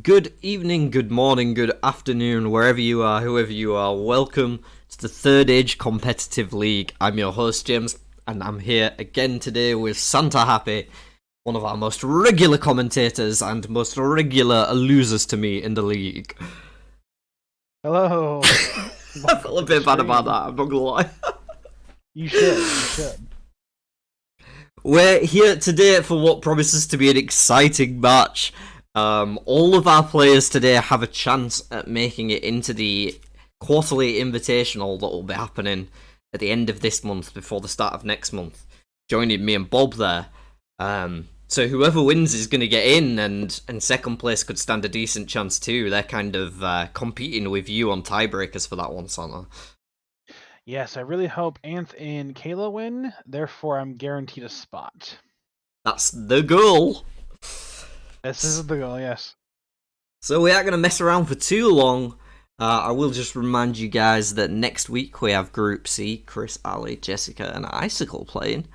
Good evening, good morning, good afternoon, wherever you are, whoever you are. Welcome to the Third Age Competitive League. I'm your host, James, and I'm here again today with Santa Happy, one of our most regular commentators and most regular losers to me in the league. Hello. I felt a bit bad about that, I'm not gonna lie. You should. We're here today for what promises to be an exciting match. All of our players today have a chance at making it into the quarterly invitational that will be happening at the end of this month before the start of next month, joining me and Bob there. So whoever wins is going to get in, and second place could stand a decent chance too. They're kind of competing with you on tiebreakers for that one, Santa. Yes, I really hope Anth and Kayla win. Therefore, I'm guaranteed a spot. That's the goal. This is the goal, yes. So we aren't going to mess around for too long. I will just remind you guys that next week we have Group C, Chris, Ali, Jessica, and Icicle playing.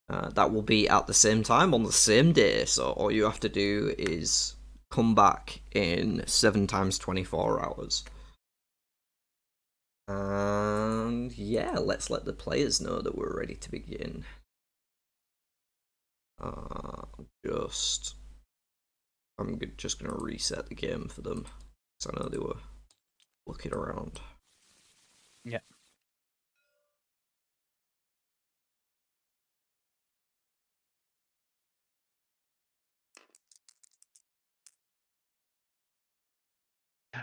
That will be at the same time on the same day, so all you have to do is come back in 7 times 24 hours. And yeah, let's let the players know that we're ready to begin. I'm just going to reset the game for them, because I know they were looking around. Yeah.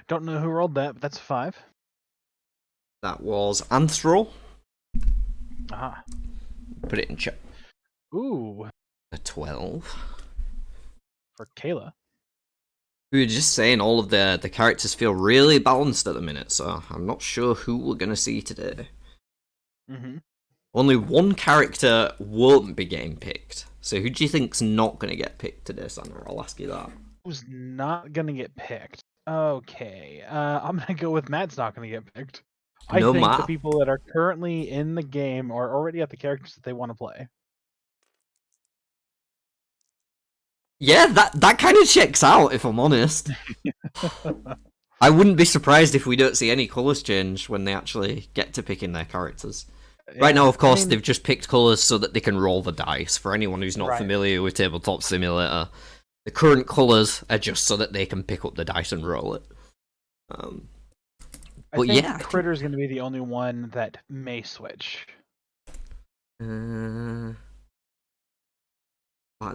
Don't know who rolled that, but that's a 5. That was Anthro. Aha. Put it in chat. Ooh. A 12. For Kayla. We were just saying all of the characters feel really balanced at the minute, so I'm not sure who we're going to see today. Mm-hmm. Only one character won't be getting picked. So who do you think's not going to get picked today, Sandra? I'll ask you that. Who's not gonna get picked? Okay. I'm gonna go with Matt's not gonna get picked. I No, think the Matt. people that are currently in the game are already at the characters that they want to play. Yeah, that kind of checks out, if I'm honest. I wouldn't be surprised if we don't see any colours change when they actually get to picking their characters. Right now, of course, they've just picked colours so that they can roll the dice. For anyone who's not familiar with Tabletop Simulator, the current colours are just so that they can pick up the dice and roll it. I think Critter's going to be the only one that may switch.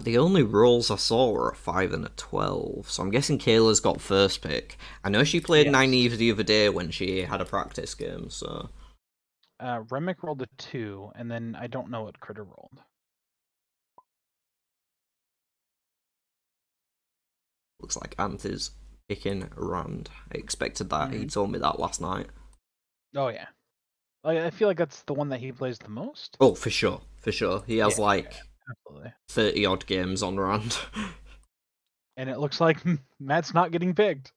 The only rolls I saw were a 5 and a 12, so I'm guessing Kayla's got first pick. I know she played Nynaeve the other day when she had a practice game, so... Remick rolled a 2, and then I don't know what Critter rolled. Looks like Ant is picking Rand. I expected that. He told me that last night. Oh, yeah. I feel like that's the one that he plays the most. Oh, for sure. For sure. He has, absolutely 30-odd games on Rand. And it looks like Matt's not getting picked.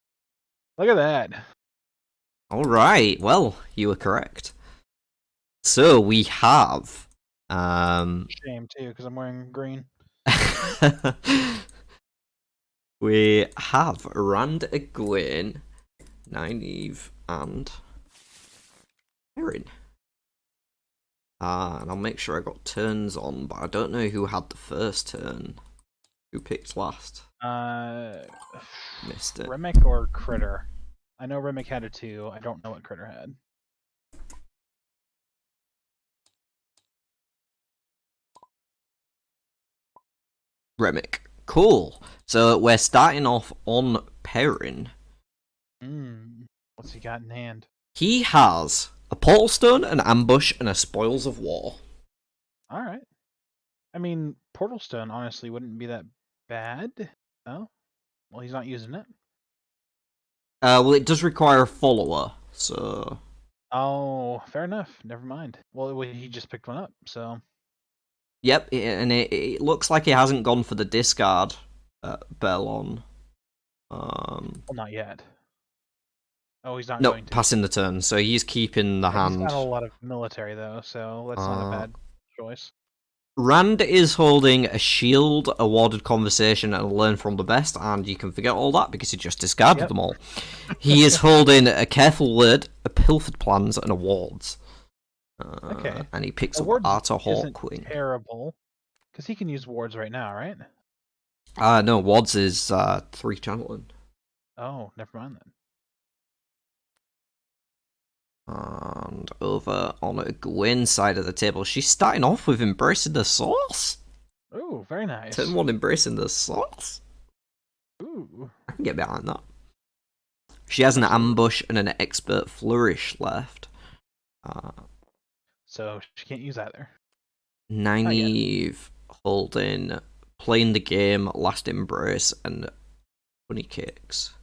Look at that. Alright, well, you were correct. So, we have... Shame, too, because I'm wearing green. We have Rand, Egwene, Nynaeve, and Erin. And I'll make sure I got turns on, but I don't know who had the first turn. Who picked last? Missed it. Remick or Critter? I know Remick had a 2. I don't know what Critter had. Remick. Cool. So we're starting off on Perrin. What's he got in hand? He has a Portal Stone, an Ambush, and a Spoils of War. Alright. I mean, Portal Stone honestly wouldn't be that bad. Oh? Well, he's not using it. Well, it does require a follower, so... Oh, fair enough. Never mind. Well, he just picked one up, so... Yep, and it looks like he hasn't gone for the discard bell on. Well, not yet. Oh, he's not no, going to. passing the turn, so he's keeping the hand. He's got a lot of military, though, so that's not a bad choice. Rand is holding a shield, awarded conversation, and a learn from the best, and you can forget all that because he just discarded them all. He is holding a careful word, a pilfered plans, and awards. Okay. And he picks up Awards Arta isn't Hawkwing. terrible, because he can use wards right now, right? No, Wads is 3 channeling. Oh, never mind then. And over on Gwen's side of the table, she's starting off with embracing the sauce. Oh, very nice. Turn 1 embracing the sauce. Ooh. I can get behind that. She has an ambush and an expert flourish left. So she can't use either. Nynaeve holding, playing the game, last embrace, and honey cakes.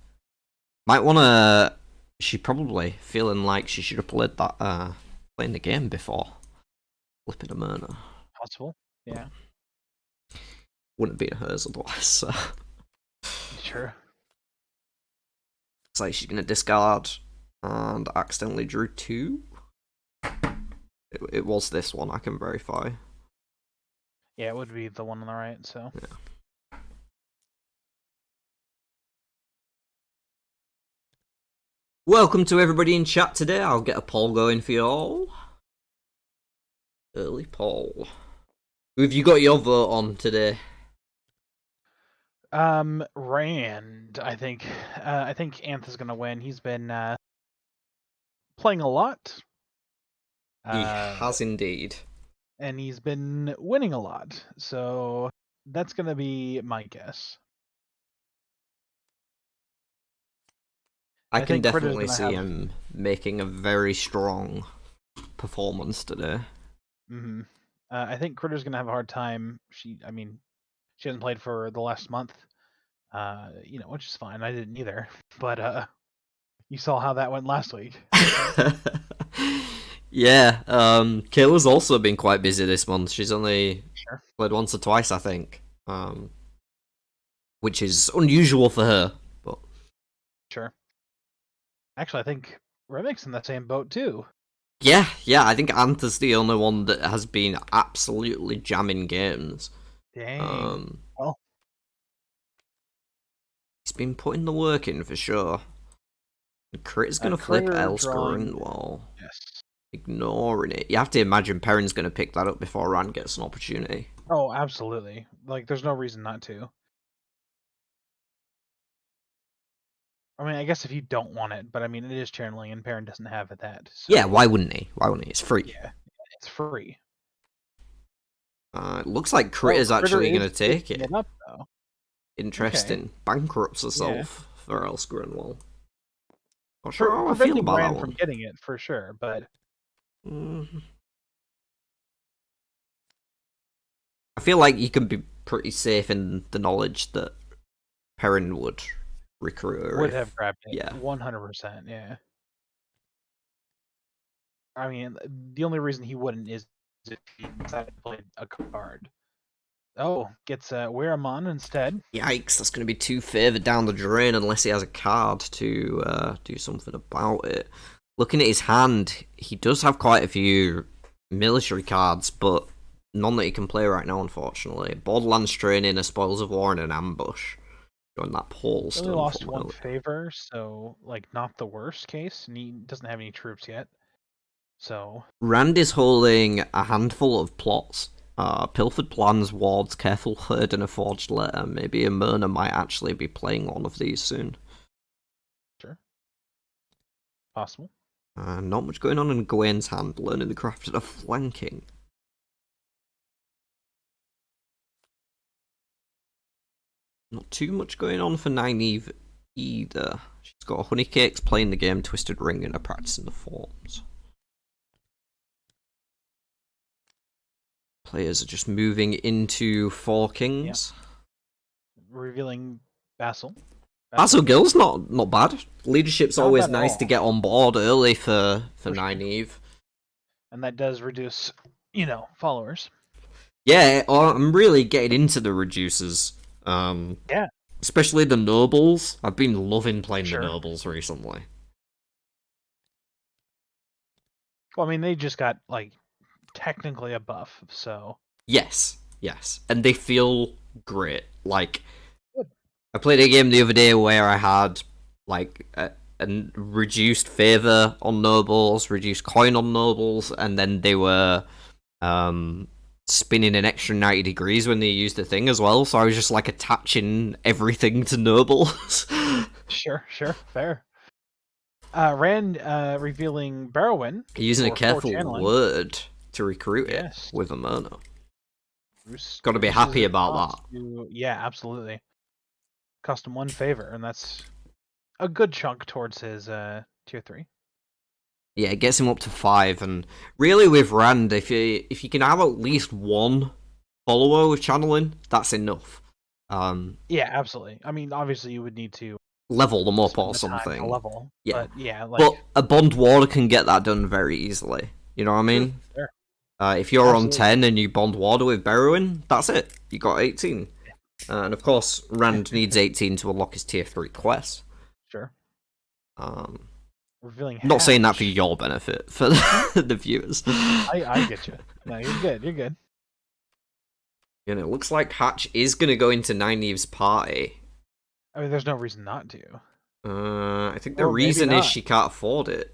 Might wanna. She probably feeling like she should have played that playing the game before flipping a murder. Possible, yeah. Wouldn't have been hers otherwise. So. Sure. Looks like she's gonna discard and accidentally drew 2. It was this one, I can verify. Yeah, it would be the one on the right, so. Yeah. Welcome to everybody in chat today. I'll get a poll going for you all. Early poll. Who have you got your vote on today? Rand, I think. I think Anth's gonna win. He's been playing a lot. He has indeed. And he's been winning a lot. So that's gonna be my guess. I can definitely see him making a very strong performance today. Mm-hmm. I think Critter's gonna have a hard time. She hasn't played for the last month. Which is fine. I didn't either. But you saw how that went last week. Yeah, Kayla's also been quite busy this month. She's only played once or twice, I think. Which is unusual for her, but sure. Actually, I think Remic's in the same boat too. Yeah, I think Anth's the only one that has been absolutely jamming games. Dang. Well, he's been putting the work in for sure. Crit's gonna flip Elsgrunwall. Yes. Ignoring it. You have to imagine Perrin's gonna pick that up before Rand gets an opportunity. Oh, absolutely. Like, there's no reason not to. I mean, I guess if you don't want it, but I mean, it is channeling, and Perrin doesn't have that. So. Yeah, why wouldn't he? It's free. Yeah, it's free. It looks like Crit is actually going to take it. Up, though. Interesting. Okay. Bankrupts herself for Elsgrunwall. Not sure how I feel about that one. From getting it, for sure, but... I feel like you can be pretty safe in the knowledge that Perrin would recruit her. Would have grabbed it. Yeah. 100%, yeah. I mean, the only reason he wouldn't is if he decided to play a card. Oh, gets Weramon instead. Yikes, that's going to be too favored down the drain unless he has a card to do something about it. Looking at his hand, he does have quite a few military cards, but none that he can play right now, unfortunately. Borderlands Training, a Spoils of War, and an Ambush. Going that pole still. He lost one favor, so, like, not the worst case, and he doesn't have any troops yet. So... Rand is holding a handful of plots. Pilfered Plans, Wards, Careful Herd, and a Forged Letter. Maybe a Myrna might actually be playing one of these soon. Sure. Possible. Not much going on in Gwen's hand, learning the craft of flanking. Not too much going on for Nynaeve either. She's got Honeycakes playing the game, Twisted Ring, and are practicing the forms. Players are just moving into Four Kings. Yep. Revealing Basil. Basil Gill's not bad. Leadership's not always nice to get on board early for Nynaeve. And that does reduce, followers. Yeah, I'm really getting into the reducers. Yeah. Especially the nobles. I've been loving playing the nobles recently. Well, I mean, they just got, like, technically a buff, so... Yes, yes, and they feel great. Like, Good. I played a game the other day where I had like a reduced favor on nobles, reduced coin on nobles, and then they were um spinning an extra 90 degrees when they used the thing as well. So I was just like attaching everything to nobles. Sure, fair. Rand revealing Barrowin Using a for 4 careful channeling. word to recruit it Yes. with a Murno. Bruce, Got to be Bruce's happy about response that. yeah, absolutely. Cost him 1 favor, and that's a good chunk towards his tier 3. Yeah, it gets him up to 5, and really with Rand, if you can have at least one follower with channeling, that's enough. Yeah, absolutely. I mean, obviously you would need to Level them up spend or the time to something. level, Yeah, but yeah, like but a Bond Warder can get that done very easily. You know what I true, mean? fair. If you're on Absolutely. 10 and you Bond Warder with Berwin, that's it. You got 18. And of course, Rand needs 18 to unlock his tier 3 quest. Sure. Um, Revealing not saying that for Hatch. your benefit, for the viewers. I get you. No, you're good. You're good. And it looks like Hatch is going to go into Nynaeve's party. I mean, there's no reason not to. I think the Or maybe reason is not. she can't afford it.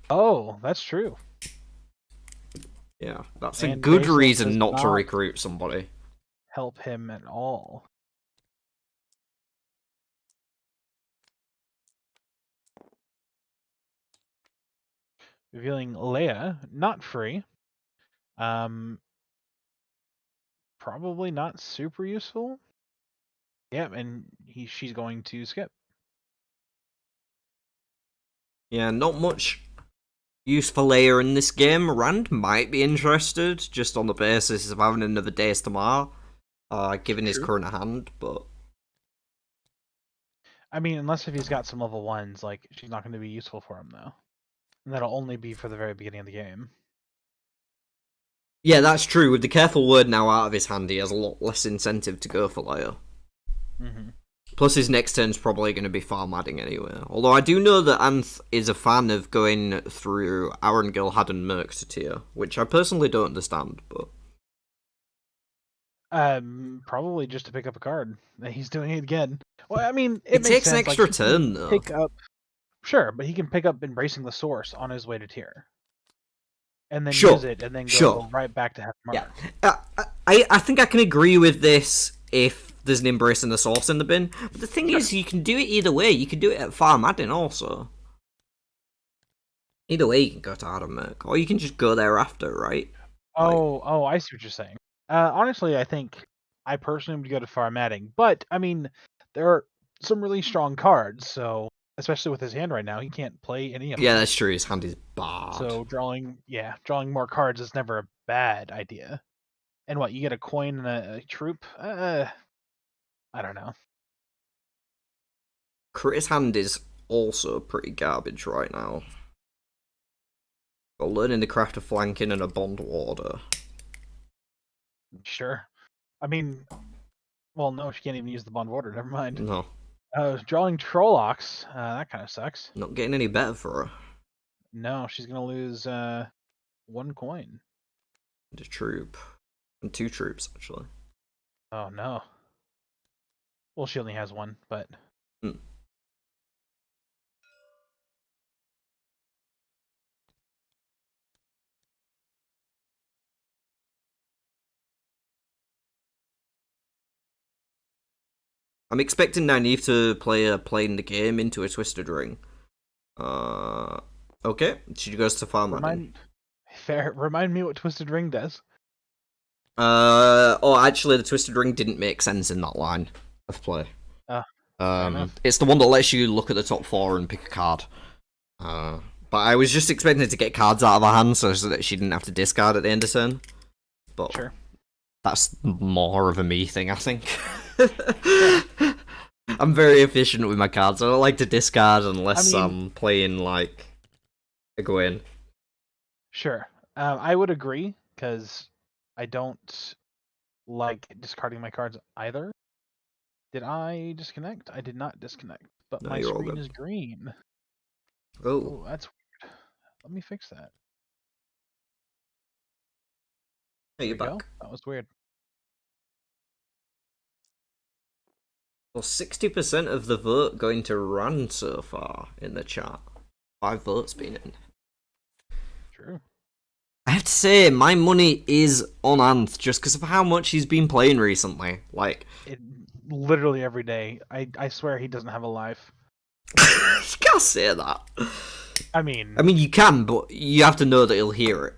Oh, that's true. Yeah, that's a And good Basil reason does not to not recruit somebody. help him at all. Revealing Leia, not free. Probably not super useful. Yeah, and she's going to skip. Yeah, not much use for Leia in this game. Rand might be interested, just on the basis of having another Days Tomorrow, given his True. current hand, but... I mean, unless if he's got some level 1s, like, she's not going to be useful for him, though. And that'll only be for the very beginning of the game. Yeah, that's true. With the careful word now out of his hand, he has a lot less incentive to go for Leia. Mm-hmm. Plus, his next turn's probably going to be farm adding anyway. Although I do know that Anth is a fan of going through Arangil, Haddon, Merc to tier, which I personally don't understand, but... Probably just to pick up a card. He's doing it again. Well, I mean, It makes takes an sense. extra Like, he can turn, though. pick up. Sure, but he can pick up Embracing the Source on his way to tier, and then Sure, use it, and then go sure. right back to half mark. Yeah. I think I can agree with this if there's an Embrace in the Source in the bin. But the thing is, you can do it either way. You can do it at farm adding also. Either way, you can go to Haddon Merc, or you can just go there after, right? Oh, I see what you're saying. Honestly, I think I personally would go to farm adding, but I mean, there are some really strong cards, so especially with his hand right now, he can't play any of Yeah, them. that's true. His hand is bad. So drawing more cards is never a bad idea. And what, you get a coin and a troop? I don't know. Crit's hand is also pretty garbage right now. Got learning the craft of flanking and a Bond Warder. Sure. I mean, well, no, she can't even use the Bond Warder. Never mind. No. Drawing Trollocs. That kind of sucks. Not getting any better for her. No, she's gonna lose 1 coin. And a troop. And 2 troops, actually. Oh no. Well, she only has 1, but I'm expecting Nynaeve to play a playing the game into a Twisted Ring. Okay. She goes to farm remind me what Twisted Ring does. Actually, the Twisted Ring didn't make sense in that line of play. Fair enough. It's the one that lets you look at the top 4 and pick a card. But I was just expecting to get cards out of her hand so that she didn't have to discard at the end of turn. But Sure. that's more of a me thing, I think. I'm very efficient with my cards. I don't like to discard unless I'm playing, like, a Gwen. Sure. I would agree, because I don't like discarding my cards either. Did I disconnect? I did not disconnect, but No, my you're all screen good. is green. Oh. Oh, that's weird. Let me fix that. Hey, There you're we go. back. That was weird. Well, 60% of the vote going to Rand so far in the chat. 5 votes been in. True. I have to say, my money is on Anth just because of how much he's been playing recently. Like, Literally every day. I swear he doesn't have a life. you can't say that. I mean, you can, but you have to know that he'll hear it.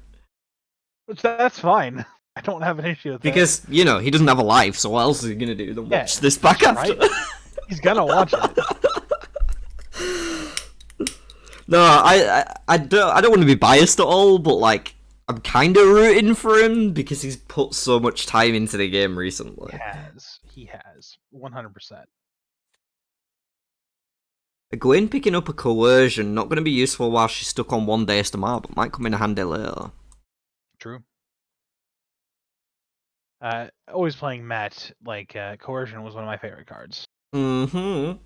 that's fine. I don't have an issue with that. Because, he doesn't have a life, so what else is he going to do than watch this back after? Right? He's gonna watch it. No, I don't want to be biased at all, but, like, I'm kind of rooting for him because he's put so much time into the game recently. He has. 100%. Gwen picking up a coercion, not going to be useful while she's stuck on 1 day SMR, but might come in handy later. True. Always playing Matt, like, Coercion was one of my favorite cards. Mm-hmm.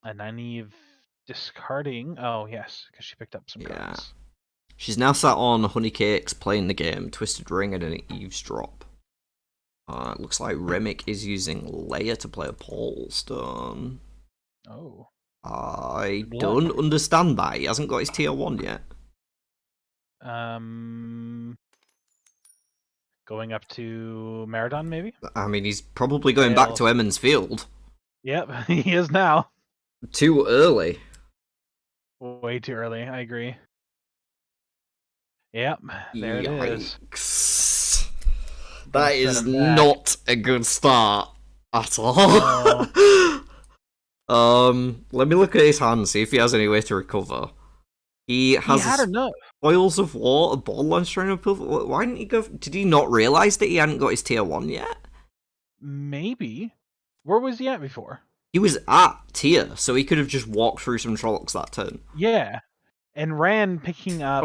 And Nynaeve discarding. Oh, yes, because she picked up some cards. She's now sat on Honeycakes playing the game, Twisted Ring and an Eavesdrop. It looks like Remick is using Leia to play a Paulstone. Oh. I don't understand that. He hasn't got his tier 1 yet. Going up to Meridon, maybe? I mean, he's probably going back to Emmons Field. Yep, he is now. Too early. Way too early, I agree. There Yikes. it is. That is not a good start at all. Let me look at his hand, see if he has any way to recover. He had enough. Foils of War, a Borderlands Shrine of Pilfer. Why didn't he go? Did he not realise that he hadn't got his tier 1 yet? Maybe. Where was he at before? He was at tier, so he could have just walked through some Trollocs that turn. Yeah. And ran picking up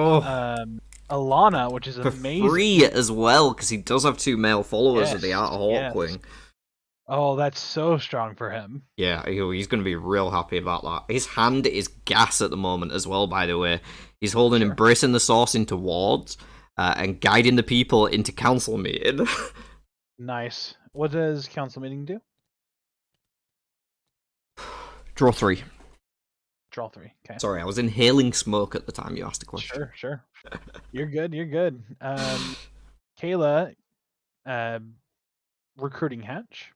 Alana, which is amazing. For free as well, because he does have 2 male followers of the Art of Hawkwing. Oh, that's so strong for him. Yeah, he's going to be real happy about that. His hand is gas at the moment as well, by the way. He's holding Embracing the Source into wards and guiding the people into council meeting. Nice. What does council meeting do? Draw 3. Draw 3. Okay. Sorry, I was inhaling smoke at the time you asked the question. Sure. You're good. Kayla, recruiting hatch.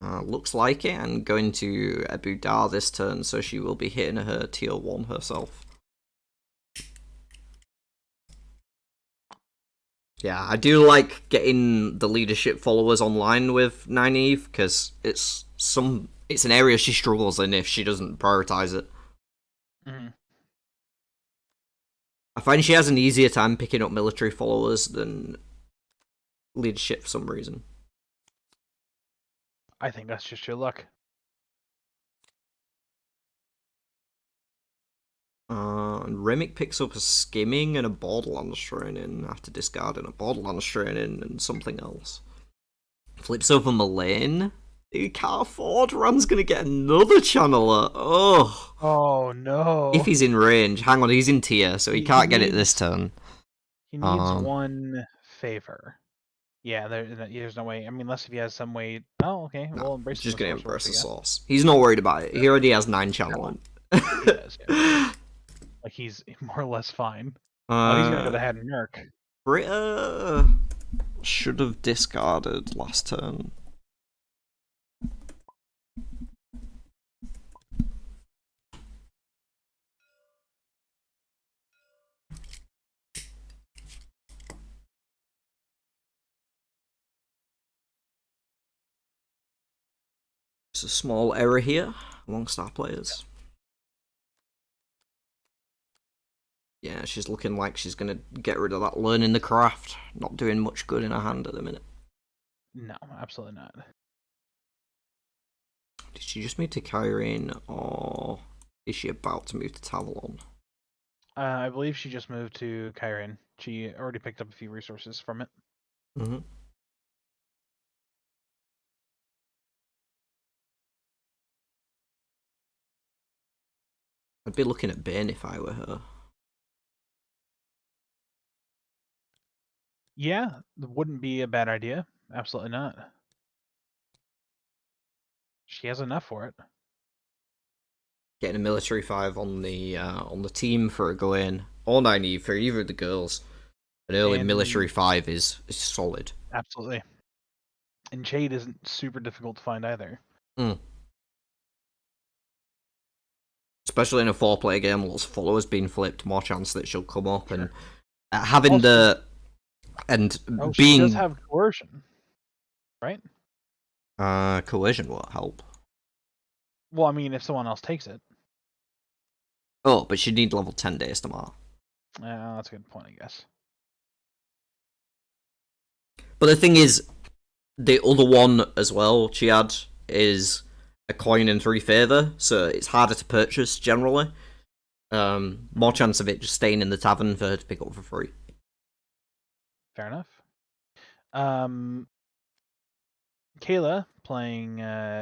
Looks like it, and going to Abu Dar this turn, so she will be hitting her tier 1 herself. Yeah, I do like getting the leadership followers online with Nynaeve, because it's an area she struggles in if she doesn't prioritize it. Mm-hmm. I find she has an easier time picking up military followers than leadership for some reason. I think that's just your luck. Remick picks up a Skimming and a Borderlands Training after discarding a Borderlands Training and something else. Flips over Malane. You can't afford. Rand's gonna get another channeler. Oh no. If he's in range. Hang on, he's in tier, so he can't get it this turn. He needs 1 favor. Yeah, there's no way. I mean, unless if he has some way. Oh, okay. No, well, embrace. He's just gonna embrace the source. He's not worried about it. He already has 9 channeling. He does, yeah. Like he's more or less fine. He's gonna go ahead and Merc. Britta should have discarded last turn. It's a small error here amongst our players. Yeah, she's looking like she's going to get rid of that learning the craft. Not doing much good in her hand at the minute. No, absolutely not. Did she just move to Kyrene, or is she about to move to Tavalon? I believe she just moved to Kyrene. She already picked up a few resources from it. Mm-hmm. I'd be looking at Bane if I were her. Yeah, wouldn't be a bad idea. Absolutely not. She has enough for it. Getting a military 5 on the team for a go in. All I need for either of the girls, an early And- military 5 is solid. Absolutely. And Jade isn't super difficult to find either. Especially in a 4-player game, lots of followers being flipped, more chance that she'll come up, Sure. and having Also- the and Oh, being she does have coercion, right? coercion won't help. Well, I mean, if someone else takes it. Oh, but she'd need level 10 days tomorrow. That's a good point, I guess. But the thing is, the other one as well she had is a coin in 3 favour, so it's harder to purchase generally. More chance of it just staying in the tavern for her to pick up for free. Fair enough. Kayla playing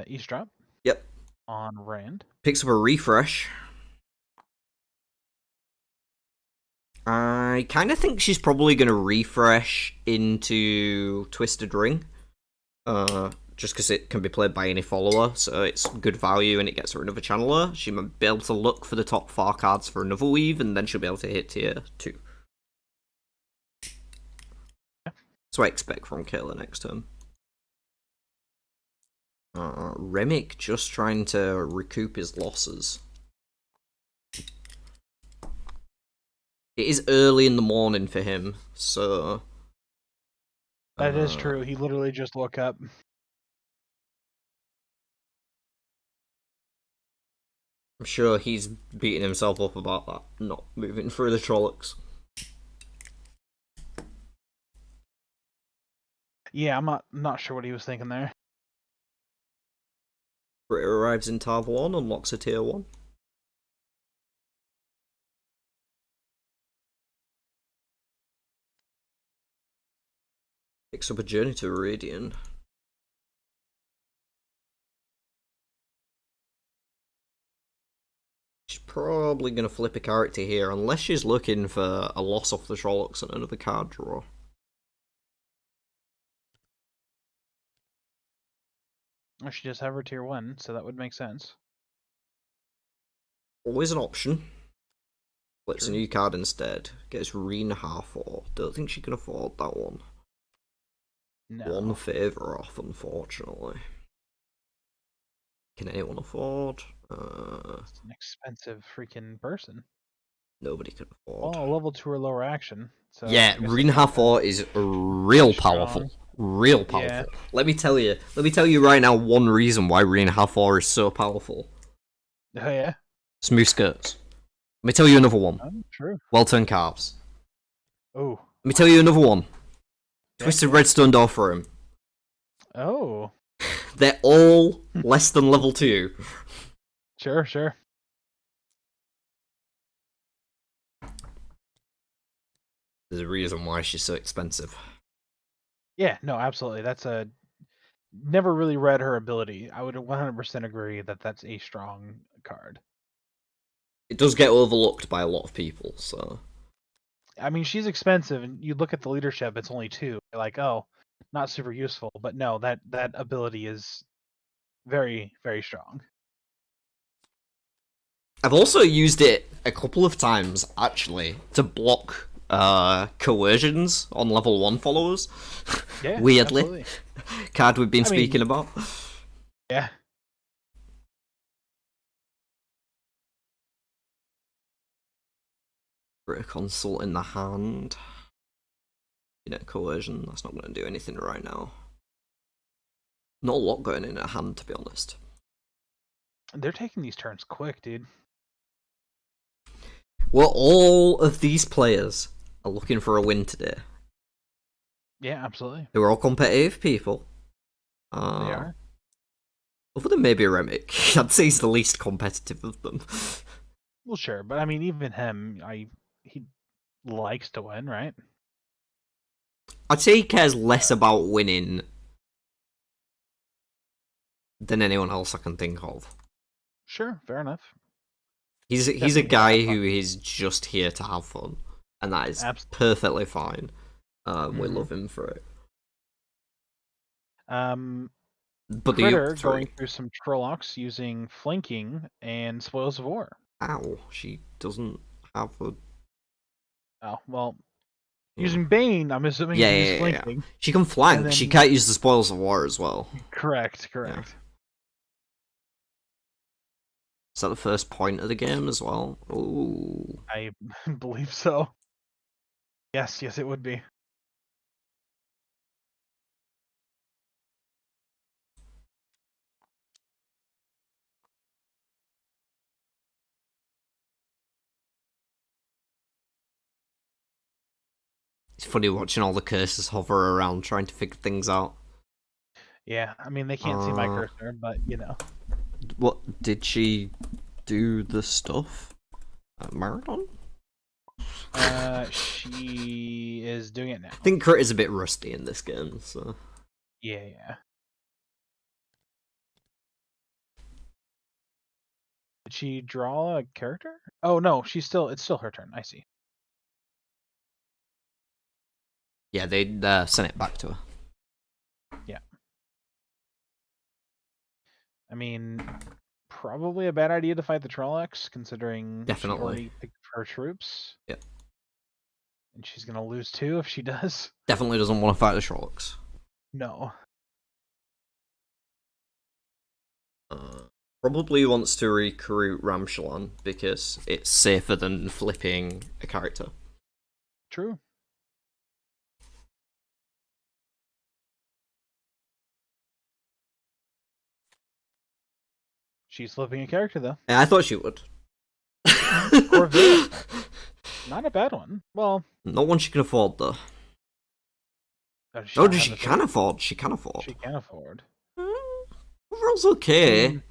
Eavesdrop. Yep. On Rand. Picks up a refresh. I kind of think she's probably going to refresh into Twisted Ring. Just because it can be played by any follower, so it's good value and it gets her another channeler. She might be able to look for the top 4 cards for another weave, and then she'll be able to hit tier 2. That's what I expect from Kayla next turn. Remick just trying to recoup his losses. It is early in the morning for him, so... That is true. He literally just woke up. I'm sure he's beating himself up about that, not moving through the Trollocs. Yeah, I'm not sure what he was thinking there. Brit arrives in Tar 1, unlocks a tier 1. Picks up a journey to Iridian. She's probably going to flip a character here, unless she's looking for a loss off the Trollocs and another card draw. Or she just have her tier 1, so that would make sense. Always an option. Flips True. a new card instead. Gets Reen Half-Or. Don't think she can afford that one. No. 1 favour off, unfortunately. Can anyone afford? It's an expensive freaking person. Nobody can afford. Oh, level 2 or lower action. So Yeah, I guess Reen Half-Or is real powerful. Real powerful. Yeah. Let me tell you right now one reason why Reen Half-Or is so powerful. Oh, yeah? Smooth skirts. Let me tell you another one. Oh, true. Well-turned calves. Oh. Let me tell you another one. Yeah. Twisted Redstone Door for him. Oh. They're all less than level 2. Sure. There's a reason why she's so expensive. Yeah, no, absolutely. That's a... Never really read her ability. I would 100% agree that that's a strong card. It does get overlooked by a lot of people, so... I mean, she's expensive, and you look at the leadership, it's only 2. You're like, oh, not super useful. But no, that ability is very, very strong. I've also used it a couple of times, actually, to block coercions on level 1 followers. Yeah, Weirdly. absolutely. Card we've been speaking about. Yeah. For a consult in the hand. Coercion, that's not going to do anything right now. Not a lot going in a hand, to be honest. They're taking these turns quick, dude. Well, all of these players are looking for a win today. Yeah, absolutely. They were all competitive people. They are. Other than maybe Remick. I'd say he's the least competitive of them. Well, sure, but I mean, even him, he likes to win, right? I'd say he cares less about winning than anyone else I can think of. Sure, fair enough. He's a Definitely guy have fun. who is just here to have fun, and that is Absolutely. perfectly fine. We love him for it. But the Critter other going three, through some Trollocs using flanking and spoils of war. ow, she doesn't have a. Oh well, Yeah. using Bane, I'm assuming Yeah, to use yeah, yeah, yeah. flanking. She can flank. And She then can't use the spoils of war as well. correct. Yeah. Is that the first point of the game as well? Ooh. I believe so. Yes, it would be. It's funny watching all the cursors hover around trying to figure things out. Yeah, I mean they can't see my cursor, but you know. What did she do the stuff at Marathon? She is doing it now. I think Crit is a bit rusty in this game, so Yeah. Did she draw a character? Oh no, it's still her turn. I see. yeah, they sent it back to her. Yeah. I mean, probably a bad idea to fight the Trollocs, considering Definitely. she already picked her troops. Yep. And she's gonna lose too if she does. Definitely doesn't want to fight the Sherlocks. No. Probably wants to recruit Ramshalan because it's safer than flipping a character. True. She's flipping a character though. Yeah, I thought she would. Corvette. Not a bad one. Well, not one she can afford though. she Oh, not she have a can third? afford. She can afford. She can afford. Overall's okay.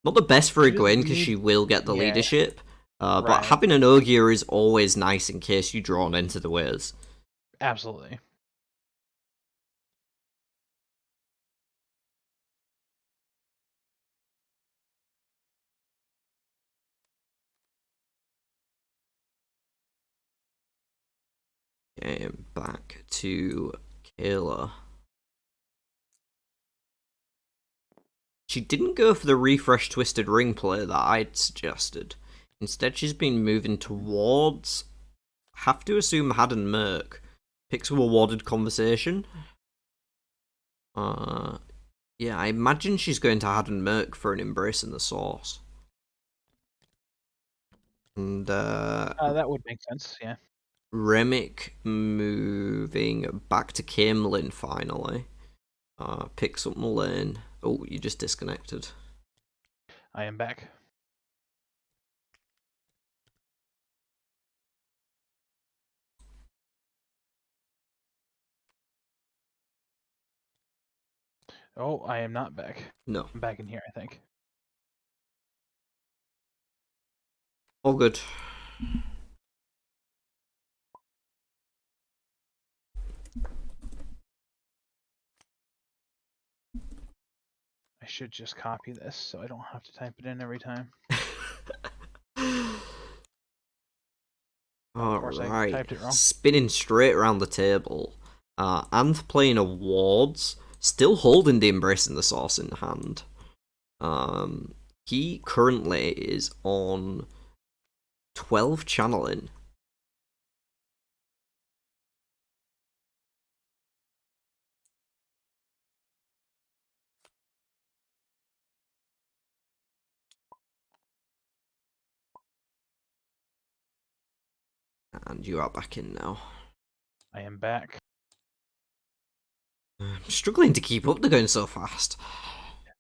Not the best for She a Gwen doesn't because need- she will get the Yeah. leadership. But Right. having an Ogier is always nice in case you're drawn into the ways. Absolutely. Okay, back to Kayla. She didn't go for the refresh twisted ring play that I'd suggested. Instead, she's been moving towards. Have to assume Haddon Merc. Picks a awarded conversation. Yeah, I imagine she's going to Haddon Merc for an embrace in the source. And That would make sense. Yeah. Remick moving back to Camelin finally. Picks up Mullane. Oh, you just disconnected. I am back. Oh, I am not back. No. I'm back in here, I think. All good. I should just copy this so I don't have to type it in every time. Of course, I typed it wrong. Spinning straight around the table. And playing awards. Still holding the embrace in the source in hand. He currently is on 12 channeling. And you are back in now. I am back. I'm struggling to keep up. They're going so fast.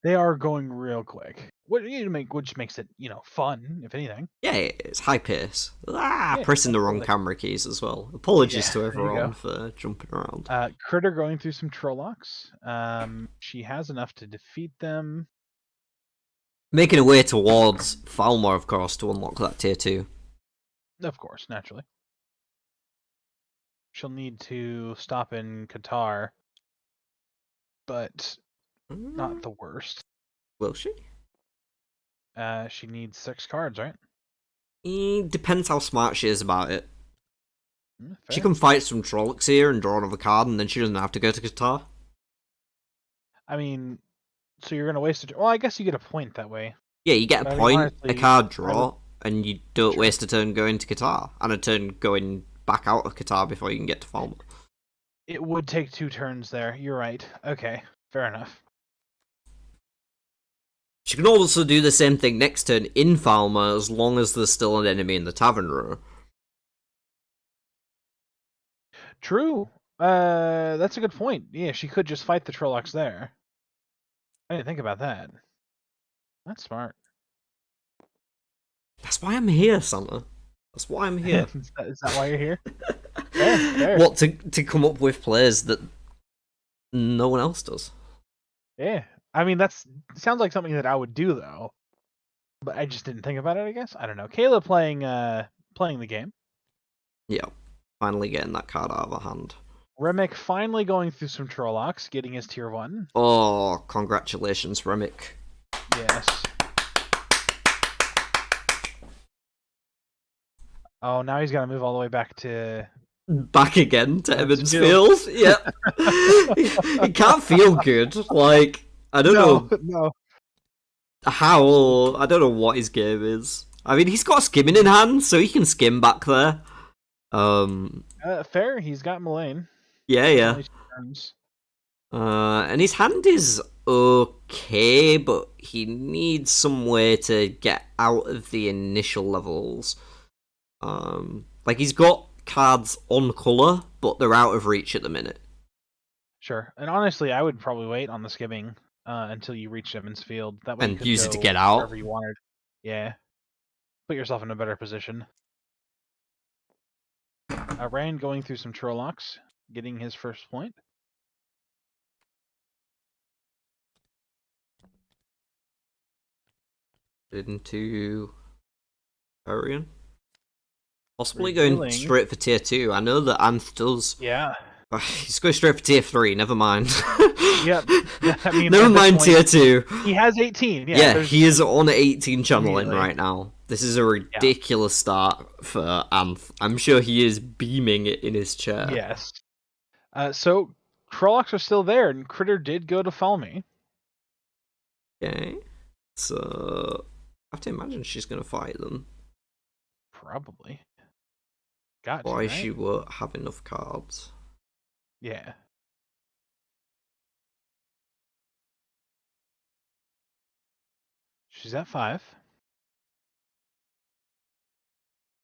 They are going real quick. Which makes it, fun, if anything. Yeah, it's high pace. Yeah, Pressing the wrong absolutely. camera keys as well. Apologies to there you everyone go. for jumping around. Critter going through some Trollocs. She has enough to defeat them. Making a way towards Falmore, of course, to unlock that tier 2. Of course, naturally. She'll need to stop in Qatar, but not the worst. Will she? She needs 6 cards, right? Depends how smart she is about it. She Fair. can fight some Trollocs here and draw another card, and then she doesn't have to go to Qatar. I mean, so you're gonna waste a. Well, I guess you get a point that way. Yeah, you get But a I mean, point, honestly, a card I draw, and you don't Sure. waste a turn going to Qatar, and a turn going back out of Qatar before you can get to Falmouth. It would take 2 turns there. You're right. Okay, fair enough. She can also do the same thing next turn in Falmer as long as there's still an enemy in the tavern row. True. That's a good point. Yeah, she could just fight the Trollocs there. I didn't think about that. That's smart. That's why I'm here, Santa. That's why I'm here. Is that why you're here? Fair. What, to come up with plays that no one else does? Yeah. I mean, sounds like something that I would do though. But I just didn't think about it, I guess. I don't know. Kayla playing the game. Yeah, finally getting that card out of her hand. Remick finally going through some Trollocs, getting his tier 1. Oh, congratulations, Remick. Yes. Oh, now he's got to move all the way back to... Back again to Emmonsfield. Emmonsfield. Yep. It can't feel good. Like, I don't know No. how, I don't know what his game is. I mean, he's got skimming in hand, so he can skim back there. Fair, he's got Mullane. Yeah. Only 2 turns. And his hand is okay, but he needs some way to get out of the initial levels. Like, he's got cards on colour, but they're out of reach at the minute. Sure. And honestly, I would probably wait on the skimming until you reach Emmonsfield. That way And you could use it go to get out. wherever you wanted. Yeah. Put yourself in a better position. Rand going through some Trollocs, getting his first point. Into Arian. Possibly Revealing. going straight for tier 2. I know that Anth does. Yeah. He's going straight for tier 3, never mind. Yep. I mean, never at this mind point, tier 2. He has 18. Yeah, Yeah, he is on 18 channeling Immediately. right now. This is a ridiculous start for Anth. I'm sure he is beaming it in his chair. Yes. So, Trollocs are still there, and Critter did go to Falme. Okay. So, I have to imagine she's going to fight them. Probably. Got to, Why right? she won't have enough cards. Yeah. She's at 5.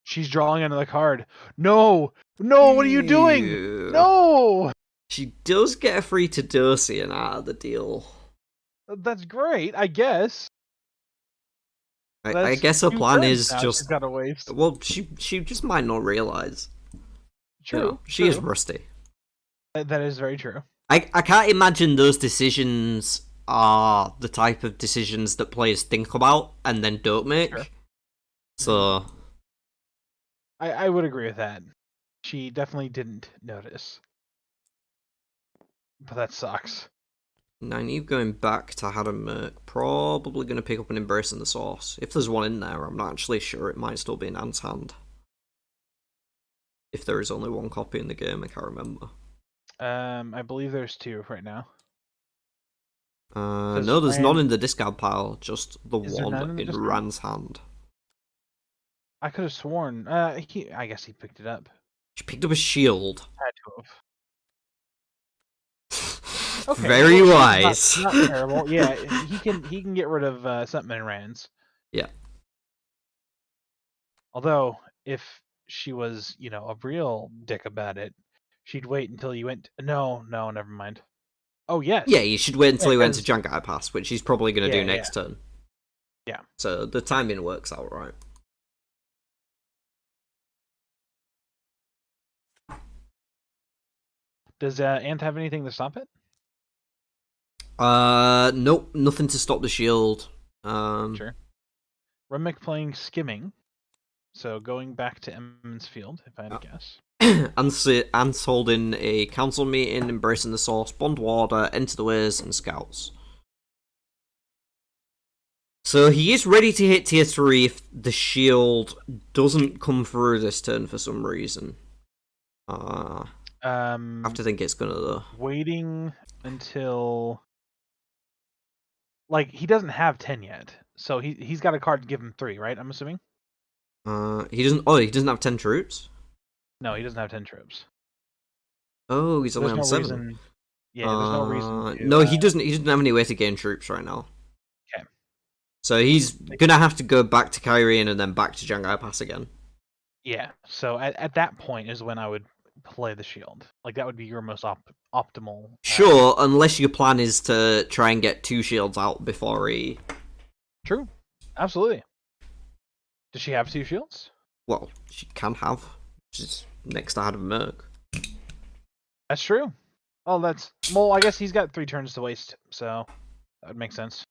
She's drawing another card. No! No, what are you doing? Ew. No! She does get a free Tadosian out of the deal. That's great, I guess. I That's guess her 2 plan turns is now just... she's gotta waste. Well, she just might not realise. True. You know, she is true. rusty. That is very true. I can't imagine those decisions are the type of decisions that players think about and then don't make. Sure. So... I would agree with that. She definitely didn't notice. But that sucks. Nynaeve going back to Hadamurk, probably going to pick up an Embrace in the Source. If there's one in there, I'm not actually sure. It might still be in Anne's hand. If there is only one copy in the game, I can't remember. I believe there's 2 right now. No, there's none in the discard pile, just the one in discard? Rand's hand. I could have sworn. I guess he picked it up. She picked up a shield. Had to have. Okay, Very well, wise. Not terrible. Yeah, he can get rid of something in Rand's. Yeah. Although, if she was, a real dick about it, she'd wait until you went. No, never mind. Oh yes. Yeah, you should wait until he went to 'cause- Jangai Pass, which he's probably going to do next turn. Yeah. So the timing works out right. Does Ant have anything to stop it? Nope, nothing to stop the shield. Sure. Remick playing skimming, so going back to Emmonsfield, if I had to guess. Ant's holding a council meeting, embracing the source, bond warder, enter the ways, and scouts. So he is ready to hit tier 3 if the shield doesn't come through this turn for some reason. I have to think it's gonna though. Waiting until like he doesn't have 10 yet, so he's got a card to give him 3, right? I'm assuming. He doesn't. Oh, he doesn't have 10 troops. No, he doesn't have 10 troops. Oh, he's only There's on no 7. reason. Yeah, there's no reason. To, no, he doesn't. He doesn't have any way to gain troops right now. Okay. So he's gonna have to go back to Kyrian and then back to Jangai Pass again. Yeah. So at that point is when I would play the shield. Like that would be your most optimal. Sure, unless your plan is to try and get 2 shields out before he. True. Absolutely. Does she have 2 shields? Well, she can have. She's next to Adam Merc. That's true. Oh, well. I guess he's got 3 turns to waste, so that would make sense.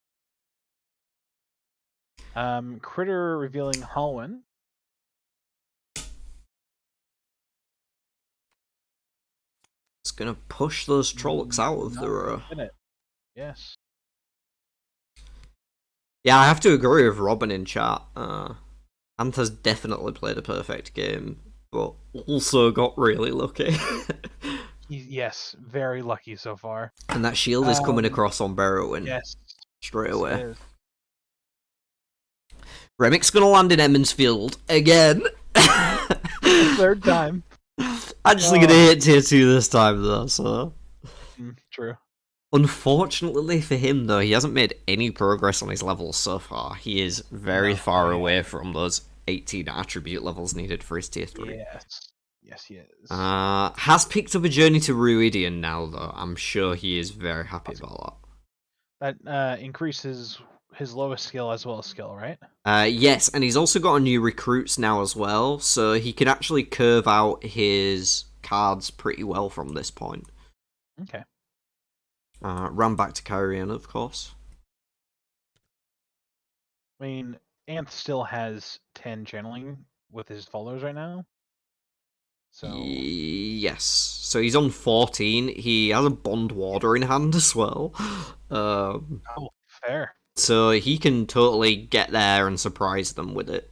Critter revealing Hallwyn. It's gonna push those Trollocs out of the row. Yes. Yeah, I have to agree with Robin in chat. Anta's definitely played a perfect game, but also got really lucky. Yes, very lucky so far. And that shield is coming across on Barrowin. Yes. Straight away. Remic's gonna land in Emmonsfield again. Third time. Actually gonna hit tier 2 this time though, so. True. Unfortunately for him though, he hasn't made any progress on his levels so far. He is very far away from those 18 attribute levels needed for his tier 3. Yes, he is. Has picked up a journey to Ruidian now though. I'm sure he is very happy about that. That increases his lowest skill as well as skill, right? Yes, and he's also got a new recruits now as well, so he can actually curve out his cards pretty well from this point. Okay. Ran back to Kyrian, of course. I mean, Anth still has 10 channeling with his followers right now. So yes, so he's on 14. He has a Bond Warder in hand as well. fair. So he can totally get there and surprise them with it.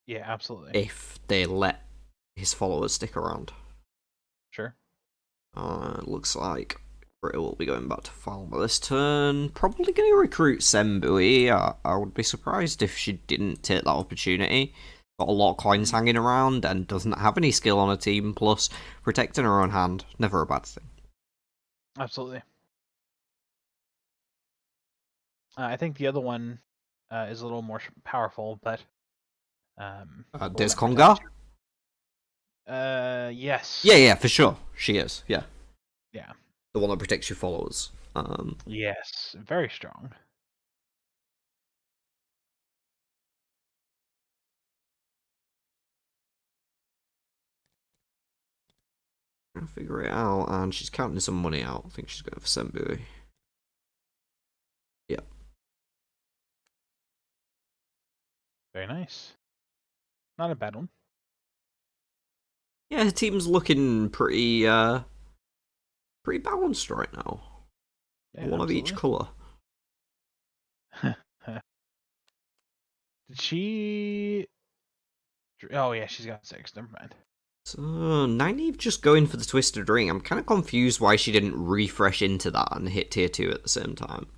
Yeah, absolutely. If they let his followers stick around. Sure. Looks like Britta will be going back to Falmer this turn. Probably going to recruit Sembui. I would be surprised if she didn't take that opportunity. Got a lot of coins hanging around and doesn't have any skill on a team, plus protecting her own hand. Never a bad thing. Absolutely. I think the other one is a little more powerful, but Des Conga? yes. Yeah, for sure. She is, yeah. Yeah. The one that protects your followers. Yes, very strong. Trying to figure it out, and she's counting some money out. I think she's going for Sembui. Yeah. Very nice. Not a bad one. Yeah, her team's looking pretty balanced right now. Yeah, One of each colour. Did she... Oh yeah, she's got 6. Never mind. So, Nynaeve just going for the Twisted Ring. I'm kind of confused why she didn't refresh into that and hit tier 2 at the same time.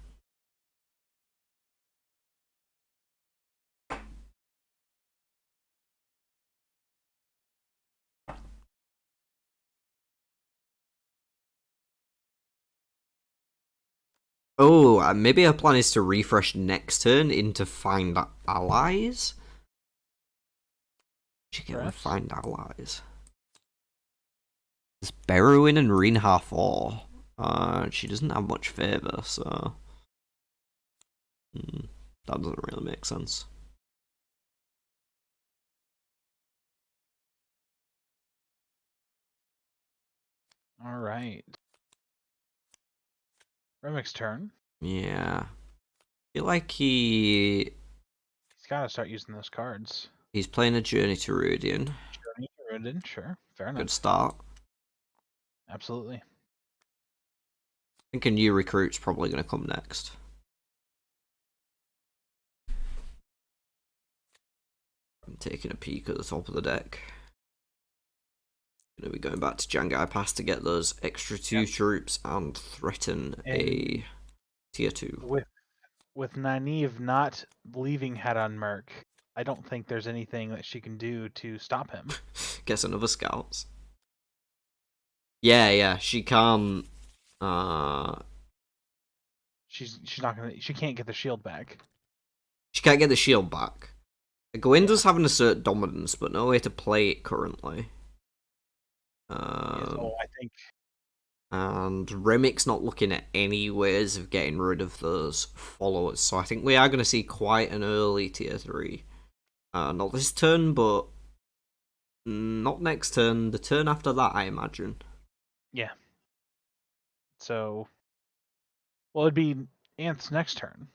Oh, maybe her plan is to refresh next turn into Find Allies? She can Find Allies. There's Berwin and Reinhar 4. She doesn't have much favour, so... that doesn't really make sense. Alright. Remic's turn. Yeah. I feel like he's got to start using those cards. He's playing a Journey to Rudian. Journey to Rudian, sure. Fair enough. Good start. Absolutely. I think a new recruit's probably going to come next. taking a peek at the top of the deck. Gonna be going back to Jangai Pass to get those extra 2 troops and threaten a tier 2. With Nynaeve not leaving Hadon Merc, I don't think there's anything that she can do to stop him. Gets another scouts. Yeah, she can't. She's not gonna. She can't get the shield back. She can't get the shield back. Gwynda's having assert dominance, but no way to play it currently. I think. And Remic's not looking at any ways of getting rid of those followers, so I think we are going to see quite an early tier 3. Not this turn, but not next turn. The turn after that, I imagine. Yeah. So, well, it'd be Ant's next turn.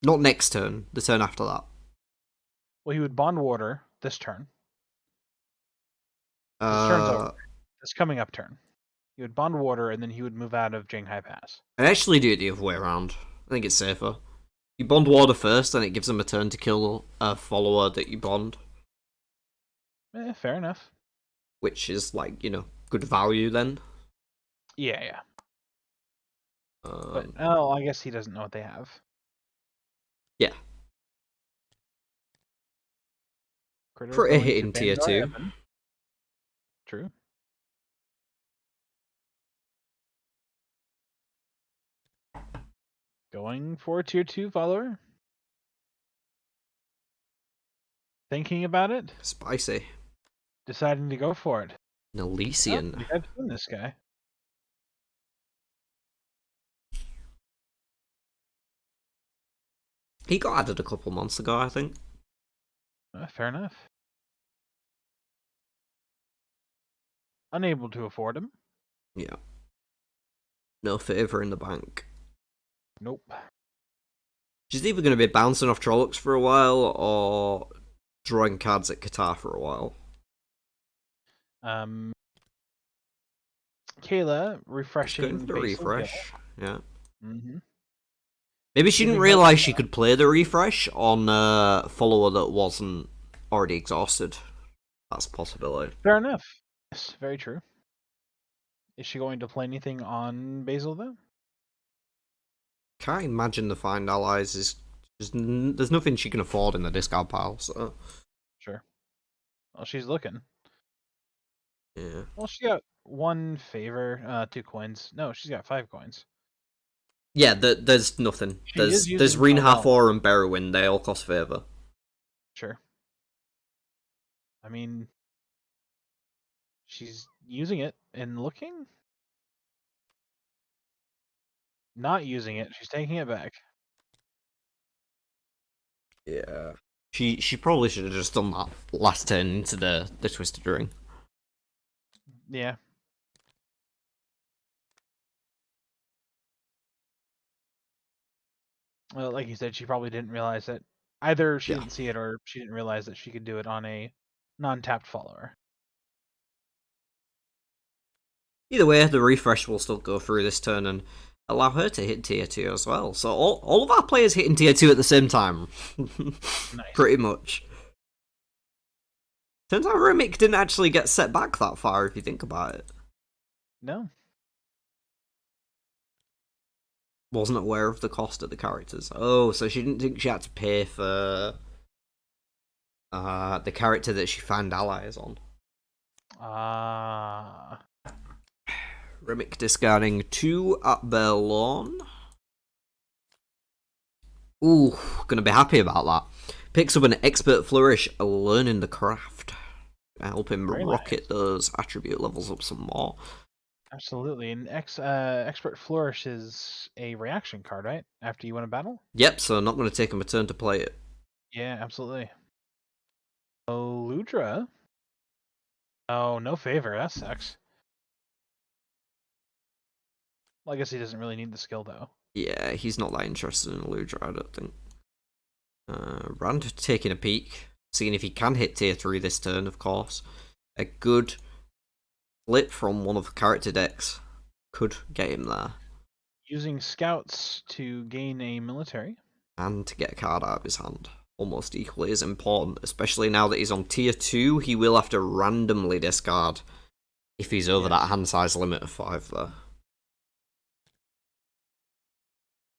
Not next turn. The turn after that. Well, he would Bond Water this turn. This turn's over. This coming up turn. He would Bond Water, and then he would move out of Janghai Pass. I actually do it the other way around. I think it's safer. You bond water first, and it gives them a turn to kill a follower that you bond. Fair enough. Which is, like, good value then. Yeah. But, I guess he doesn't know what they have. Yeah. For a hit in tier 2. True. Going for a tier 2 follower? Thinking about it? Spicy. Deciding to go for it. An Elysian. I've seen this guy. He got added a couple months ago, I think. Fair enough. Unable to afford him. Yeah. No favour in the bank. Nope. She's either going to be bouncing off Trollocs for a while, or drawing cards at Qatar for a while. Kayla, refreshing. Going for the refresh. Yeah. Mm-hmm. Maybe she didn't realise she could play the refresh on a follower that wasn't already exhausted. That's a possibility. Fair enough. Yes, very true. Is she going to play anything on Basil, though? Can't imagine the Find Allies is... There's nothing she can afford in the discard pile, so... Sure. Well, she's looking. Yeah. Well, she got 1 favor, 2 coins. No, she's got 5 coins. Yeah, there's nothing. There's using Reinhathor and Berwyn, they all cost favour. Sure. I mean, she's using it and looking. Not using it, she's taking it back. Yeah. She probably should have just done that last turn into the Twisted Ring. Yeah. Well, like you said, she probably didn't realize that. Either she didn't see it, or she didn't realize that she could do it on a non-tapped follower. Either way, the refresh will still go through this turn and allow her to hit tier 2 as well. So all of our players hitting tier 2 at the same time. Nice. Pretty much. Turns out Remick didn't actually get set back that far if you think about it. No. Wasn't aware of the cost of the characters. Oh, so she didn't think she had to pay for the character that she found allies on. Remick discarding 2 at Berlon. Ooh, gonna be happy about that. Picks up an Expert Flourish, learning the craft. Help him rocket those attribute levels up some more. Absolutely. And Expert Flourish is a reaction card, right? After you win a battle? Yep, so not going to take him a turn to play it. Yeah, absolutely. Ludra. Oh, no favor. That sucks. Well, I guess he doesn't really need the skill, though. Yeah, he's not that interested in Ludra, I don't think. Rand taking a peek, seeing if he can hit tier 3 this turn, of course. A good flip from one of the character decks could get him there. Using scouts to gain a military. And to get a card out of his hand. almost equally as important, especially now that he's on tier 2. He will have to randomly discard if he's over that hand size limit of 5 there.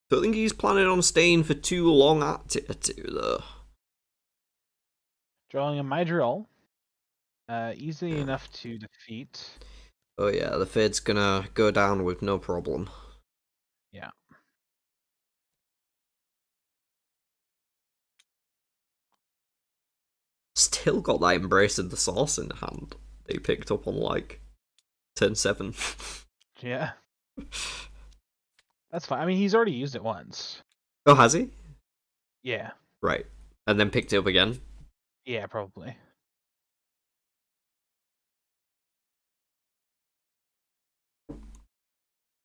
Don't think he's planning on staying for too long at tier 2 though. Drawing a Mydrall. Easy enough to defeat. Oh yeah, the fade's gonna go down with no problem. Yeah. Still got that Embrace of the Source in hand. They picked up on like turn 7. Yeah. That's fine. I mean, he's already used it once. Oh, has he? Yeah. Right. And then picked it up again? Yeah, probably.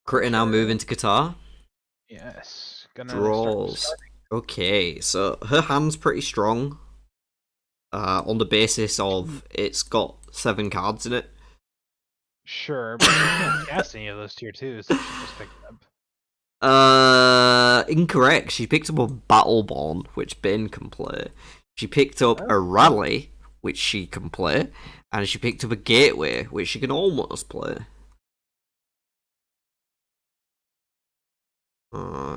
Critter now moving to guitar. Yes. Gonna Draws. Okay, so her hand's pretty strong. On the basis of it's got 7 cards in it. Sure, but you can't cast any of those tier 2s that she just picked up. Incorrect. She picked up a Battleborn, which Ben can play. She picked up a Rally, which she can play. And she picked up a Gateway, which she can almost play.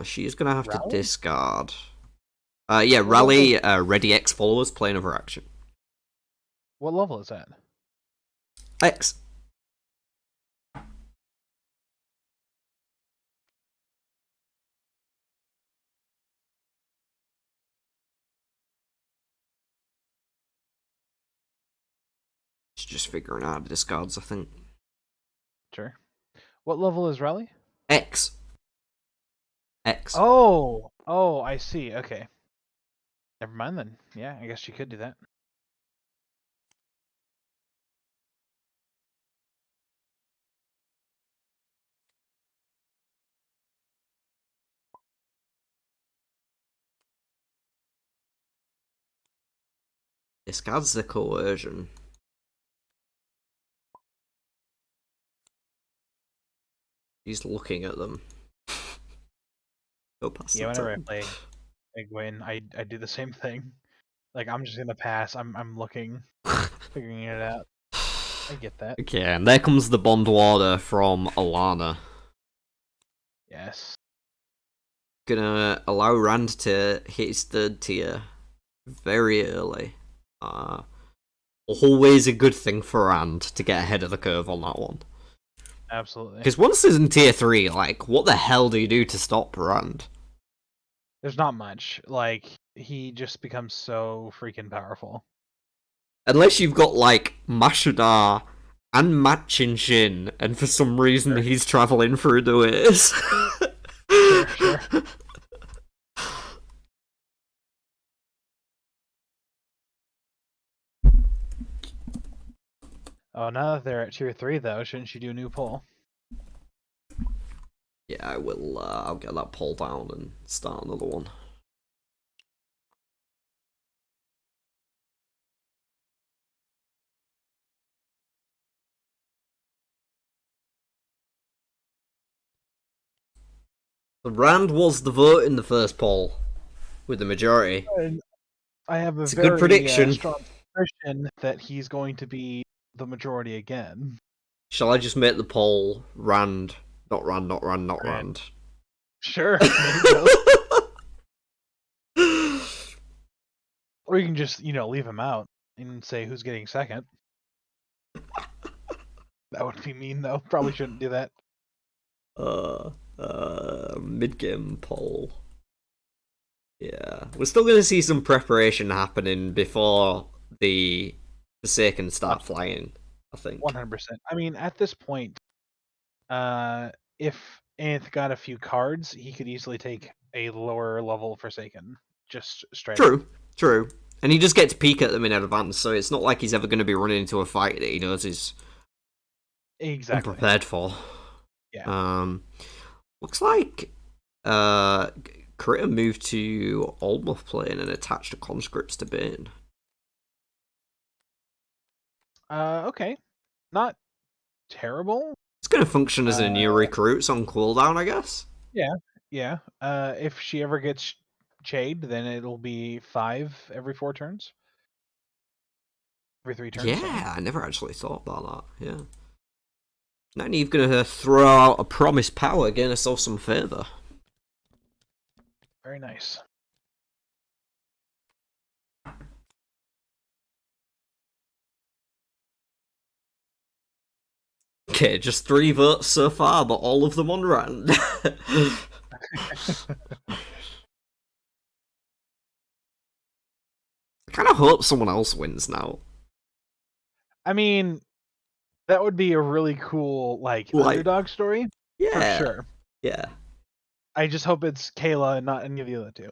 She's gonna have to discard. Yeah, Rally, Ready X followers, play another action. What level is that? X. She's just figuring out the discards, I think. Sure. What level is Rally? X. X. Oh, I see. Okay. Never mind then. Yeah, I guess she could do that. Discards the coercion. He's looking at them. Go past Yeah, whenever I play Egwene, I do the same thing. Like, I'm just gonna pass. I'm looking, figuring it out. I get that. Okay, and there comes the Bond Warder from Alana. Yes. Gonna allow Rand to hit his 3rd tier very early. Always a good thing for Rand to get ahead of the curve on that one. Absolutely. Because once it's in tier 3, like, what the hell do you do to stop Rand? There's not much. Like, he just becomes so freaking powerful. Unless you've got, like, Mashadar and Matchin Shin, and for some reason he's travelling through the ways. Sure. Oh, now that they're at tier 3, though, shouldn't you do a new poll? Yeah, I will. I'll get that poll down and start another one. The Rand was the vote in the first poll, with the majority. I have It's a good prediction. Strong suspicion that he's going to be the majority again. Shall I just make the poll Rand, not Rand, not Rand, not Rand? Sure. Or you can just, leave him out and say who's getting second. That would be mean, though. Probably shouldn't do that. Mid-game poll. Yeah, we're still going to see some preparation happening before the Forsaken start flying, I think. 100%. I mean, at this point, if Anth got a few cards, he could easily take a lower level Forsaken. Just straight up. True. And he just gets to peek at them in advance, so it's not like he's ever going to be running into a fight that he knows is unprepared for. Yeah. Looks like Critter moved to Almoth plane and attached the conscripts to Bane. Okay. Not terrible. It's going to function as a new recruits on cooldown, I guess. Yeah. If she ever gets Jade, then it'll be 5 every 4 turns. Every 3 turns, sorry. Yeah, I never actually thought about that. Yeah. Now Nynaeve gonna throw out a promise power, gain herself some favour. Very nice. Okay, just 3 votes so far, but all of them on Rand. I kind of hope someone else wins now. I mean, that would be a really cool, like underdog story. Yeah. For sure. Yeah. I just hope it's Kayla and not any of the other 2.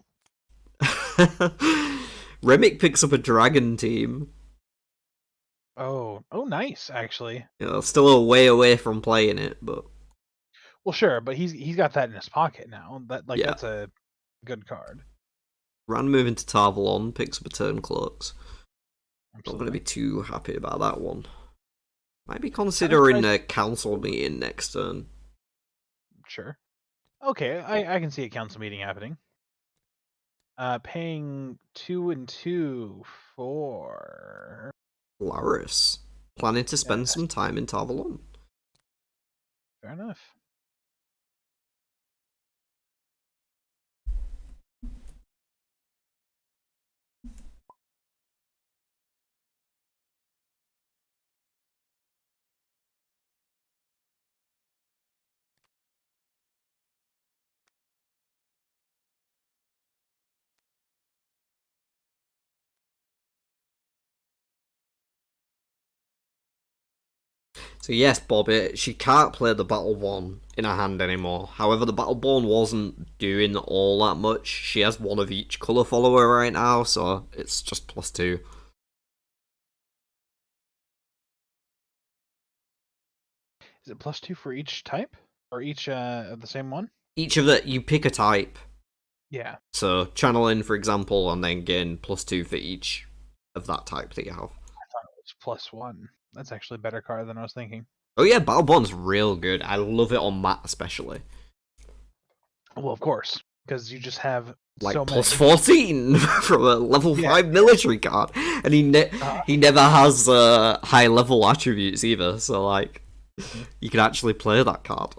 Remick picks up a dragon team. Oh, nice, actually. You know, still a way away from playing it, but well, sure, but he's got that in his pocket now. That's a good card. Rand moving to Tarvalon picks up a Turncloaks. Absolutely. Not going to be too happy about that one. Might be considering a council meeting next turn. Sure. Okay, I can see a council meeting happening. Paying 2 and 2 for Laris. Planning to spend some time in Tarvalon. Fair enough. So yes, Bobby, she can't play the Battleborn in her hand anymore. However, the Battleborn wasn't doing all that much. She has one of each colour follower right now, so it's just +2. Is it +2 for each type? Or each of the same one? Each of the, you pick a type. Yeah. So, channeling, for example, and then gain +2 for each of that type that you have. I thought it was +1. That's actually a better card than I was thinking. Oh yeah, Battleborn's real good. I love it on Mat especially. Well, of course, because you just have like so +14 from a level 5 military card, and he never has high level attributes either. So like, you can actually play that card.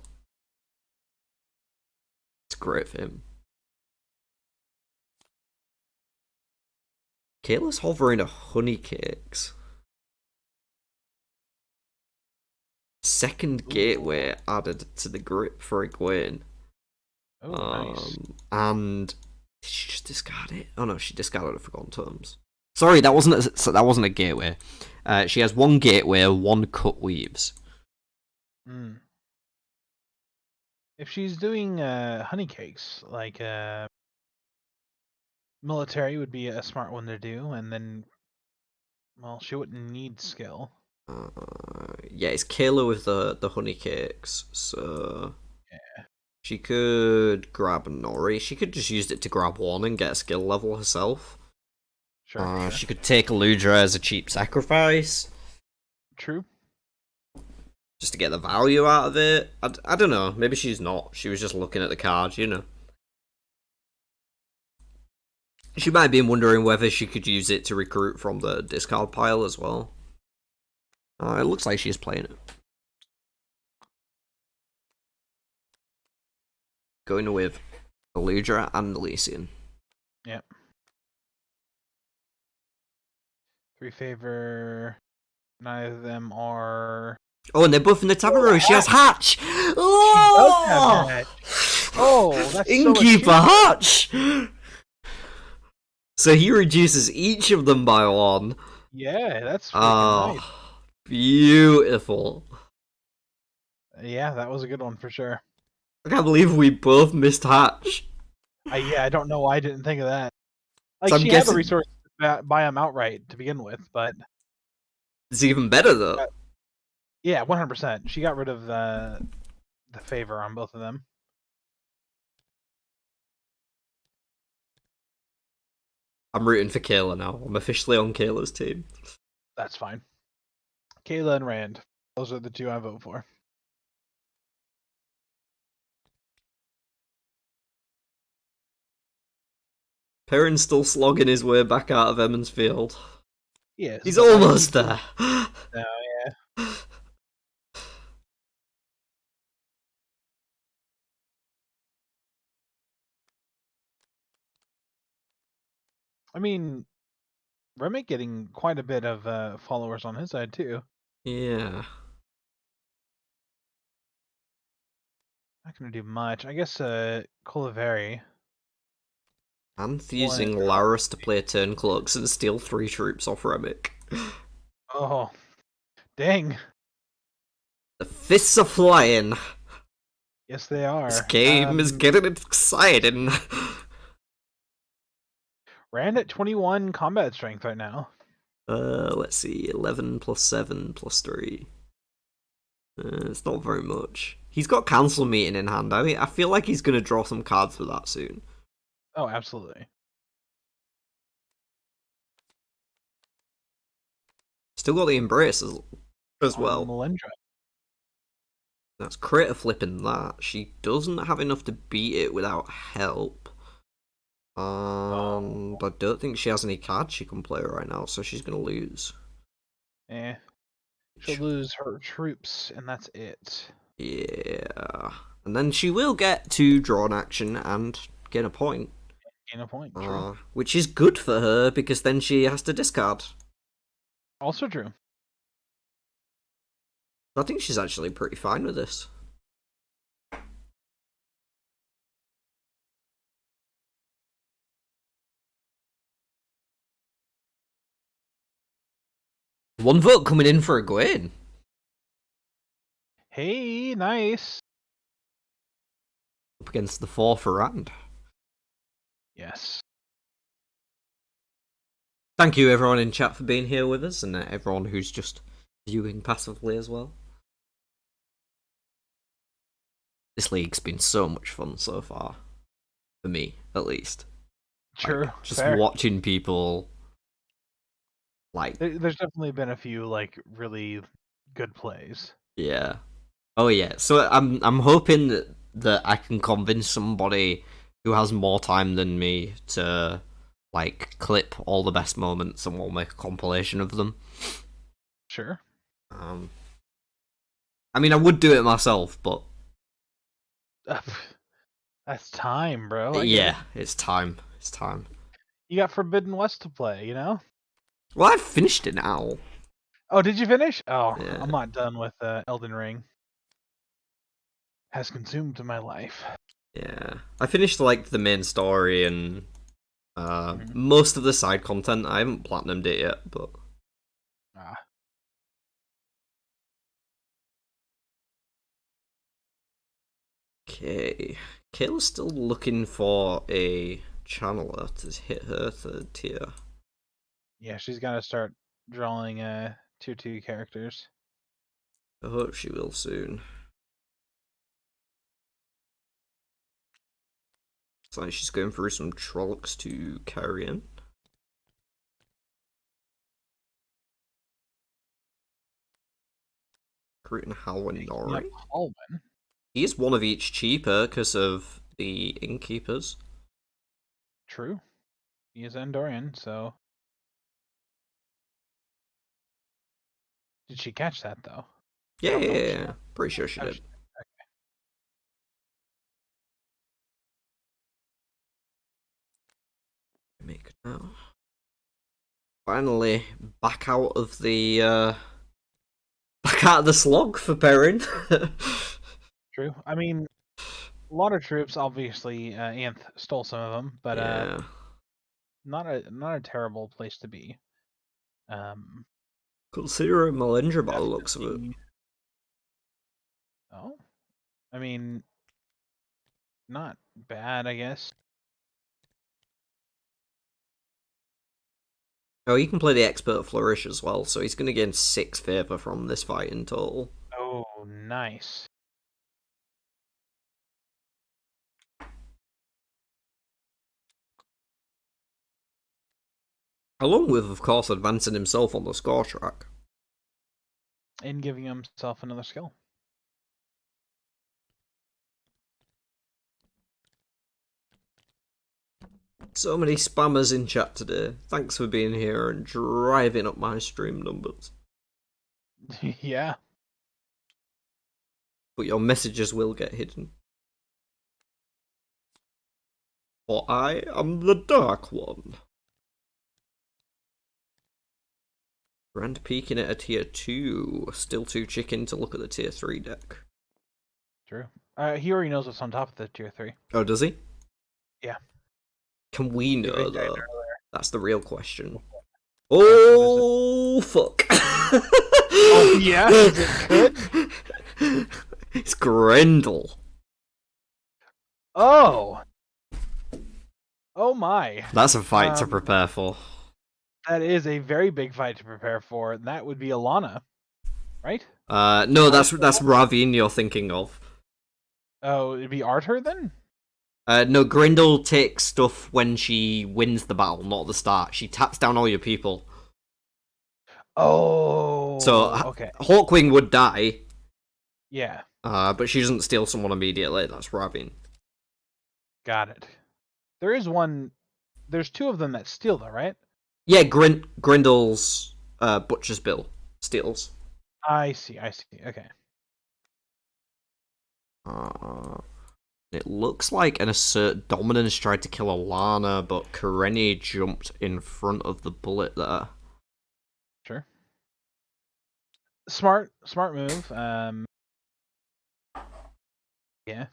It's great for him. Kayla's hovering a honey cakes. Second gateway added to the grip for Egwene. Oh, nice. And did she just discard it? Oh no, she discarded a Forgotten Tomes. Sorry, that wasn't a gateway. She has 1 gateway, 1 cut weaves. If she's doing honey cakes, like military would be a smart one to do, and then, well, she wouldn't need skill. Yeah, it's Kayla with the honey cakes, so yeah. She could grab Nori. She could just use it to grab 1 and get a skill level herself. Sure. She could take Eludra as a cheap sacrifice. True. Just to get the value out of it. I don't know. Maybe she's not. She was just looking at the cards, you know. She might be wondering whether she could use it to recruit from the discard pile as well. It looks like she's playing it. Going with Eludra and Elysian. Yep. 3 favor. Neither of them are. Oh, and they're both in the tavern room. She has Hatch. Oh, she does have Hatch. Oh, that's Innkeeper Hatch. So he reduces each of them by 1. Yeah, that's freaking nice. Beautiful. Yeah, that was a good one for sure. I can't believe we both missed Hatch. I don't know why I didn't think of that. Like, so she had the resource to buy him outright to begin with, but it's even better though. Yeah, 100%. She got rid of the favor on both of them. I'm rooting for Kayla now. I'm officially on Kayla's team. That's fine. Kayla and Rand. Those are the 2 I vote for. Perrin's still slogging his way back out of Emmons Field. Yes, He's but, like, almost there. No, yeah. I mean, Remick getting quite a bit of followers on his side too. Yeah. Not gonna do much. I guess Coliveri. Anth One using and Laris to play turncloaks and steal 3 troops off Remick. oh, dang. The fists are flying. Yes, they are. This game is getting exciting. Rand at 21 combat strength right now. Let's see. 11 plus 7 plus 3. It's not very much. He's got council meeting in hand. I feel like he's going to draw some cards for that soon. Oh, absolutely. Still got the embrace as well. Melindra. That's crater flipping that. She doesn't have enough to beat it without help. And I don't think she has any cards she can play right now, so she's going to lose. Eh. She'll lose her troops, and that's it. Yeah. And then she will get to draw an action and get a point. Gain a point, true. Which is good for her, because then she has to discard. Also true. I think she's actually pretty fine with this. One vote coming in for Egwene. Hey, nice. Up against the 4 for Rand. Yes. Thank you everyone in chat for being here with us, and everyone who's just viewing passively as well. This league's been so much fun so far. For me, at least. True. Like, just fair. watching people... Like... There's definitely been a few, like, really good plays. Yeah. Oh yeah, so I'm hoping that I can convince somebody who has more time than me to, like, clip all the best moments and we'll make a compilation of them. Sure. I mean, I would do it myself, but... That's time, bro. Yeah, it's time. It's time. You got Forbidden West to play, you know? Well, I've finished it now. Oh, did you finish? Oh, Yeah. I'm not done with Elden Ring. Has consumed my life. Yeah. I finished, like, the main story and most of the side content. I haven't platinumed it yet, but... Okay. Kayla's still looking for a channeler to hit her 3rd tier. Yeah, she's got to start drawing tier 2 characters. I hope she will soon. It's like she's going through some Trollocs to carry in. Recruiting Halwyn Nori. Halwyn. He is one of each cheaper because of the Innkeepers. True. He is Andorian, so... Did she catch that, though? Yeah. Pretty sure she did. Okay. Make it now. Finally, back out of the slog for Perrin. True. I mean, a lot of troops, obviously, Anth stole some of them, but yeah. not a terrible place to be. Consider a Melindra by the looks of it. Oh, I mean, not bad, I guess. Oh, he can play the Expert Flourish as well, so he's going to gain 6 favour from this fight in total. Oh, nice. Along with, of course, advancing himself on the score track. And giving himself another skill. So many spammers in chat today. Thanks for being here and driving up my stream numbers. Yeah. But your messages will get hidden. For I am the Dark One. Grand peeking at a tier 2. Still too chicken to look at the tier 3 deck. True. He already knows what's on top of the tier 3. Oh, does he? Yeah. Can we know, Big guy though? earlier. That's the real question. Oh, fuck. Oh, yeah? Is it good? It's Grendel. Oh! Oh my. That's a fight to prepare for. That is a very big fight to prepare for. That would be Alana, right? No, that's Ravine you're thinking of. Oh, it'd be Arthur then? No, Grendel takes stuff when she wins the battle, not at the start. She taps down all your people. Oh. So, okay. Hawkwing would die. Yeah. But she doesn't steal someone immediately. That's Ravine. Got it. There is one. There's two of them that steal, though, right? Yeah, Grendel's Butcher's Bill steals. I see. Okay. It looks like an Assert Dominance tried to kill Alana, but Kareni jumped in front of the bullet there. Sure. Smart move. Yeah.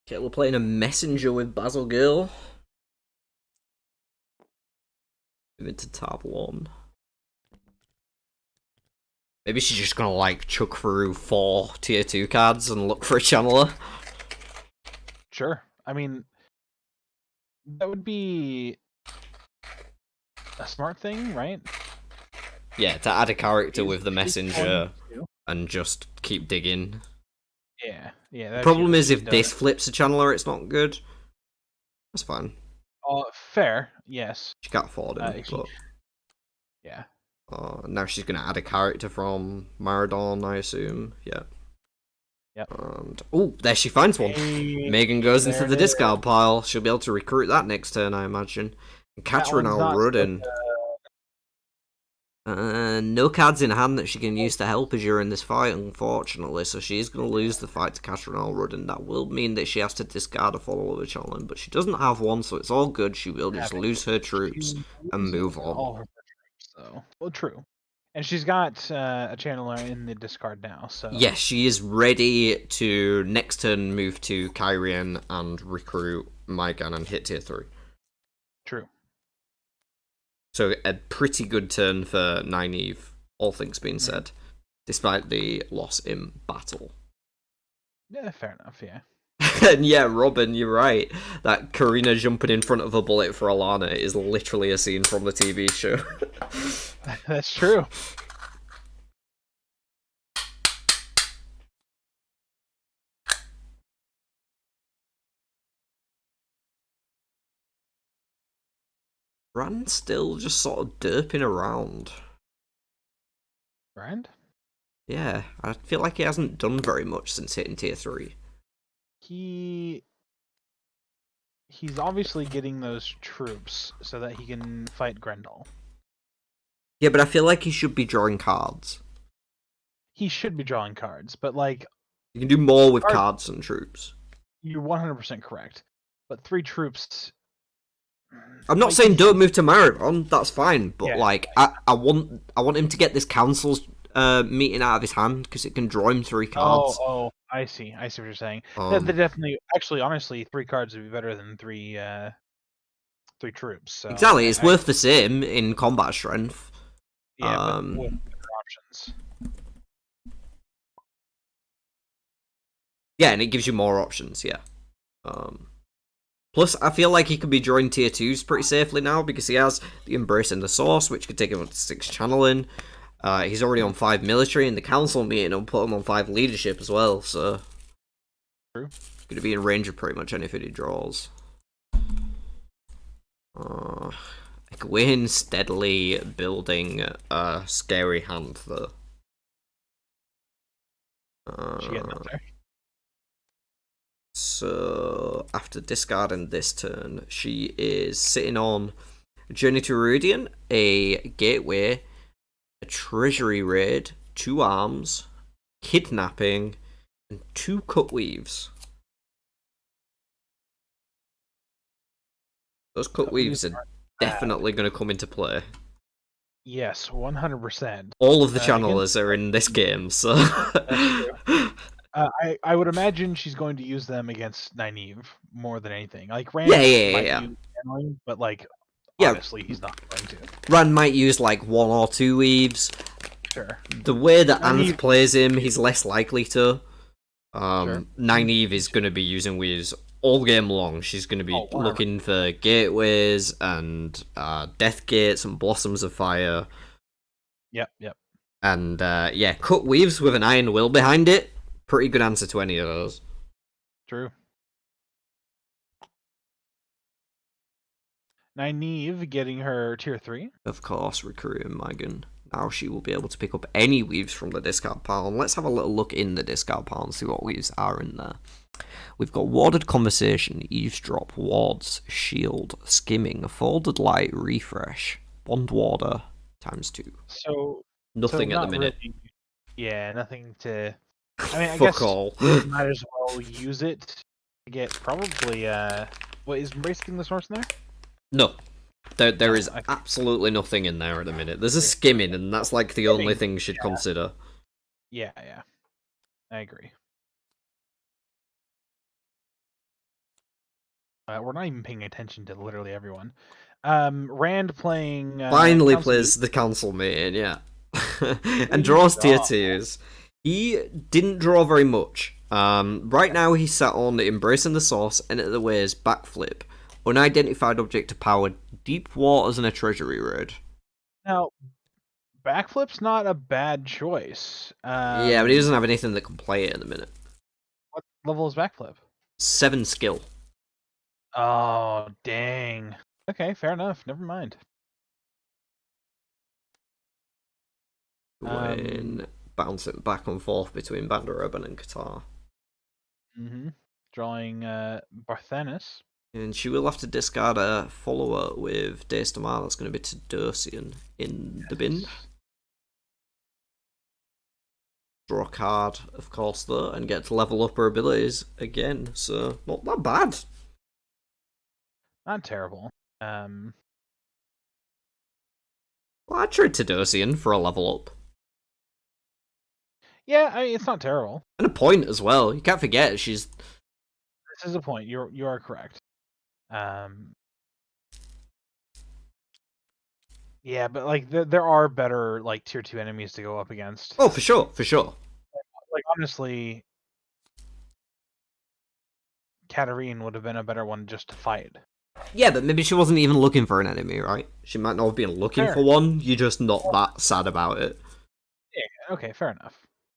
Okay, we're playing a messenger with Basil Girl. Moving to tab 1. Maybe she's just gonna like chuck through 4 tier 2 cards and look for a channeler. Sure. I mean, that would be a smart thing, right? Yeah, to add a character with the messenger and just keep digging. Yeah. The problem is if this flips a channeler, it's not good. That's fine. Fair. Yes. She can't afford it. But... Yeah. Now she's gonna add a character from Maradon, I assume. Yeah. Yep. And oh, there she finds one. Megan goes into the discard pile. She'll be able to recruit that next turn, I imagine. And Catherine Al-Rudin. No cards in hand that she can use to help us during this fight, unfortunately, so she's going to lose the fight to Catherine Al-Rudin. That will mean that she has to discard a follow-up challenge, but she doesn't have one, so it's all good. She will just lose her troops and move on. All her troops, so. Well, true. And she's got a channeler in the discard now, so... Yes, she is ready to next turn move to Kyrian and recruit Mygan and hit tier 3. True. So a pretty good turn for Nynaeve, all things being said, despite the loss in battle. Yeah, fair enough, yeah. And yeah, Robin, you're right. That Karina jumping in front of a bullet for Alana is literally a scene from the TV show. That's true. Rand's still just sort of derping around. Rand? Yeah, I feel like he hasn't done very much since hitting tier 3. He's obviously getting those troops so that he can fight Grendel. Yeah, but I feel like he should be drawing cards. He should be drawing cards, but like... You can do more with cards than troops. You're 100% correct. But 3 troops... I'm not saying don't move to Maradon, that's fine, but like I want him to get this council's meeting out of his hand because it can draw him 3 cards. Oh, I see what you're saying. They definitely, actually, honestly, 3 cards would be better than 3 troops. So exactly, it's worth the same in combat strength. Yeah, but with better options. Yeah, and it gives you more options. Yeah. Plus, I feel like he could be drawing tier 2s pretty safely now because he has the Embrace and the Source, which could take him up to 6 channeling. He's already on 5 military, and the council meeting will put him on 5 leadership as well, so... True. He's going to be in range of pretty much anything he draws. Egwene steadily building a scary hand, though. She getting up there? So after discarding this turn, she is sitting on Journey to Iridian, a Gateway, a Treasury Raid, 2 Arms, Kidnapping, and 2 Cutweaves. Those Cutweaves are definitely going to come into play. Yes, 100%. All of the channelers are in this game, so... That's true. I would imagine she's going to use them against Nynaeve more than anything. Like, Rand might use channeling, but, like, honestly, he's not going to. Rand might use, like, 1 or 2 weaves. Sure. The way that Anth plays him, he's less likely to. Sure. Nynaeve is going to be using weaves all game long. She's going to be looking for gateways and death gates and blossoms of fire. Yep. And yeah, cut weaves with an iron will behind it. Pretty good answer to any of those. True. Nynaeve getting her tier 3. Of course, recruiting Megan. Now she will be able to pick up any weaves from the discard pile. And let's have a little look in the discard pile and see what weaves are in there. We've got Warded Conversation, Eavesdrop, Wards, Shield, Skimming, Folded Light, Refresh, Bond Warder, ×2. So nothing at the minute. Really, yeah, nothing to... I mean, I Fuck guess all. might as well use it to get probably, what, is Embracing the Source in there? No. There is absolutely nothing in there at the minute. There's a Skimming, and that's like the only thing you should consider. Yeah. I agree. We're not even paying attention to literally everyone. Rand playing... Finally plays the Council Meeting, yeah. And draws tier 2s. He didn't draw very much. Right now he's sat on Embracing the Source, Enter the Ways, Backflip, Unidentified Object to Power, Deep Waters, and a Treasury Raid. Now, Backflip's not a bad choice. Yeah, but he doesn't have anything that can play it at the minute. What level is Backflip? 7 skill. Oh, dang. Okay, fair enough. Never mind. When bouncing back and forth between Bandarabban and Qatar. Drawing Barthanes. And she will have to discard a follower with Days Tomorrow. That's going to be Tadosian in the bin. Draw a card, of course, though, and get to level up her abilities again. So, not that bad. Not terrible. Well, I'd trade Tadosian for a level up. Yeah, I mean, it's not terrible. And a point as well. You can't forget she's... This is a point. You are correct. Yeah, but like there are better like tier 2 enemies to go up against. Oh, for sure. Like honestly, Katarine would have been a better one just to fight. Yeah, but maybe she wasn't even looking for an enemy, right? She might not have been looking for one. You're just not that sad about it. Yeah, okay, fair enough.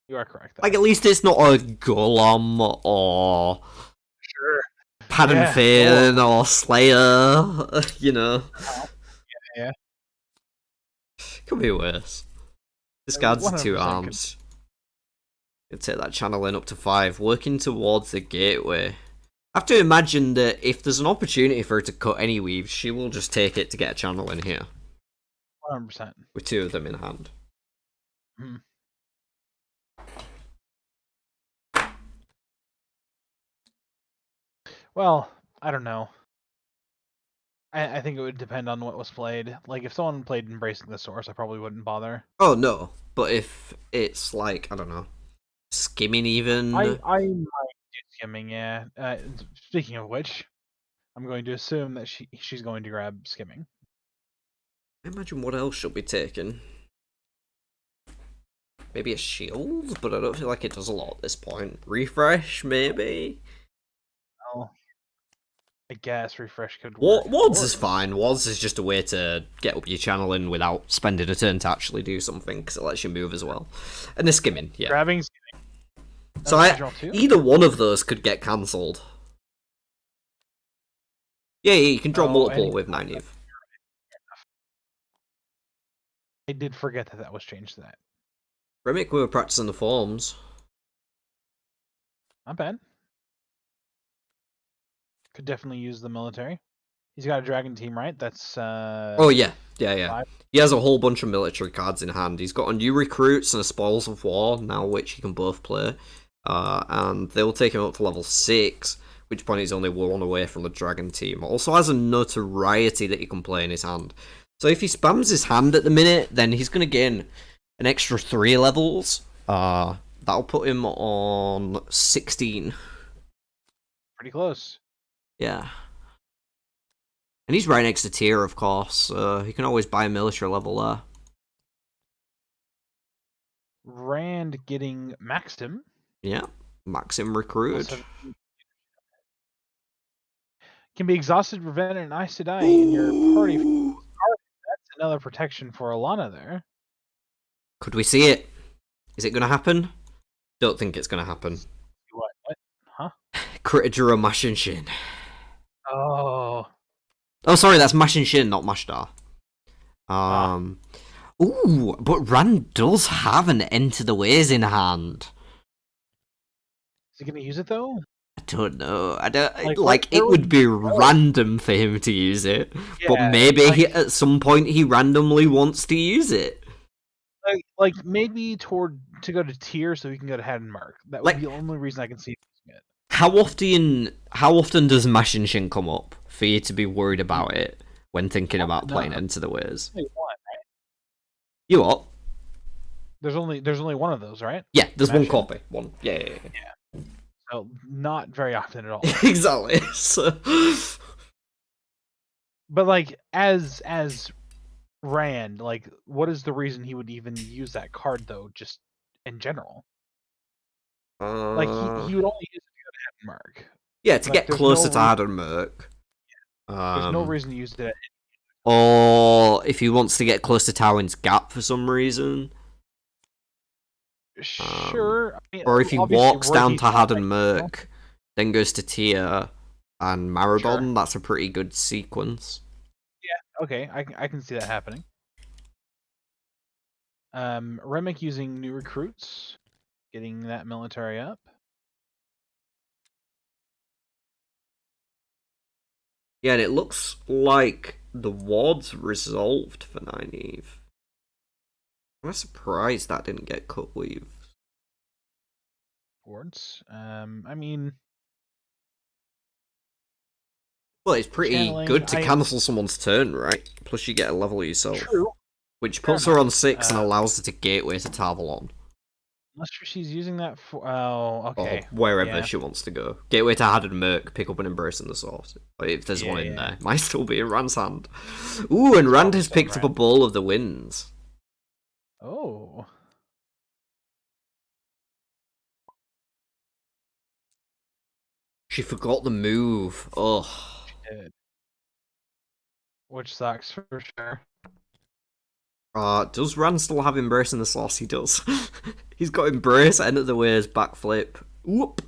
You are correct. Though. Like, at least it's not a Golem or Paddington or Slayer, you know. Yeah. Could be worse. Discards the 2 arms. Could take that channeling up to 5, working towards the gateway. I have to imagine that if there's an opportunity for her to cut any weaves, she will just take it to get a channel in here. 100%. With 2 of them in hand. Well, I don't know. I think it would depend on what was played. Like, if someone played Embracing the Source, I probably wouldn't bother. Oh, no. But if it's like, I don't know, Skimming even... I might do Skimming, yeah. Speaking of which, I'm going to assume that she's going to grab Skimming. I imagine what else she'll be taking. Maybe a shield, but I don't feel like it does a lot at this point. Refresh, maybe? Well, I guess refresh could work. Wards is fine. Wards is just a way to get up your channeling without spending a turn to actually do something, because it lets you move as well. And the Skimming, yeah. Grabbing Skimming. So either one of those could get cancelled. Yeah, you can draw multiple with Nynaeve. I did forget that was changed to that. Remick, we were practicing the forms. Not bad. Could definitely use the military. He's got a dragon team, right? That's Oh yeah. 5. He has a whole bunch of military cards in hand. He's got a new recruits and a spoils of war now, which he can both play. And they'll take him up to level 6, which point he's only one away from the dragon team. Also has a notoriety that he can play in his hand. So if he spams his hand at the minute, then he's going to gain an extra 3 levels. That'll put him on 16. Pretty close. Yeah. And he's right next to tier, of course. He can always buy a military level there. Rand getting Maxim. Yeah. Maxim recruited. Also, can be exhausted, prevented, and Aes Sedai in your party. That's another protection for Alana there. Could we see it? Is it going to happen? Don't think it's going to happen. What? Huh? Critter Mashin Shin. Oh. Oh, sorry, that's Mashin Shin, not Mashdar. Ooh, but Rand does have an Enter the Ways in hand. Is he going to use it, though? I don't know. I don't Like it would be random for him to use it, Yeah, but maybe at some point he randomly wants to use it. Like maybe to go to tier so he can go to Head and Mark. That would be the only reason I can see using it. How often does Mashin Shin come up for you to be worried about it when thinking about playing Enter the Ways? Only one, right? You what? There's only one of those, right? Yeah, there's Mashin? one copy. One. Yeah. So not very often at all. Exactly. So... But like as Rand, like what is the reason he would even use that card though, just in general? Like he would only use it to go to Head and Mark. Yeah, to get closer to Head and Mark. There's no reason to use it. Or if he wants to get close to Tywin's Gap for some reason. Sure. I mean, or if he walks down to Had and Merc, then goes to Tia and Maradon, that's a pretty good sequence. Yeah, okay, I can see that happening. Remick using new recruits, getting that military up. Yeah, and it looks like the ward's resolved for Nynaeve. I'm surprised that didn't get cut weave. Wards. I mean, well, it's pretty good to cancel someone's turn, right? Plus, you get a level yourself. True. Which puts her on 6 and allows her to gateway to Tarvalon. Unless she's using that for... Oh, okay. Or wherever she wants to go. Gateway to Had and Merc, pick up and embrace in the source. If there's one in there. Might still be in Rand's hand. Ooh, and Rand has picked up a Bowl of the Winds. Oh. She forgot the move. Oh. She did. Which sucks for sure. Does Rand still have Embrace in the Sauce? He does. He's got Embrace, End of the Ways, Backflip, Whoop,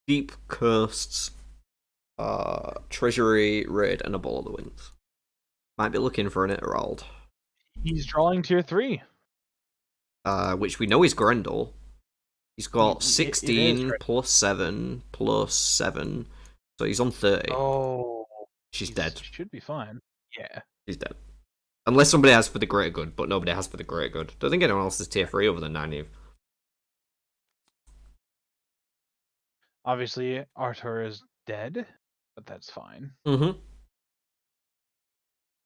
Deep Coasts, Treasury, Raid, and a Ball of the Winds. Might be looking for an Emerald. He's drawing tier 3. Which we know is Grendel. He's got 16 plus 7 plus 7. So he's on 30. Oh. She's dead. Should be fine. Yeah. She's dead. Unless somebody has for the greater good, but nobody has for the greater good. Don't think anyone else is tier 3 other than Nynaeve. Obviously, Arthur is dead, but that's fine. Mm-hmm.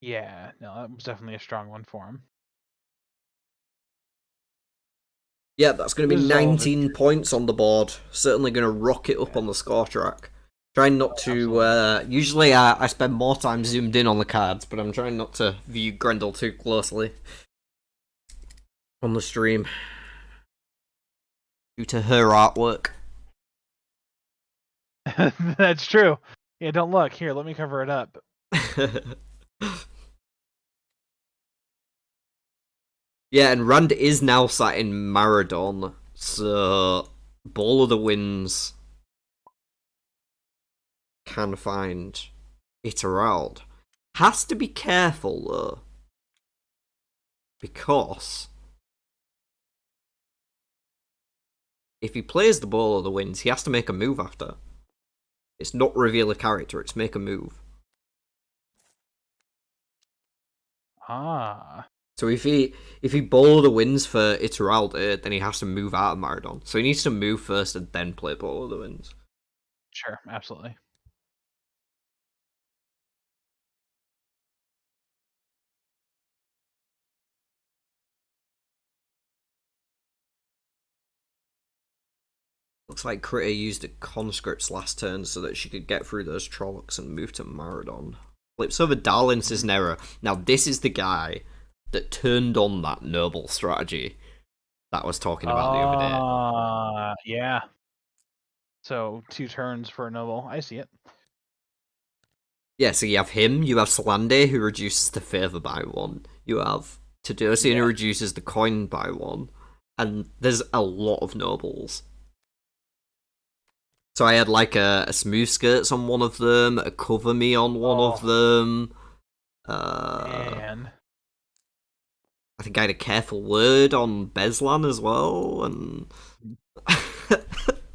Yeah, no, that was definitely a strong one for him. Yeah, that's going to be 19 points on the board. Certainly going to rock it up on the score track. Trying not to... usually I spend more time zoomed in on the cards, but I'm trying not to view Grendel too closely on the stream. Due to her artwork. That's true. Yeah, don't look. Here, let me cover it up. Yeah, and Rand is now sat in Maradon, so Ball of the Winds can find Iterald. Has to be careful, though, because if he plays the Ball of the Winds, he has to make a move after. It's not reveal a character, it's make a move. Ah. So if he Ball of the Winds for Ituralde, then he has to move out of Maradon. So he needs to move first and then play Ball of the Winds. Sure, absolutely. Looks like Critter used a Conscript's last turn so that she could get through those Trollocs and move to Maradon. Flips over Darlin Cisnera. Now this is the guy that turned on that noble strategy that I was talking about the other day. Yeah. So 2 turns for a noble. I see it. Yeah, so you have him, you have Solande, who reduces the favour by 1. You have Tadosian, who reduces the coin by 1. And there's a lot of nobles. So I had like a Smooth Skirts on one of them, a Cover Me on one of them. Man. I think I had a Careful Word on Beslan as well, and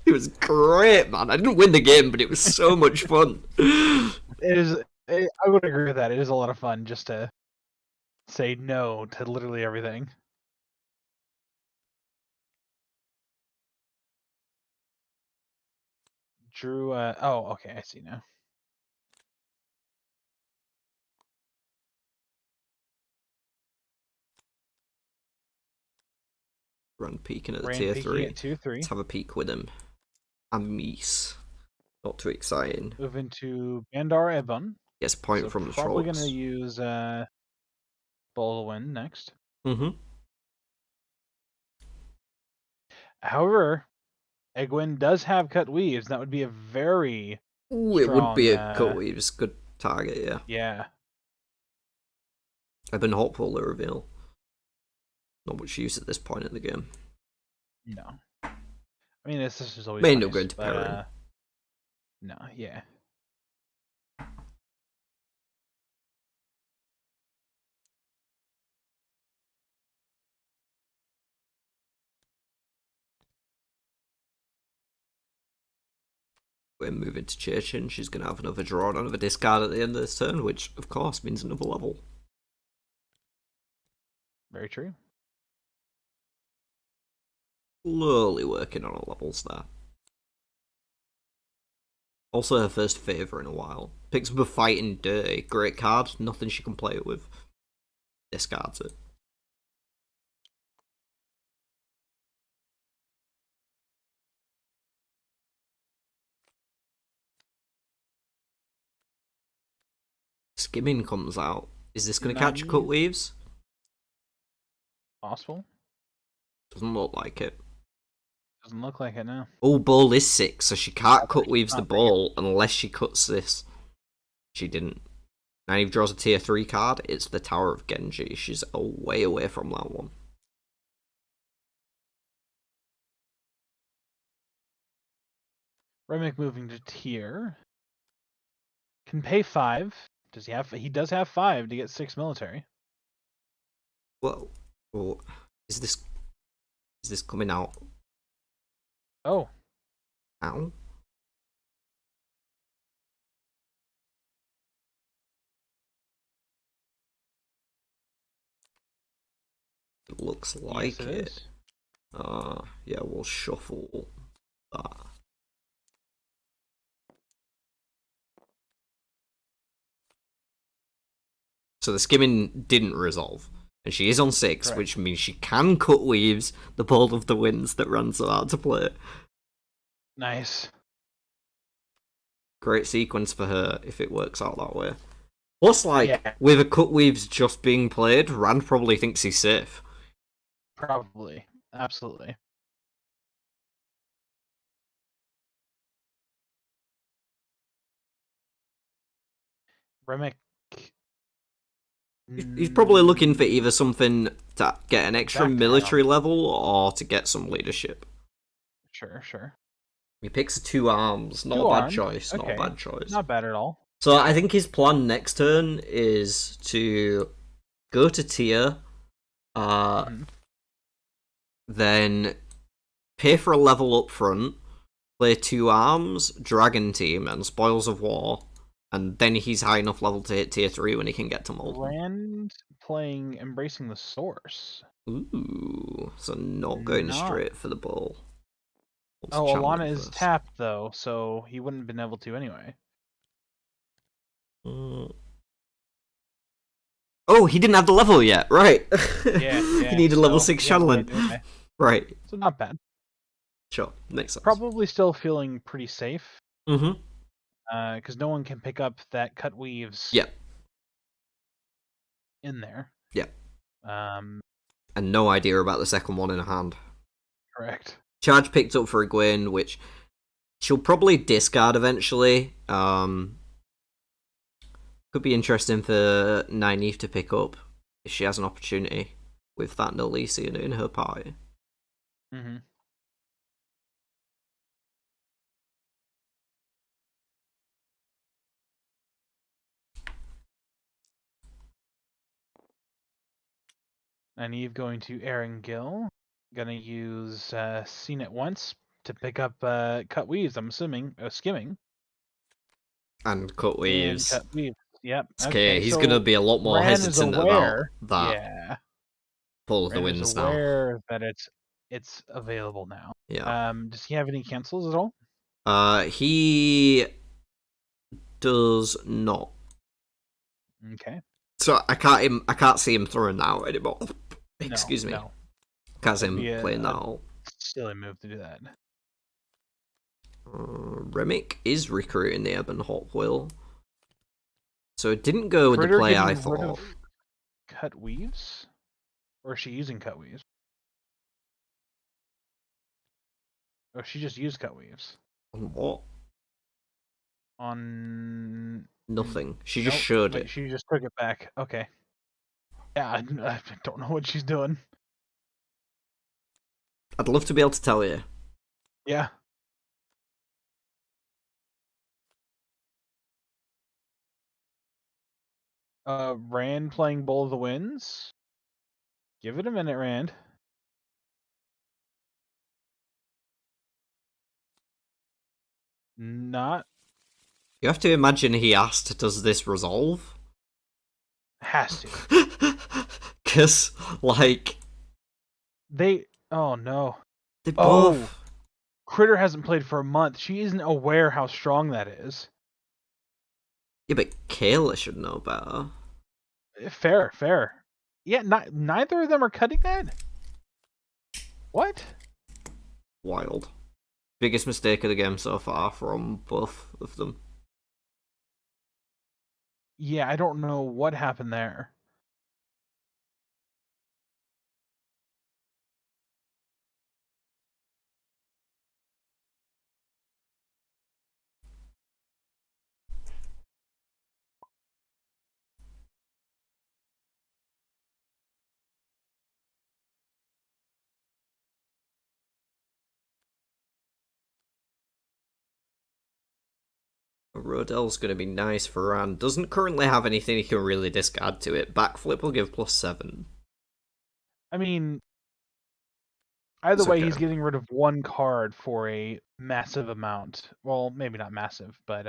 it was great, man. I didn't win the game, but it was so much fun. I would agree with that. It is a lot of fun just to say no to literally everything. Drew, oh, okay, I see now. Run peeking at the Rain tier peeking 3. at 2-3. Let's have a peek with him. Amis. Not too exciting. Move into Bandar Ebon. Gets a point So from the probably Trollocs. going to use Bolwin next. Mm-hmm. However, Egwin does have cut weaves. That would be a very Ooh, it would be a Cutweave's good target, yeah. Yeah. I've been hopeful to reveal. Not much use at this point in the game. No. I mean, this is always May nice, no good to but, pairing. no, yeah. We're moving to Churchin. She's going to have another draw and another discard at the end of this turn, which, of course, means another level. Very true. Slowly working on her levels there. Also her first favour in a while. Picks up a Fighting Dirty. Great card. Nothing she can play it with. Discards it. Skimming comes out. Is this going to catch Cutweaves? Possible. Doesn't look like it. Doesn't look like it now. Oh, ball is 6, so she can't Cutweaves the ball unless she cuts this. She didn't. Now he draws a tier 3 card. It's the Tower of Genji. She's way away from that one. Remick moving to tier. Can pay 5. Does he have? He does have 5 to get 6 military. Well, is this coming out? Oh. Ow. It looks like yes, it. Yeah, we'll shuffle that. So the skimming didn't resolve. And she is on 6, Correct. which means she can Cutweaves the Ball of the Winds that runs out to play. Nice. Great sequence for her if it works out that way. Plus, like, Yeah. with a Cutweaves just being played, Rand probably thinks he's safe. Probably. Absolutely. Remick. He's probably looking for either something to get an extra military level or to get some leadership. Sure. He picks 2 arms. Not a bad choice. Not a bad choice. Not bad at all. So I think his plan next turn is to go to tier, then pay for a level up front, play 2 arms, Dragon Team, and Spoils of War, and then he's high enough level to hit tier 3 when he can get to Molten. Rand playing Embracing the Source. Ooh, so not going straight for the ball. Oh, Alana is tapped though, so he wouldn't have been able to anyway. Oh, he didn't have the level yet, right? Yeah. He needed level 6 channeling. Right. So not bad. Sure, makes sense. Probably still feeling pretty safe. Mm-hmm. Because no one can pick up that cut weaves. Yep. In there. Yep. And no idea about the second one in hand. Correct. Charge picked up for Egwene, which she'll probably discard eventually. Could be interesting for Nynaeve to pick up if she has an opportunity with that Nalisian in her party. Mm-hmm. Nynaeve going to Erangel. Gonna use Seen It Once to pick up cut weaves, I'm assuming. Skimming. And cut weaves. And cut weaves. Yep. Okay, he's gonna be a lot more hesitant about that. Yeah. Pull of the Winds now. Aware that it's available now. Yeah. Does he have any cancels at all? He does not. Okay. So I can't see him throwing that out anymore. Excuse me. No. Can't see him playing that all. Silly move to do that. Remick is recruiting the Ebon Hot Will. So it didn't go with the play I thought. Cut weaves? Or is she using cut weaves? Oh, she just used cut weaves. On what? On nothing. She just showed it. She just took it back. Okay. Yeah, I don't know what she's doing. I'd love to be able to tell you. Yeah. Rand playing Bowl of the Winds. Give it a minute, Rand. Not. You have to imagine he asked, does this resolve? Has to. Because, like... Oh, no. They both... Oh! Critter hasn't played for a month. She isn't aware how strong that is. Yeah, but Kayla should know better. Fair. Yeah, neither of them are cutting that? What? Wild. Biggest mistake of the game so far from both of them. Yeah, I don't know what happened there. Rodell's going to be nice for Rand. Doesn't currently have anything he can really discard to it. Backflip will give +7. I mean, either way, he's getting rid of one card for a massive amount. Well, maybe not massive, but,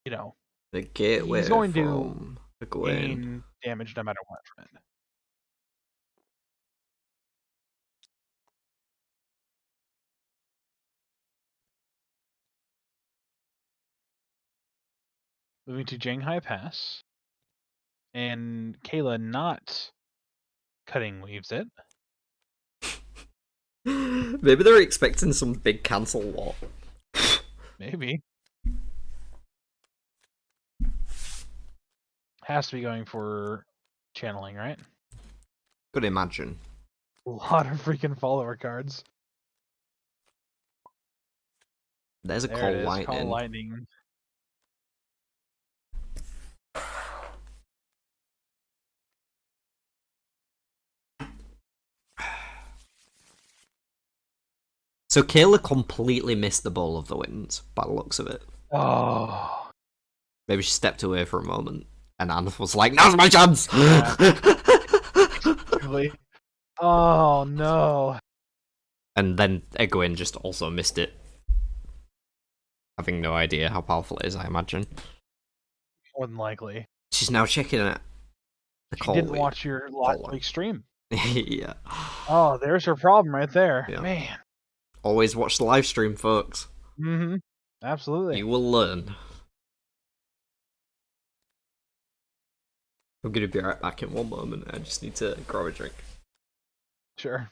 you know. The gateway he's going from to gain damage no matter what from it. Moving to Janghai Pass. And Kayla not cutting weaves it. Maybe they're expecting some big cancel lot. Maybe. Has to be going for channeling, right? Could imagine. A lot of freaking follower cards. There's a Call Lightning. Call Lightning. So Kayla completely missed the Bowl of the Winds, by the looks of it. Oh. Maybe she stepped away for a moment, and Anth was like, now's my chance! Oh, no. And then Egwene just also missed it. Having no idea how powerful it is, I imagine. More than likely. She's now checking it. She didn't watch your last week's stream. Yeah. Oh, there's her problem right there. Yeah. Man. Always watch the live stream, folks. Mm-hmm. Absolutely. You will learn. I'm gonna be right back in one moment. I just need to grab a drink. Sure.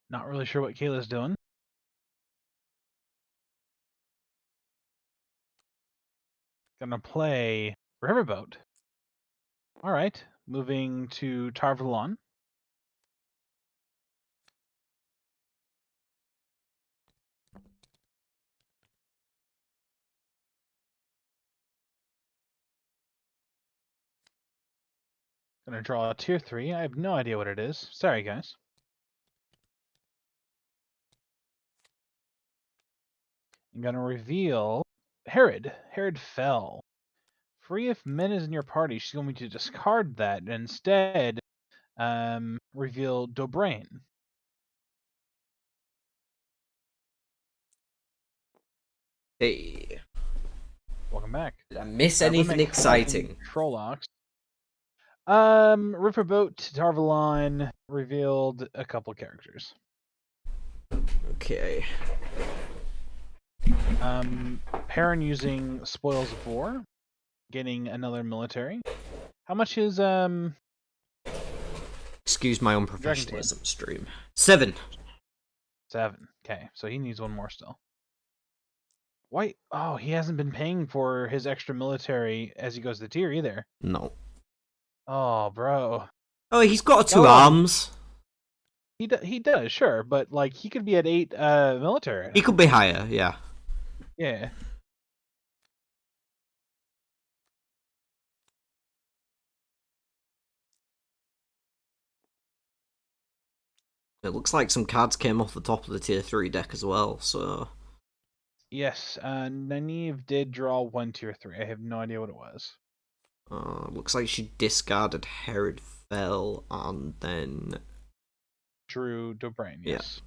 Not really sure what Kayla's doing. Gonna play Riverboat. All right. Moving to Tarvalon. Gonna draw a tier 3. I have no idea what it is. Sorry, guys. I'm gonna reveal Herod. Herod fell. Free if men is in your party. She's going to discard that and instead reveal Dobrain. Hey. Welcome back. Did I miss anything exciting? Trollocs. Riverboat Tarvalon revealed a couple characters. Okay. Perrin using Spoils of War, getting another military. How much is Excuse my unprofessionalism stream. 7. 7. Okay, so he needs one more still. Why? Oh, he hasn't been paying for his extra military as he goes to tier either. No. Oh, bro. Oh, he's got 2 arms. He does, sure, but like he could be at 8 military. He could be higher, yeah. Yeah. It looks like some cards came off the top of the tier 3 deck as well, so... Yes, Nynaeve did draw 1 tier 3. I have no idea what it was. Looks like she discarded Herod Fell and then... Drew Dobrain, yes.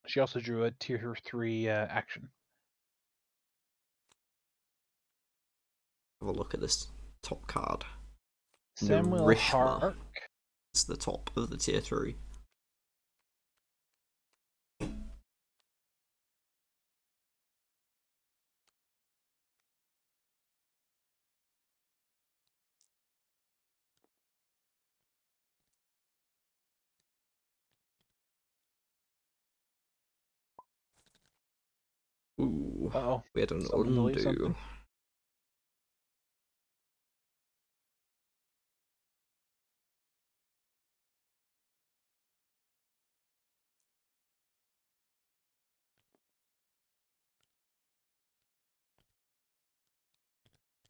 Yeah. She also drew a tier 3 action. Have a look at this top card. Samuel Hark. It's the top of the tier 3. Ooh, we had an undo.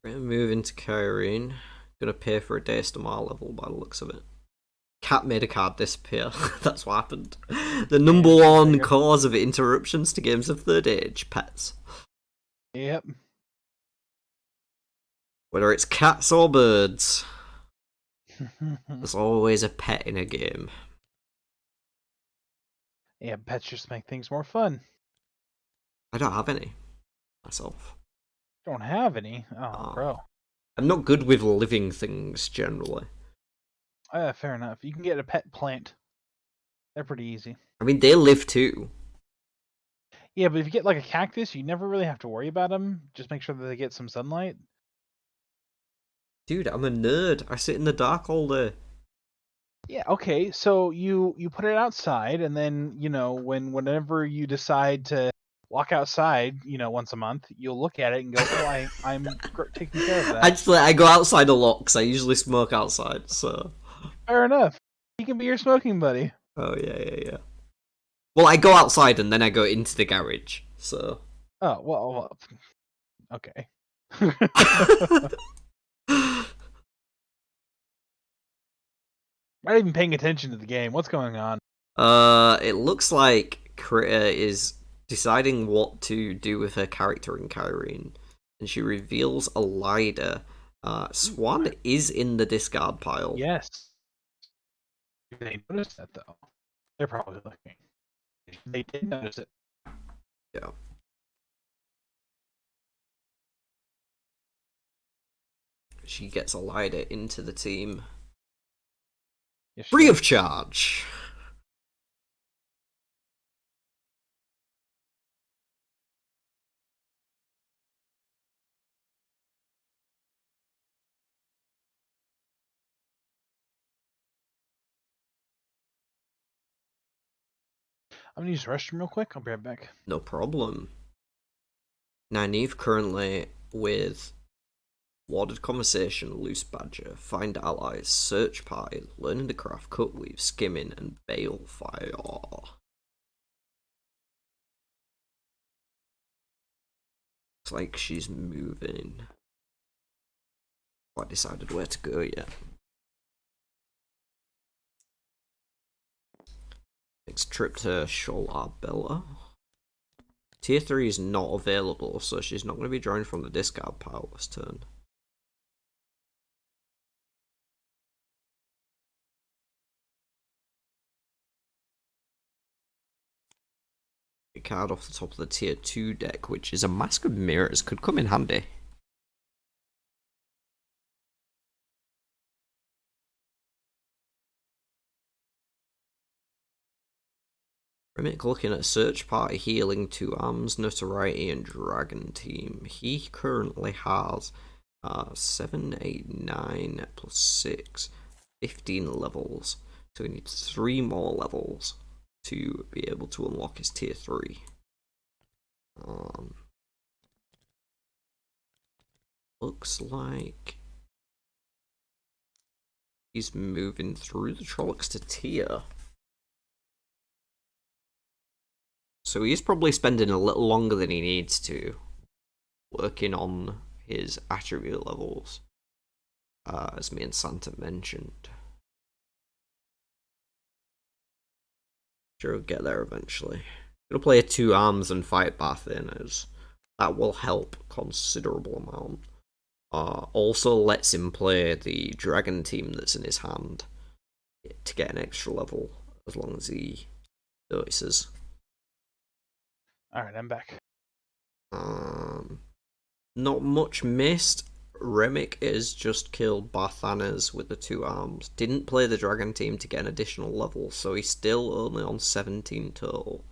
We're gonna move into Kyrene. Gonna pay for a Days to Mar level by the looks of it. Cat made a card disappear. That's what happened. The number one cause of interruptions to games of Third Age, pets. Yep. Whether it's cats or birds, there's always a pet in a game. Yeah, pets just make things more fun. I don't have any myself. Don't have any? Oh, bro. I'm not good with living things generally. Fair enough. You can get a pet plant. They're pretty easy. I mean, they live too. Yeah, but if you get like a cactus, you never really have to worry about them. Just make sure that they get some sunlight. Dude, I'm a nerd. I sit in the dark all day. Yeah, okay. So you put it outside, and then whenever you decide to walk outside, once a month, you'll look at it and go, "Oh, I'm taking care of that." Actually, I go outside a lot because I usually smoke outside. So fair enough. He can be your smoking buddy. Oh yeah. Well, I go outside and then I go into the garage, so... Oh, well okay. Not even paying attention to the game. What's going on? It looks like Critter is deciding what to do with her character in Kyrene, and she reveals a Lider. Swan is in the discard pile. Yes. They noticed that though. They're probably looking. They did notice it. Yeah. She gets a Lider into the team. Yes, Free does. of charge. I'm gonna use the restroom real quick. I'll be right back. No problem. Nynaeve currently with Warded Conversation, Loose Badger, Find Allies, Search Party, Learning the Craft, Cut Weave, Skimming, and Balefire. It's like she's moving. Quite decided where to go yet. Next trip to Shoal Bella. Tier 3 is not available, so she's not going to be drawing from the discard pile this turn. A card off the top of the tier 2 deck, which is a Mask of Mirrors, could come in handy. Remick looking at Search Party, Healing, 2 Arms, Notoriety, and Dragon Team. He currently has 7, 8, 9 plus 6, 15 levels. So he needs 3 more levels to be able to unlock his tier 3. Looks like he's moving through the Trollocs to tier. So he's probably spending a little longer than he needs to working on his attribute levels, as me and Santa mentioned. Sure, we'll get there eventually. Gonna play a 2 arms and fight Bath in, as that will help considerable amount. Also lets him play the dragon team that's in his hand to get an extra level, as long as he notices. Alright, I'm back. Not much missed. Remick is just killed Barthanas with the 2 arms. Didn't play the dragon team to get an additional level, so he's still only on 17 total.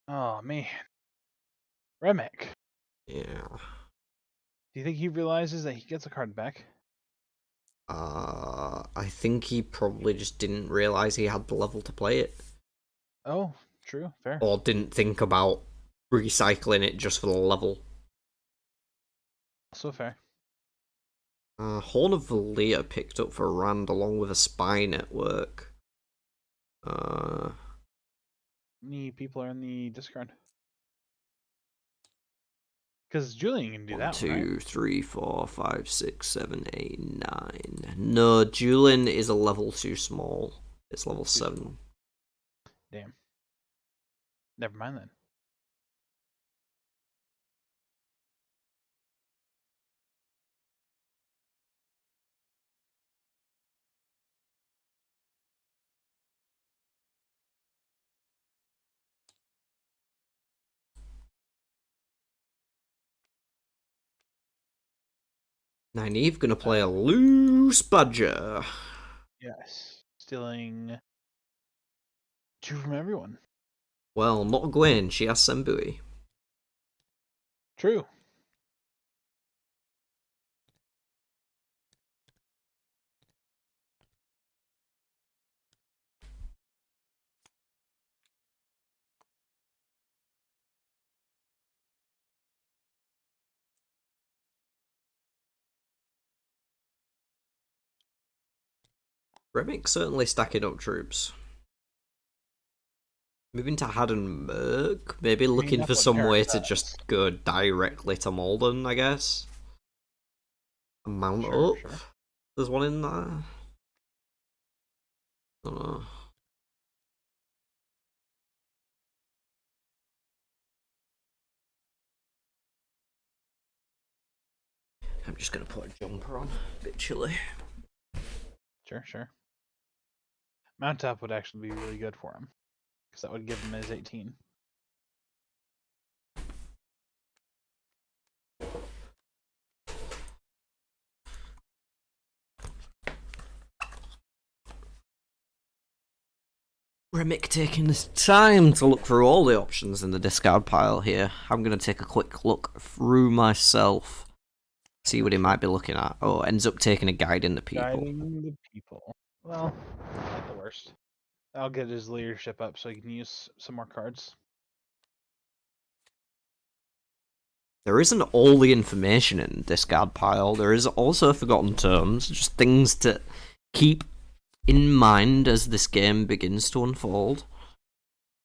Oh man. Remick. Yeah. Do you think he realizes that he gets a card back? I think he probably just didn't realize he had the level to play it. Oh, true, fair. Or didn't think about recycling it just for the level. So fair. Horn of Valia picked up for Rand along with a spy network. How many people are in the discard? Because Julian can do 1, that 2, one, right? 3, 4, 5, 6, 7, 8, 9. No, Julian is a level too small. It's level 7. Damn. Never mind then. Nynaeve gonna play a loose badger. Yes. Stealing 2 from everyone. Well, not Gwen, she has Sembui. True. Remick certainly stacking up troops. Moving to Haddonburg, maybe I mean, looking that's for what some way Terran to does. just go directly to Malden, I guess. And mount Sure, up. sure. There's one in there. I don't know. I'm just gonna put a jumper on. A bit chilly. Sure, sure. Mount up would actually be really good for him, because that would give him his 18. Remick taking this time to look through all the options in the discard pile here. I'm going to take a quick look through myself. See what he might be looking at. Oh, ends up taking a guiding the people. Guiding the people. Well, not the worst. I'll get his leadership up so he can use some more cards. There isn't all the information in the discard pile. There is also forgotten terms, just things to keep in mind as this game begins to unfold.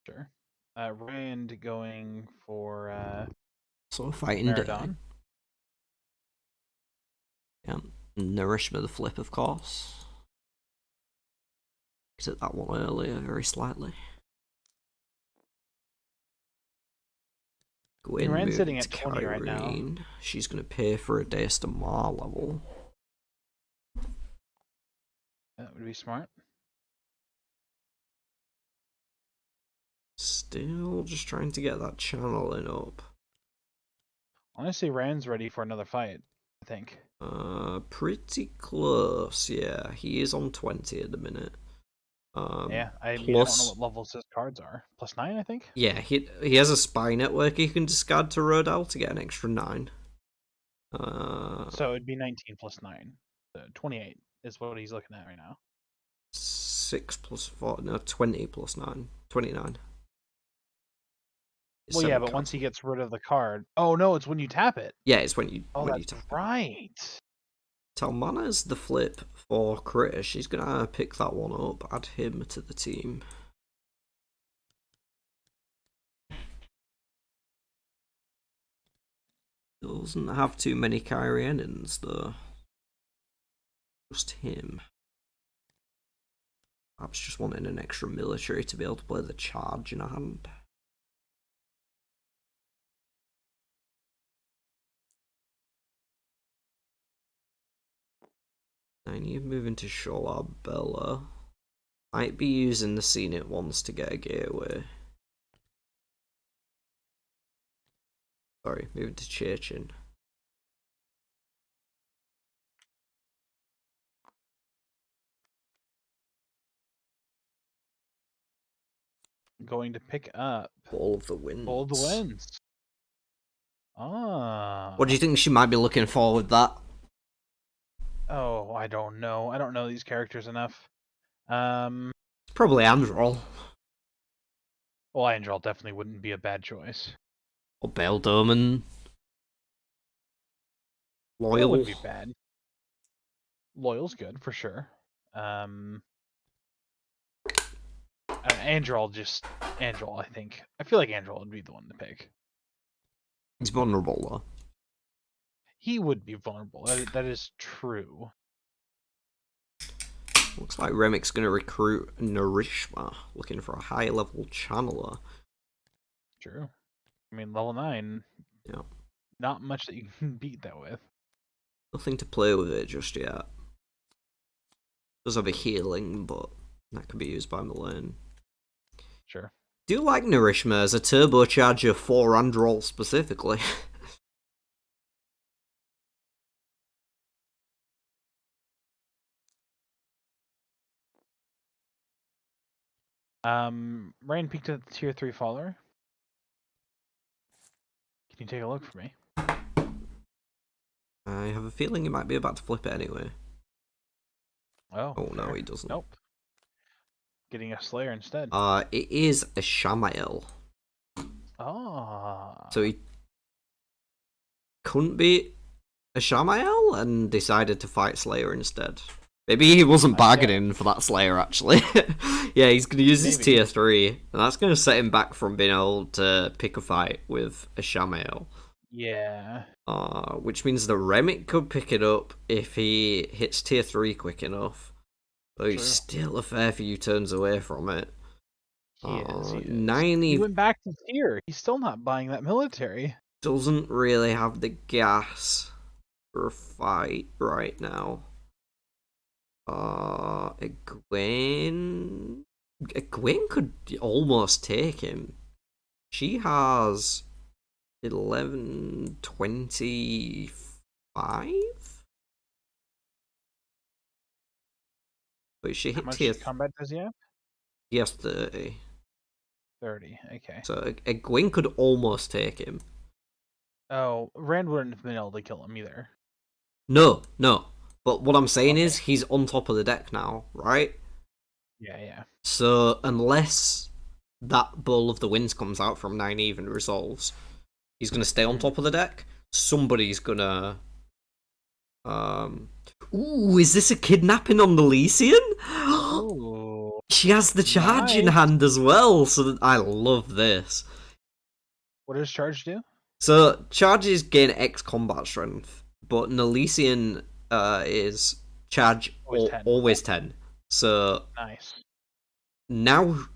Sure. Rand going for So fighting Maradon. day. Yeah, Nourishment the flip, of course. Exit that one earlier, very slightly. Gwyn Rand's moving sitting to at 20 right now. Kyrene. She's going to pay for a Dace to Mar level. That would be smart. Still just trying to get that channeling up. Honestly, Rand's ready for another fight, I think. Pretty close, yeah. He is on 20 at the minute. Yeah, I plus, mean, I don't know what levels his cards are. +9, I think? Yeah, he has a spy network he can discard to Rodell to get an extra 9. So it'd be 19 plus 9. 28 is what he's looking at right now. 6 plus 4, no, 20 plus 9. 29. Well, yeah, but once he gets rid of the card... Oh, no, it's when you tap it. Yeah, it's when you that's tap right. Talmana's the flip for Critter. She's going to pick that one up, add him to the team. Doesn't have too many Kyrienins, though. Just him. Perhaps just wanting an extra military to be able to play the charge in a hand. Then you move into Sholar Bella. Might be using the scene it wants to get a gateway. Sorry, moving to Chechen. Going to pick up Ball of the Winds. Ball of the Winds. Ah. What do you think she might be looking for with that? Oh, I don't know. I don't know these characters enough. Probably Androl. Well, Androl definitely wouldn't be a bad choice. Or Bale Doman. Loyal. That wouldn't be bad. Loyal's good, for sure. Androl, I think. I feel like Androl would be the one to pick. He's vulnerable, though. He would be vulnerable. That is true. Looks like Remic's going to recruit Narishma, looking for a high level channeler. True. I mean, level 9. Yeah. Not much that you can beat that with. Nothing to play with it just yet. Does have a healing, but that could be used by Malane. Sure. Do like Narishma as a turbocharger for Androl specifically. Rain peaked at the tier 3 faller. Can you take a look for me? I have a feeling he might be about to flip it anyway. Oh, no, he doesn't. Nope. Getting a Slayer instead. It is a Shamael. Ah. So he couldn't be a Shamael and decided to fight Slayer instead. Maybe he wasn't Might go. bargaining for that Slayer, actually. Yeah, he's going to use his Maybe. tier 3, and that's going to set him back from being able to pick a fight with a Shamael. Yeah. Which means the Remick could pick it up if he hits tier 3 quick enough. But he's True. still a fair few turns away from it. He is. 90 He went back to tier. He's still not buying that military. doesn't really have the gas for a fight right now. Egwene could almost take him. She has 1125. But she How hit much tier combat does he have? he has 30. 30. Okay. So Egwene could almost take him. Oh, Rand wouldn't have been able to kill him either. No. But what I'm saying Okay. is he's on top of the deck now, right? Yeah. So unless that Bowl of the Winds comes out from 9 even resolves, he's gonna stay on top of the deck. Somebody's gonna Ooh, is this a kidnapping on the Lycian? Ooh. She has the charge in Nice. hand as well, so I love this. What does charge do? So charges gain X combat strength, but Nalisian is charge always 10. So Nice. now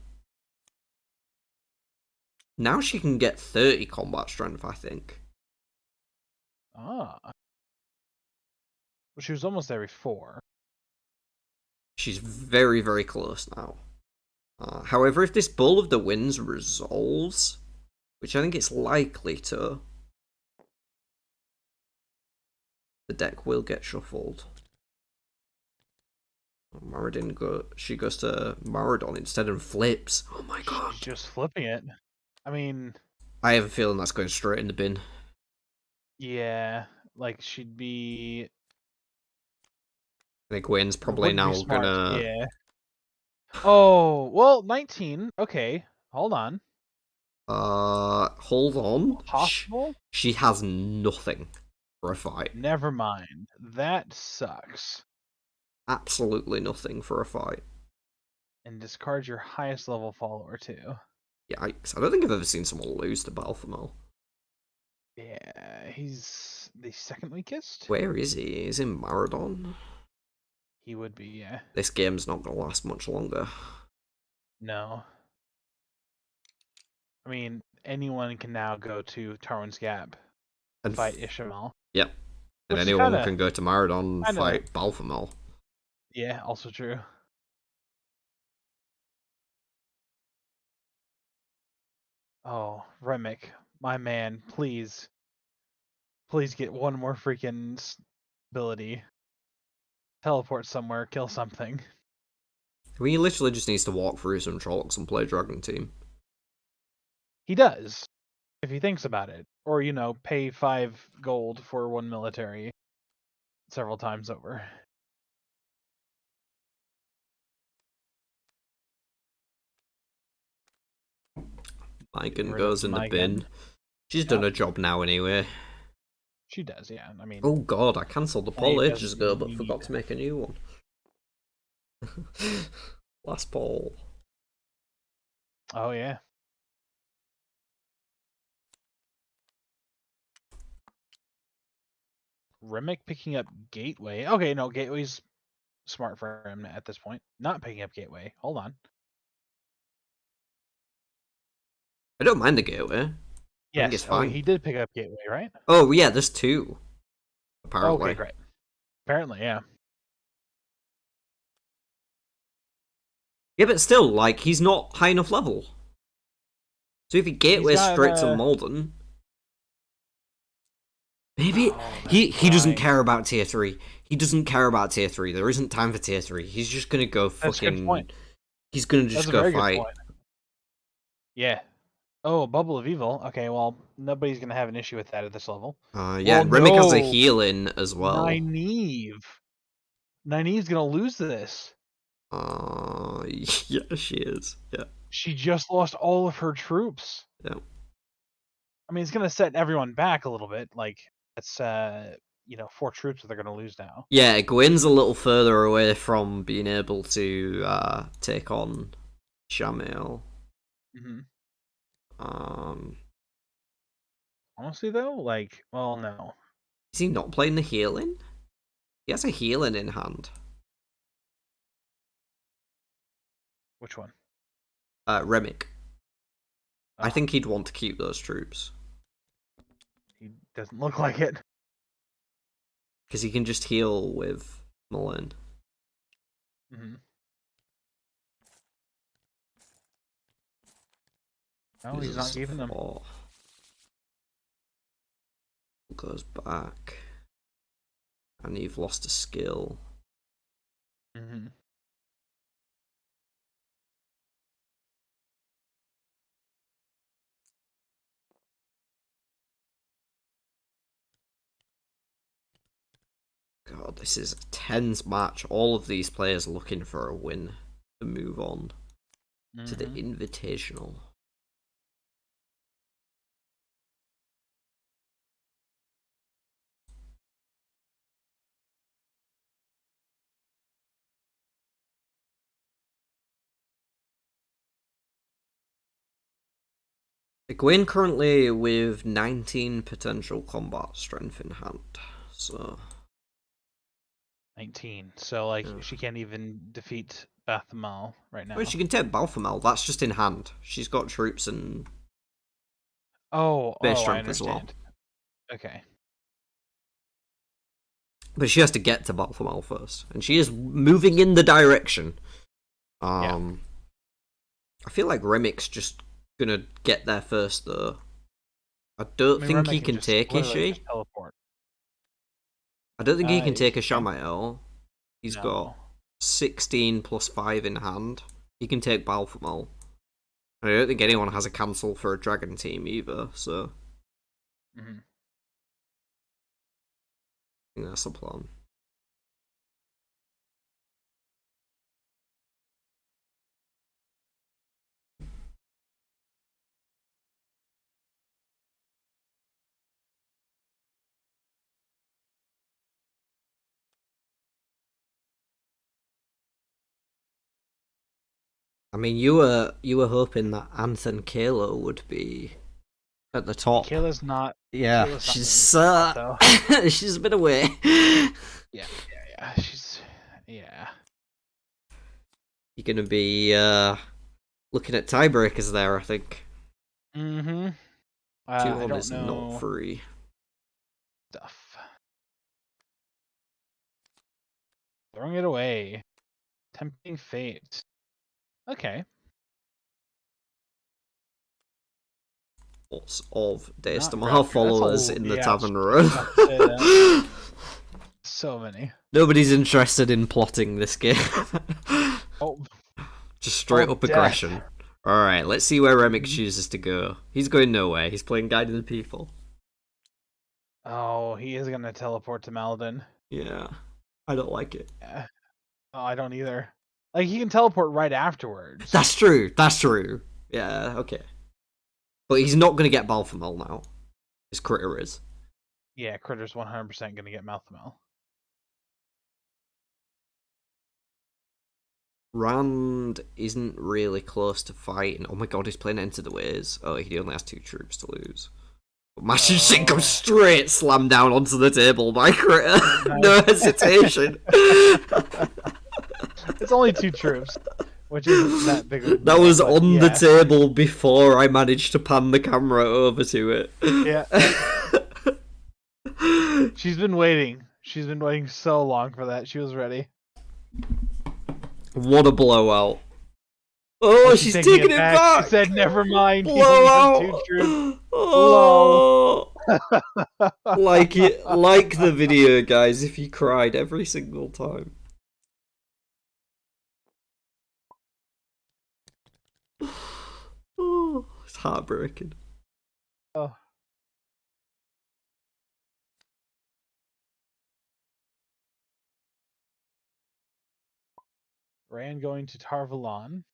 she can get 30 combat strength, I think. Ah. Well, she was almost there before. She's very, very close now. However, if this Bowl of the Winds resolves, which I think it's likely to, the deck will get shuffled. She goes to Maradon instead and flips. Oh my god. She's just flipping it. I mean, I have a feeling that's going straight in the bin. yeah, like she'd be. I think Wayne's probably wouldn't be now smart, gonna. Yeah. Oh, well, 19. Okay, hold on. Hold on. Possible? She has nothing for a fight. Never mind. That sucks. Absolutely nothing for a fight. And discard your highest level follower too. Yikes. I don't think I've ever seen someone lose to Balthamel. Yeah, he's the second weakest. Where is he? He's in Maradon. He would be, yeah. This game's not going to last much longer. No. I mean, anyone can now go to Tarwin's Gap and fight Ishmael. Yep. And Which anyone can go to Maradon and fight Balthamel. Yeah, also true. Oh, Remick, my man, please. Please get one more freaking ability. Teleport somewhere, kill something. I mean, he literally just needs to walk through some Trollocs and play Dragon Team. He does, if he thinks about it. Or, pay 5 gold for 1 military several times over. Mygon goes in the bin. She's done her job now anyway. She does, yeah. I mean, oh god, I cancelled the poll ages ago, but forgot to make a new one. Last poll. Oh yeah. Remick picking up Gateway. Okay, no, Gateway's smart for him at this point. Not picking up Gateway. Hold on. I don't mind the Gateway. Yes, I think it's fine. he did pick up Gateway, right? Oh yeah, there's 2. Apparently. Okay, great. Apparently, yeah. Yeah, but still, like, he's not high enough level. So if he Gateway straight to Malden... Maybe... he doesn't care about tier 3. He doesn't care about tier 3. There isn't time for tier 3. He's just gonna go fucking... That's a good point. He's gonna just go fight. Yeah. Oh, Bubble of Evil. Okay, well, nobody's gonna have an issue with that at this level. Yeah, and Remick has a heal-in as well. Nynaeve. Nynaeve's gonna lose this. Yeah, she is. Yeah. She just lost all of her troops. Yeah. I mean, it's gonna set everyone back a little bit. Like, that's 4 troops that they're going to lose now. Yeah, Gwyn's a little further away from being able to take on Shamil. Mm-hmm. Um, Honestly, though, like, well, no. is he not playing the healing? He has a healing in hand. Which one? Remick. I Oh, think he'd want to keep those troops. he doesn't look like it. Because he can just heal with Mullen. Mm-hmm. No, he's not keeping them. Goes back. And you've lost a skill. Mm-hmm. God, this is a tense match. All of these players looking for a win to move on to the Invitational. Gwyn currently with 19 potential combat strength in hand, so 19. So, like, yeah. she can't even defeat Bathamal right now. Well, she can take Balthamel, that's just in hand. She's got troops and base I strength as well. understand. Okay. But she has to get to Balthamel first, and she is moving in the direction. Yeah. I feel like Remick's just gonna get there first, though. I don't think Remick he can take literally Ishii. just teleport. I don't think he can take a He can. Shamael. He's No. got 16 plus 5 in hand. He can take Balthamel. I don't think anyone has a cancel for a dragon team either, so Mm-hmm. I think that's the plan. I mean, you were hoping that Anthon Kalo would be at the top. Kayla's not. Yeah, Kayla's not she's though. she's a bit away. Yeah. She's. Yeah. You're gonna be looking at tiebreakers there, I think. Mm-hmm. 2 I on don't is know. not free. Stuff. Throwing it away. Tempting fate. Okay. Lots of Not Daystamar followers in the tavern room. So many. Nobody's interested in plotting this game. Oh. Just straight up death. aggression. Alright, let's see where Remick chooses to go. He's going nowhere. He's playing Guide of the People. Oh, he is gonna teleport to Maladin. Yeah. I don't like it. Yeah. Oh, I don't either. Like, he can teleport right afterwards. That's true. That's true. Yeah, okay. But he's not going to get Balthamel now. His critter is. Yeah, Critter's 100% gonna get Malthamel. Rand isn't really close to fighting. Oh my god, he's playing Enter the Ways. Oh, he only has 2 troops to lose. Imagine shit goes straight slam down onto the table by critter. No hesitation. It's only 2 troops, which isn't that big of a deal. That was on the table before I managed to pan the camera over to it. Yeah. She's been waiting. She's been waiting so long for that. She was ready. What a blowout. Oh, she's taking it back. She said, never mind. Blowout. 2 troops. Oh. like the video, guys, if you cried every single time. Oh, it's heartbreaking. Oh. Rand going to Tarvalon.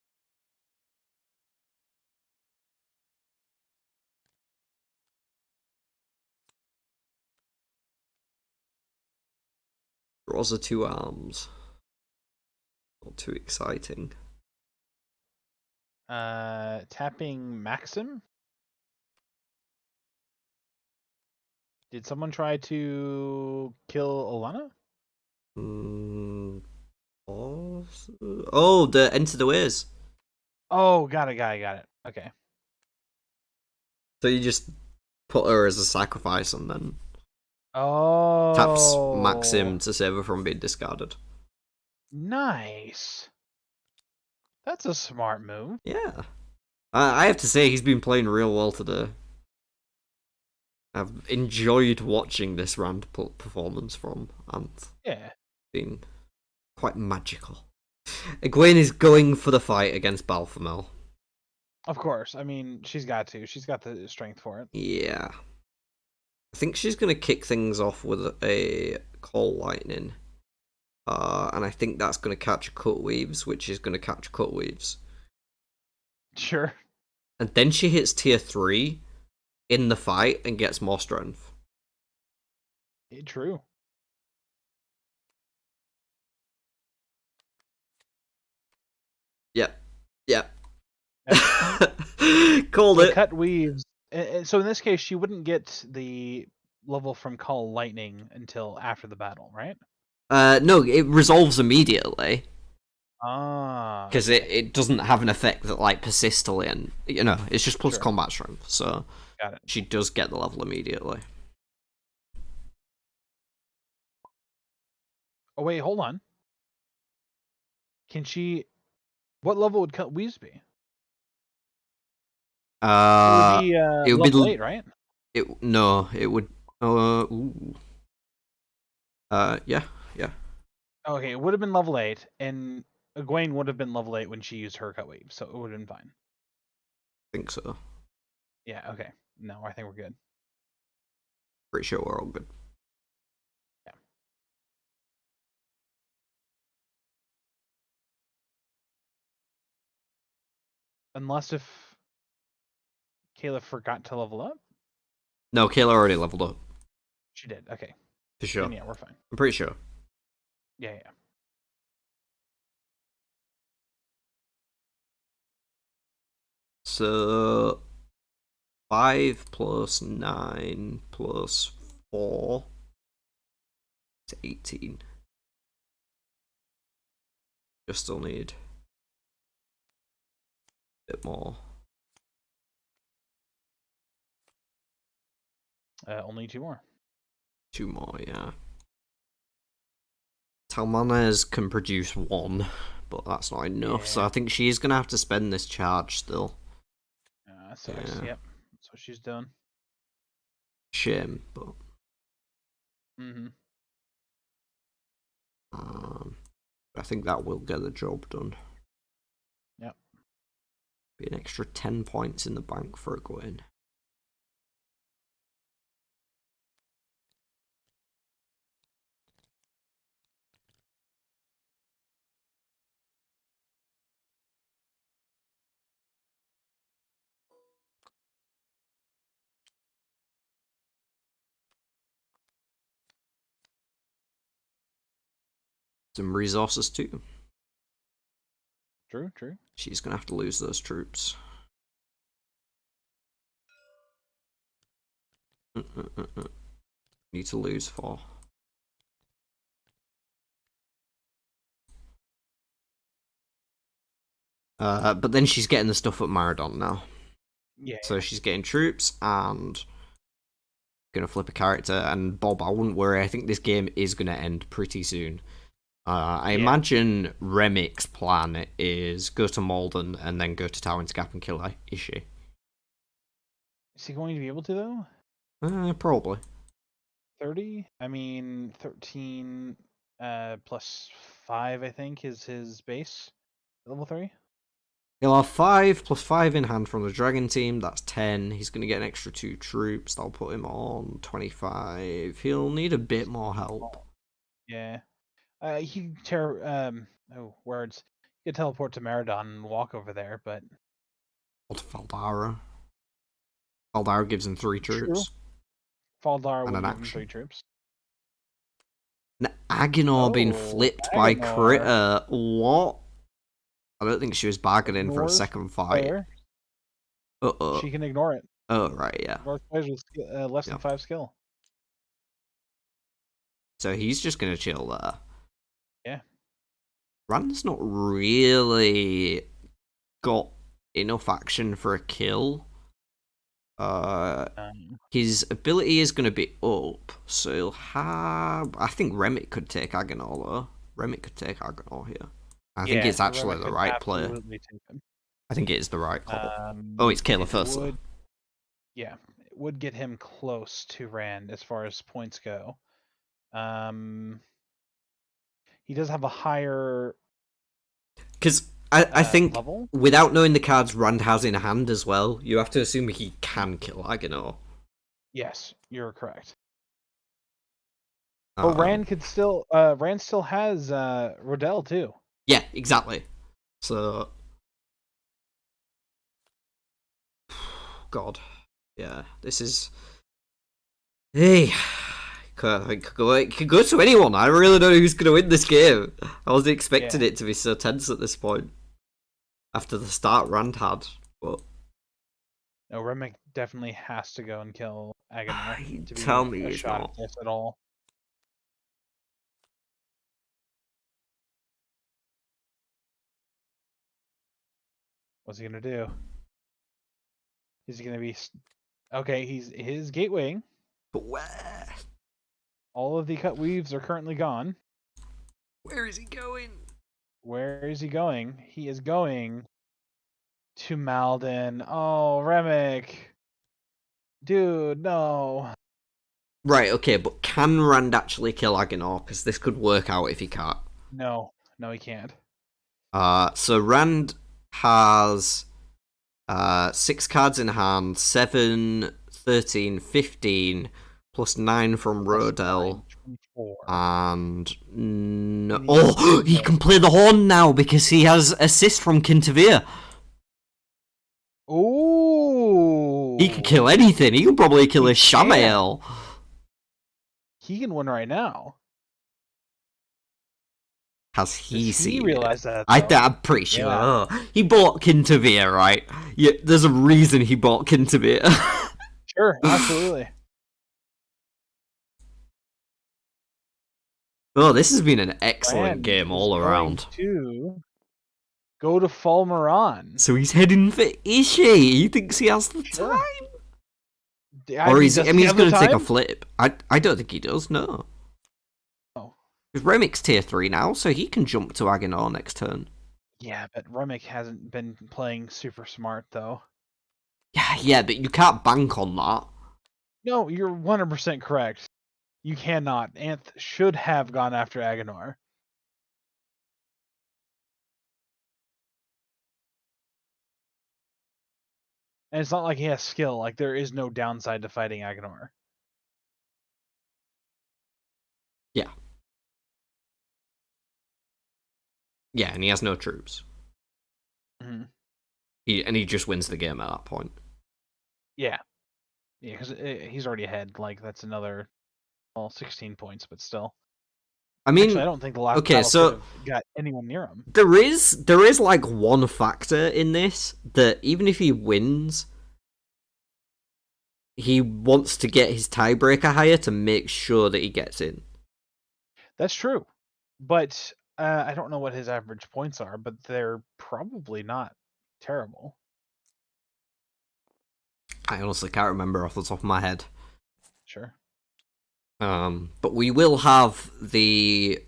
Draws are 2 arms. Not too exciting. Tapping Maxim. Did someone try to kill Alana? Oh, the Enter the Ways. Oh, got it. Okay. So you just put her as a sacrifice and then taps Oh. Maxim to save her from being discarded. Nice. That's a smart move. Yeah. I have to say, he's been playing real well today. I've enjoyed watching this round performance from Ant. Yeah. Been quite magical. Egwene is going for the fight against Balthamel. Of course. I mean, she's got to. She's got the strength for it. Yeah. I think she's going to kick things off with a Call Lightning. And I think that's going to catch Cutweaves, which is going to catch Cutweaves. Sure. And then she hits tier 3 in the fight and gets more strength. True. Yep. Called it. Cut weaves. So in this case, she wouldn't get the level from Call Lightning until after the battle, right? No, it resolves immediately. Ah. Because it doesn't have an effect that like persists till the end. You know, it's just plus combat strength. So got it. She does get the level immediately. Oh wait, hold on. Can she? What level would Cut Weaves be? It would be level 8, right? No, it would. Yeah. Okay, it would have been level 8, and Egwene would have been level 8 when she used her Cut Weave, so it would have been fine. I think so. Yeah. Okay. No, I think we're good. Pretty sure we're all good. Yeah. Unless if Kayla forgot to level up. No, Kayla already leveled up. She did. Okay. For sure. Then yeah, we're fine. I'm pretty sure. Yeah. So 5 plus 9 plus 4 is 18. Just still need a bit more. Only 2 more. 2 more, yeah. Talmanes can produce 1, but that's not enough, so I think she's going to have to spend this charge still. Sucks. Yeah. Yep. That's what she's doing. Shame, but... I think that will get the job done. Yep. Be an extra 10 points in the bank for Egwene. Some resources too. True. She's gonna have to lose those troops. Need to lose 4. But then she's getting the stuff at Maradon now. Yeah. So she's getting troops and gonna flip a character. And Bob, I wouldn't worry. I think this game is gonna end pretty soon. I imagine Remic's plan is go to Malden and then go to Tywin's Gap and kill Ishii. Is he going to be able to though? Probably. 30? I mean, 13 plus 5, I think, is his base. Level 3? He'll have 5 plus 5 in hand from the Dragon team. That's 10. He's going to get an extra 2 troops. That'll put him on 25. He'll need a bit more help. Yeah. He words. He could teleport to Maradon and walk over there, but... Or to Faldara. Faldara gives him 3 troops. Faldara and will an give him action. 3 troops. Aginor being Oh, flipped by Aginor Critter. What? I don't think she was bargaining for a ignores second fight. player. Uh-oh. She can ignore it. Oh, right, yeah. Ignores players with less than 5 skill. So he's just going to chill there. Yeah. Rand's not really got enough action for a kill. His ability is going to be up, so he'll have... I think Remick could take Aginor, though. Remick could take Aginor here. I think it's actually the right play. I think it is the right call. Oh, it's Kayla first. Yeah, it would get him close to Rand as far as points go. He does have a higher... Because I think level? Without knowing the cards Rand has in hand as well, you have to assume he can kill Aginor. Yes, you're correct. But Rand could still... Rand still has Rodell, too. Yeah, exactly. So... God. Yeah, this is... Hey... It could go to anyone. I really don't know who's going to win this game. I wasn't expecting it to be so tense at this point. After the start Rand had. But... No, Remick definitely has to go and kill Aginor to be Tell me a he's shot not. at this at all. What's he gonna do? Is he gonna be... Okay, his gateway. But where? All of the cut weaves are currently gone. Where is he going? Where is he going? He is going to Malden. Oh, Remick. Dude, no. Right, okay, but can Rand actually kill Aginor? Because this could work out if he can't. No, he can't. So Rand has 6 cards in hand, 7, 13, 15, plus 9 from Rodell. And no... Oh, he can play the horn now because he has assist from Kintavir. Ooh. He could kill anything. He could probably kill a Shamael. He can win right now. Has he seen realized that? I'm pretty sure. Yeah. Oh, he bought Kintavir, right? Yeah, there's a reason he bought Kintavir. Sure, absolutely. Oh, this has been an excellent game all around. Go to Fulmaran. So he's heading for Ishi. He thinks he has the time. Or he's going to take a flip. I don't think he does, no. Oh. Because Remick's tier 3 now, so he can jump to Aginor next turn. Yeah, but Remick hasn't been playing super smart, though. Yeah, but you can't bank on that. No, you're 100% correct. You cannot. Anth should have gone after Aginor. And it's not like he has skill. Like, there is no downside to fighting Aginor. Yeah. Yeah, and he has no troops. Mm-hmm. He just wins the game at that point. Yeah. Yeah, because he's already ahead. Like, that's another, 16 points, but still. I mean, actually, I don't think the last battle could have got anyone near him. There is like one factor in this that even if he wins, he wants to get his tiebreaker higher to make sure that he gets in. That's true, but I don't know what his average points are, but they're probably not terrible. I honestly can't remember off the top of my head. Sure. But we will have the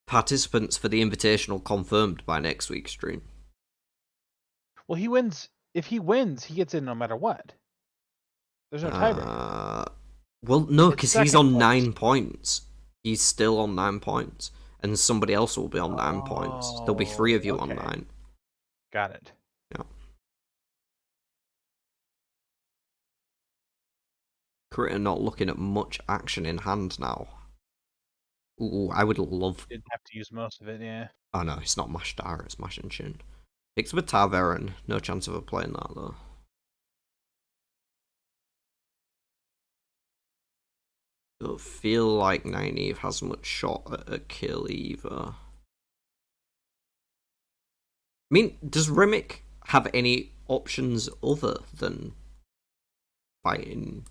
participants for the Invitational confirmed by next week's stream. Well, he wins. If he wins, he gets in no matter what. There's no tiebreaker. Well, no, because he's on 9 points. He's still on 9 points. And somebody else will be on 9 points. There'll be 3 of you on 9. Got it. Yeah. Critter not looking at much action in hand now. Ooh, I would love... Didn't have to use most of it, yeah. Oh no, it's not Mash Dara, it's Mash and Shin. Picks up a Tarveran. No chance of her playing that though. Don't feel like Nynaeve has much shot at a kill either. I mean, does Remick have any options other than fighting?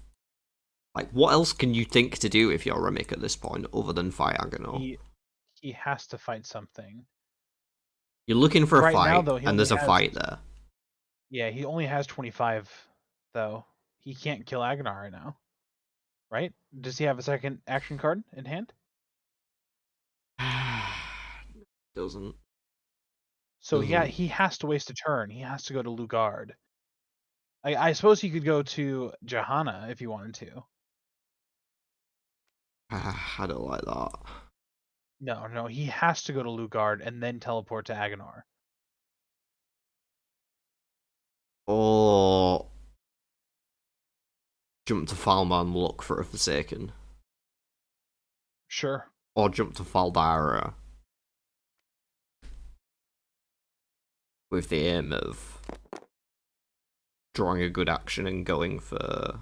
Like, what else can you think to do if you're Remick at this point, other than fight Agenor? He has to fight something. You're looking for a Right now, fight, though, he and only there's a has fight there. yeah, he only has 25 though. He can't kill Agonar right now. Right? Does he have a second action card in hand? Doesn't. So yeah, he has to waste a turn. He has to go to Lugard. I suppose he could go to Johanna if he wanted to. I don't like that. No, he has to go to Lugard and then teleport to Agonar. Or jump to Falma and look for a Forsaken. Sure. Or jump to Faldara. With the aim of drawing a good action and going for...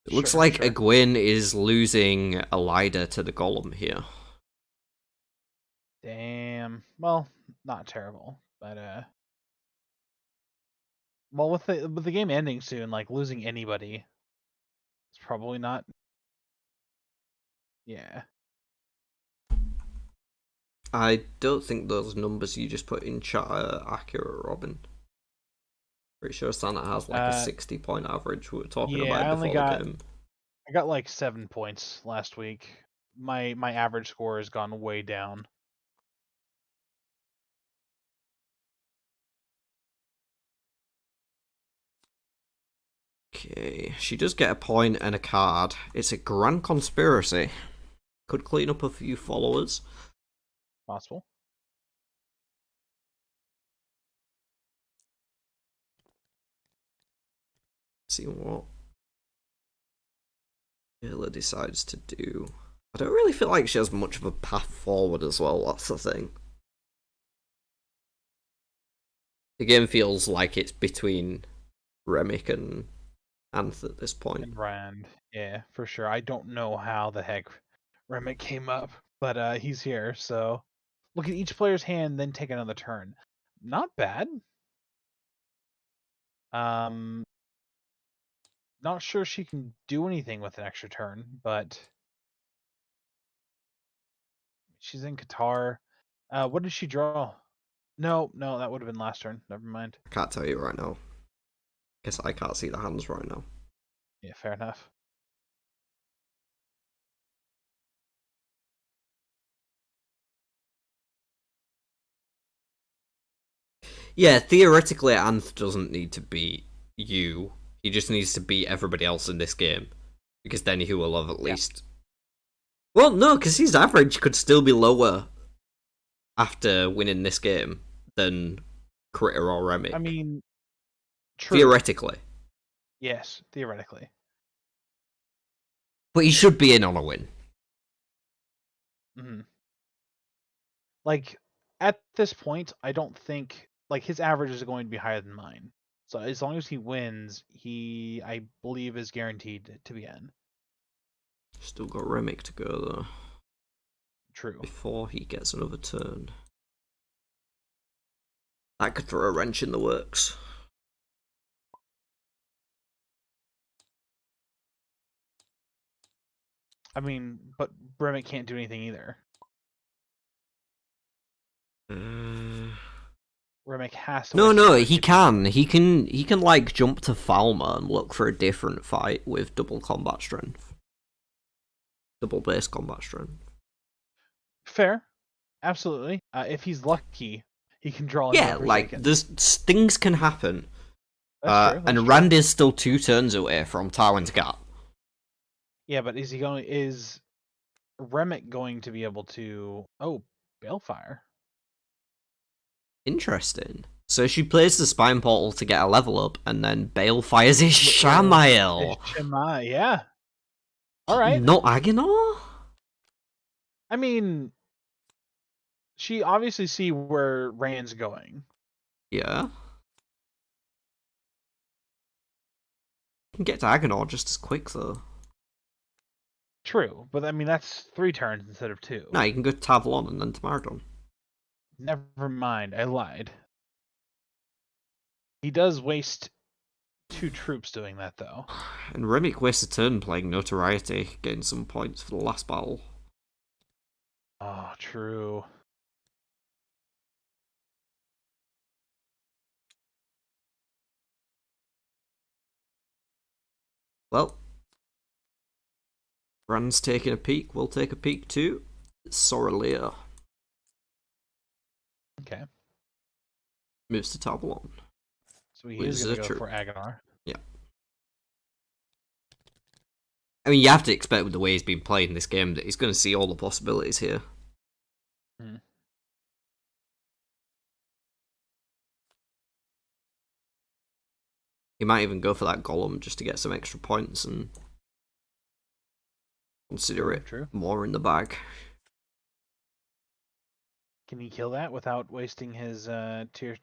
It looks like Egwene is losing Elida to the Golem here. Damn. Well, not terrible, but well, with the game ending soon, like losing anybody, it's probably not. Yeah. I don't think those numbers you just put in chat are accurate, Robin. Pretty sure Santa has like a 60-point average. We were talking about before the game. I got like 7 points last week. My average score has gone way down. Okay, she does get a point and a card. It's a grand conspiracy. Could clean up a few followers. Possible. See what Hila decides to do. I don't really feel like she has much of a path forward as well, that's the thing. The game feels like it's between Remick and Anth at this point. And Rand, yeah, for sure. I don't know how the heck Remick came up, but he's here, so look at each player's hand, then take another turn. Not bad. Not sure she can do anything with an extra turn, but she's in Qatar. What did she draw? No, that would have been last turn. Never mind. I can't tell you right now. Guess I can't see the hands right now. Yeah, fair enough. Yeah, theoretically, Anth doesn't need to beat you. He just needs to beat everybody else in this game. Because then he will have at least... Well, no, because his average could still be lower after winning this game than Critter or Remick. I mean, true. Theoretically. Yes, theoretically. But he should be in on a win. Mm-hmm. Like, at this point, I don't think... Like, his average is going to be higher than mine. So as long as he wins, he, I believe, is guaranteed to be in. Still got Remick to go, though. True. Before he gets another turn. That could throw a wrench in the works. I mean, but Remick can't do anything either. Remick has to. No, he can. He can like jump to Falma and look for a different fight with double combat strength. Double base combat strength. Fair. Absolutely. If he's lucky, he can draw. Yeah, like there's things can happen. That's true. And Rand is still 2 turns away from Tywin's Gap. Yeah, but is Remick going to be able to? Oh, Balefire. Interesting. So she plays the Spine Portal to get a level up, and then Balefires his Shamael. Yeah. All right. Not Agenor? I mean, she obviously see where Rand's going. Yeah. Can get to Agenor just as quick, though. True, but I mean that's 3 turns instead of 2. No, you can go to Tavlon and then to Maradon. Never mind, I lied. He does waste 2 troops doing that, though. And Remick wastes a turn playing Notoriety, getting some points for the last battle. Oh, true. Well, Rand's taking a peek. We'll take a peek too. It's Soralia. Okay. Moves to Tavlon. So he is going to go for Agonar. Yeah. I mean, you have to expect with the way he's been playing this game that he's going to see all the possibilities here. Hmm. He might even go for that Golem just to get some extra points and consider it more in the bag. Can he kill that without wasting his tier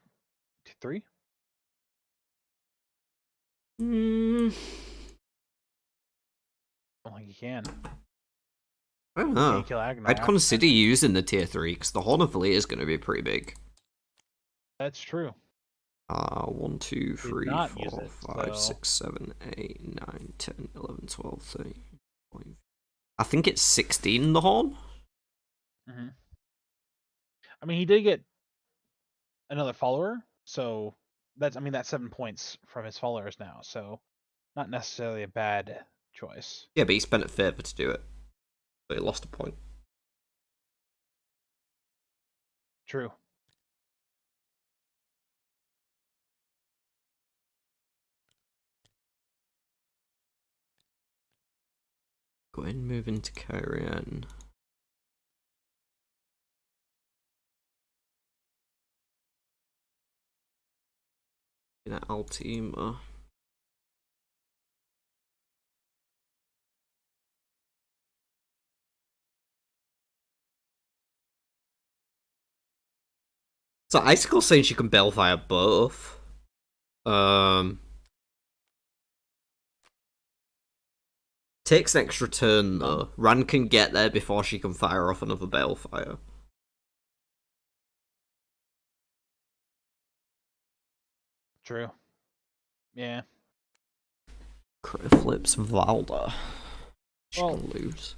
3? Hmm. I don't think he can. I don't know. Kill Agonar I'd consider using the tier 3 because the Horn of Valia is going to be pretty big. That's true. 1, 2, 3, 4, 5, so... 6, 7, 8, 9, 10, 11, 12, 13. I think it's 16 the Horn. Mm-hmm. I mean, he did get another follower, so that's 7 points from his followers now, so not necessarily a bad choice. Yeah, but he spent a favor to do it, so he lost a point. True. Go ahead and move into Kyrian. In Altima. So Icicle's saying she can Bellfire both. Takes an extra turn though. Ran can get there before she can fire off another Bellfire. True. Yeah. Crit flips Valda. She can lose.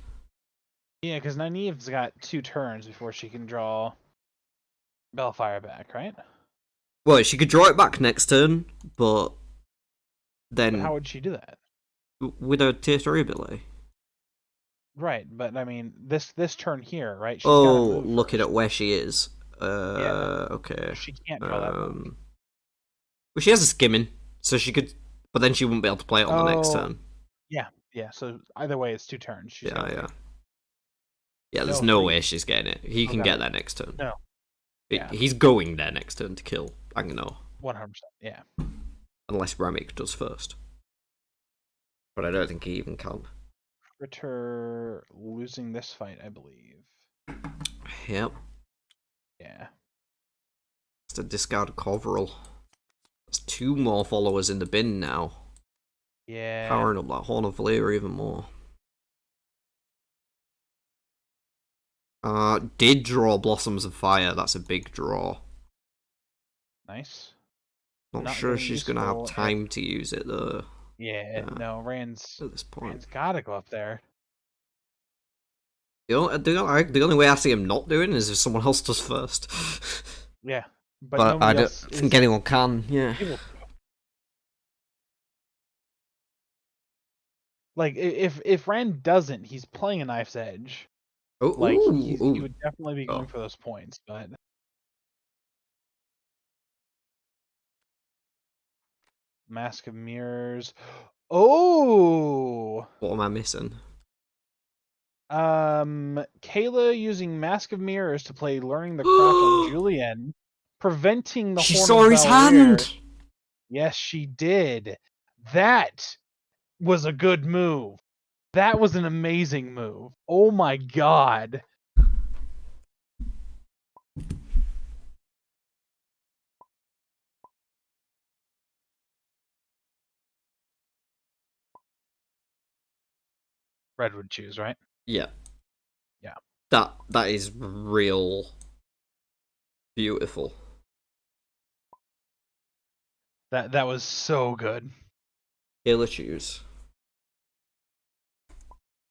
Yeah, because Nynaeve's got 2 turns before she can draw Bellfire back, right? Well, she could draw it back next turn, but then... But how would she do that? With her tier 3 ability. Right, but I mean, this turn here, right? She's looking at where she is. Yeah. Okay. She can't draw that back. Well, she has a skimming, so she could... But then she wouldn't be able to play it on the next turn. Yeah, so either way, it's 2 turns. Yeah, there's no way she's getting it. He can get that next turn. No. Yeah. He's going there next turn to kill Agonar. 100%, yeah. Unless Remick does first. But I don't think he even can. Ritter losing this fight, I believe. Yep. Yeah. It's to discard Coverall. There's 2 more followers in the bin now. Yeah. Powering up that Horn of Valyria even more. Did draw Blossoms of Fire. That's a big draw. Nice. Not sure she's going to have time to use it though. Yeah, no, Rand's at this point. Rand's gotta go up there. The only way I see him not doing is if someone else does first. Yeah, but I don't think anyone can. Yeah. Like if Rand doesn't, he's playing a knife's edge. Ooh, like he would definitely be going for those points, but Mask of Mirrors. Oh, what am I missing? Kayla using Mask of Mirrors to play Learning the Craft on Julian, preventing the She Horn saw of his Valyria. hand. Yes, she did. That was a good move. That was an amazing move. Oh my god. Red would choose, right? Yeah. Yeah. That is real beautiful. That was so good. Kayla choose.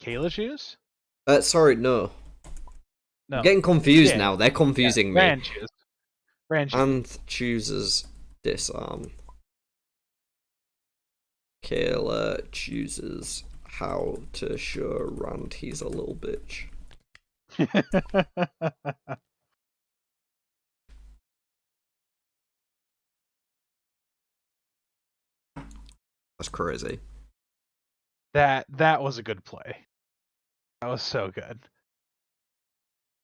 Kayla choose? Sorry, no. I'm No. getting confused Yeah. now. They're confusing me. Rand choose. Rand choose. And chooses disarm. Kayla chooses how to show Rand he's a little bitch. That's crazy. That was a good play. That was so good.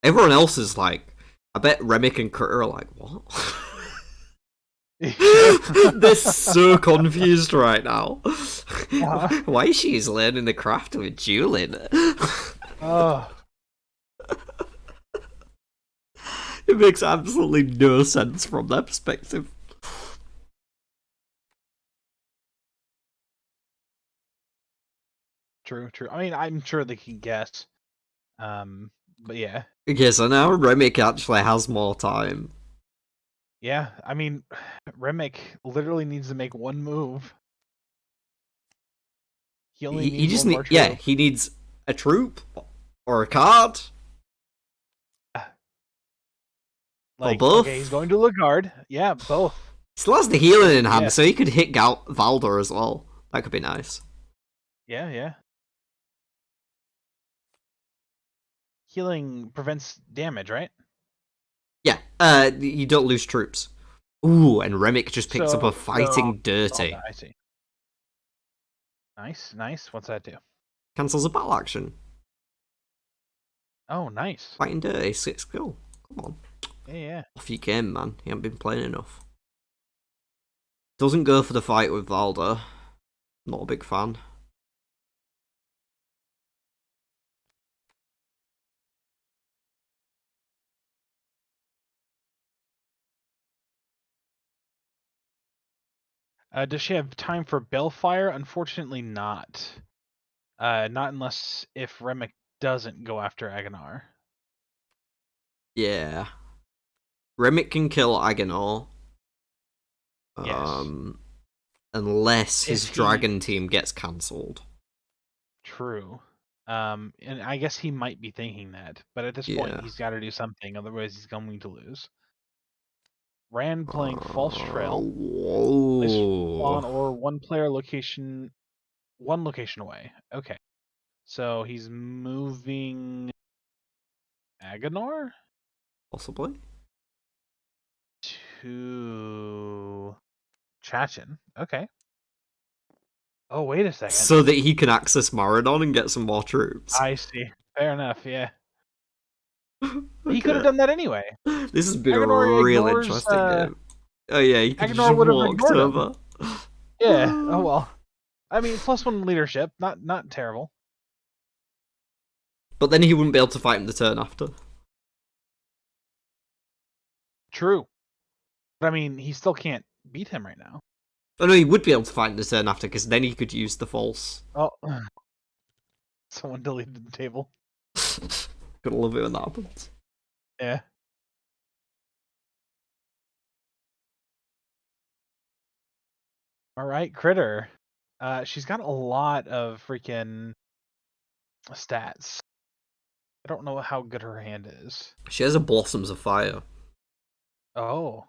Everyone else is like, I bet Remick and Critter are like, what? They're so confused right now. Why is she learning the craft of dueling? Oh. It makes absolutely no sense from their perspective. True. I mean, I'm sure they can guess. But yeah. Okay, so now Remick actually has more time. Yeah, I mean, Remick literally needs to make one move. He only He needs just one more troop. yeah, he needs a troop or a card. Like, or both. okay, he's going to Lagard. Yeah, both. He still has the healing in hand, Yeah. so he could hit Valder as well. That could be nice. Yeah. Healing prevents damage, right? Yeah, you don't lose troops. Ooh, and Remick just picks up a fighting dirty. I see. Nice. What's that do? Cancels a battle action. Oh, nice. Fighting dirty, 6 skill. Come on. Yeah. Off you came, man. You haven't been playing enough. Doesn't go for the fight with Valder. Not a big fan. Does she have time for Balefire? Unfortunately, not. Not unless if Remick doesn't go after Agonar. Yeah. Remick can kill Agonor. Yes. Unless his dragon team gets cancelled. True. And I guess he might be thinking that, but at this point he's got to do something, otherwise he's going to lose. Rand playing False Trail. Whoa. On or one location away. Okay. So he's moving Agonor Possibly. to Chachin. Okay. Oh, wait a second. So that he can access Maradon and get some more troops. I see. Fair enough, yeah. Okay. He could have done that anyway. This has been Agonor a real ignores, interesting game. Oh yeah, you could have Agonor just would have walked ignored him. over. Yeah, oh well. I mean, +1 leadership, not terrible. But then he wouldn't be able to fight him the turn after. True. But I mean, he still can't beat him right now. Oh no, he would be able to fight him the turn after, because then he could use the false. Oh. Someone deleted the table. Gotta love it when that happens. Yeah. Alright, Critter. She's got a lot of freaking stats. I don't know how good her hand is. She has a Blossoms of Fire. Oh.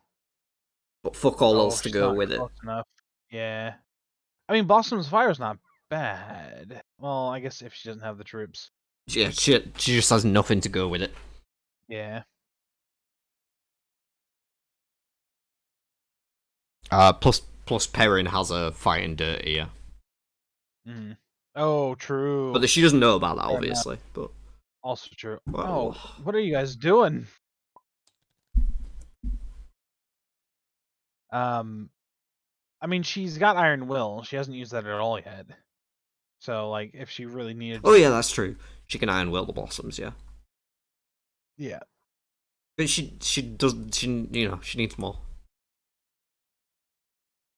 But fuck all else to go with it. Enough. Yeah. I mean, Blossom's Fire's not bad. Well, I guess if she doesn't have the troops. Yeah, she just has nothing to go with it. Yeah. Plus Perrin has a Fighting Dirty, yeah. Mm. Oh, true. But she doesn't know about that, obviously. But also true. Well, oh, what are you guys doing? I mean, she's got Iron Will. She hasn't used that at all yet. So, like, if she really needed... Oh, yeah, that's true. She can Iron Will the Blossoms, yeah. Yeah. But she needs more.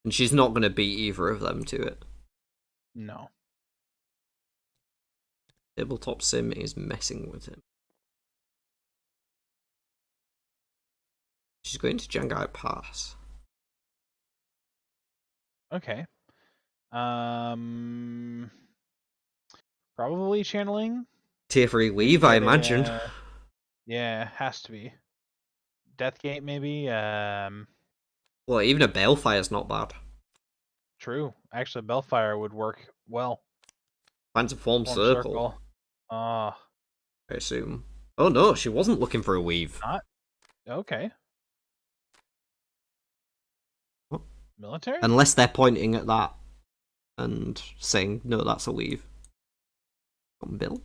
And she's not going to beat either of them to it. No. Tabletop sim is messing with him. She's going to Jangai Pass. Okay. Probably channeling. Tier 3 Maybe weave, I get imagine. yeah, has to be. Deathgate maybe. Well, even a Balefire's not bad. True. Actually, Bellfire would work well. Phantom Form Form Circle, circle. Ah, I assume. Oh no, she wasn't looking for a weave. not okay. What? Military? Unless they're pointing at that and saying, no, that's a weave. On Bill?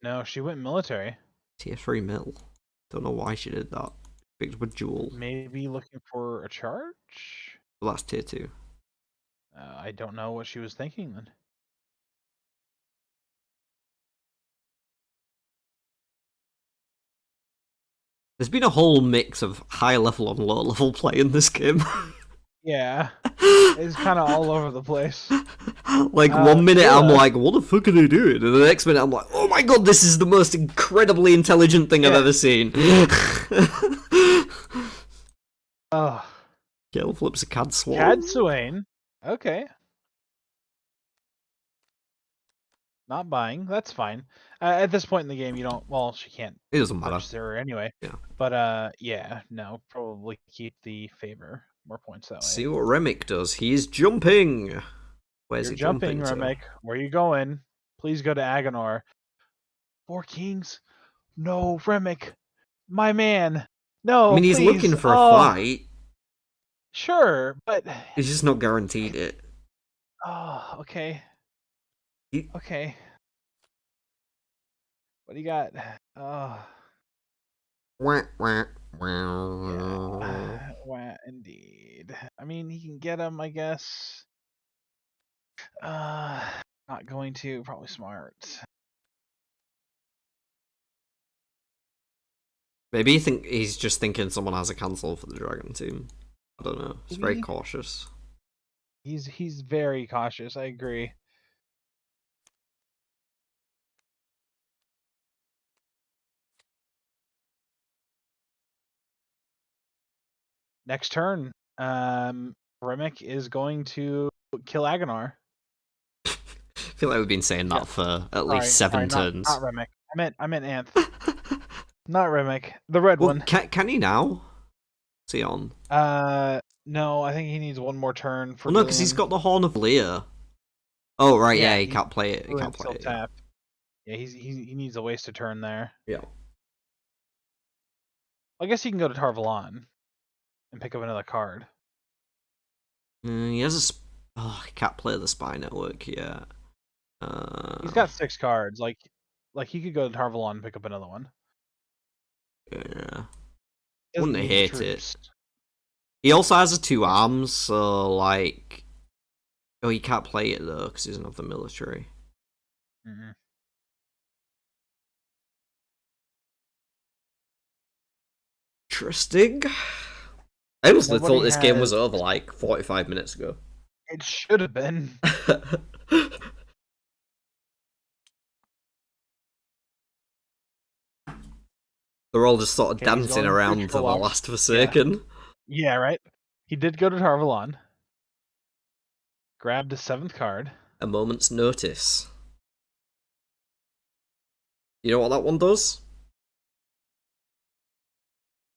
No, she went military. Tier 3 mill. Don't know why she did that. Picked up a jewel. Maybe looking for a charge? Well, that's tier 2. I don't know what she was thinking then. There's been a whole mix of high level and low level play in this game. Yeah, it's kind of all over the place. Like, 1 minute yeah. I'm like, what the fuck are they doing? And the next minute I'm like, oh my god, this is the most incredibly intelligent thing I've ever seen. Oh, Gale flips a Cad Swan. Cad Swain. Okay. Not buying. That's fine. At this point in the game, you don't. Well, she can't It doesn't matter. purchase her anyway. Yeah. But yeah, no, probably keep the favor. More points that way. See what Remick does. He's jumping. Where's You're he jumping, jumping to? Remick. Where are you going? Please go to Agonor. 4 Kings. No, Remick. My man. No, I mean, he's please. looking for a fight. Sure, but He's just not guaranteed it. oh, okay. He- Okay. What do you got? Oh, Wah, wah, wah. yeah. Wow, indeed. I mean, he can get him, I guess. Not going to. Probably smart. Maybe he's just thinking someone has a cancel for the Dragon team. I don't know. He's very Maybe. cautious. He's very cautious. I agree. Next turn, Remick is going to kill Agonar. I feel like we've been saying that for at least seven turns. Not Remick. I meant Anth. Not Remick. The red one. Can he now? Is he on? No, I think he needs one more turn for. Well, no, because he's got the Horn of Lear. Oh right, yeah, he can't play it. He can't play it. Tap. Yeah, he needs a wasted turn there. Yeah. I guess he can go to Tarvalon and pick up another card. He has a. Oh, he can't play the Spy Network yet. He's got 6 cards. Like he could go to Tarvalon and pick up another one. Yeah. Doesn't Wouldn't need hate troops. it. He also has a 2 arms, so like. Oh, he can't play it though because he doesn't have the military. Mm-hmm. Interesting. I honestly Nobody thought this game was has- over like 45 minutes ago. It should have been. They're all just sort of Okay, he's dancing going around to to the Trollocs. last Forsaken. Yeah, right. He did go to Tarvalon. Grabbed a 7th card. A moment's notice. You know what that one does?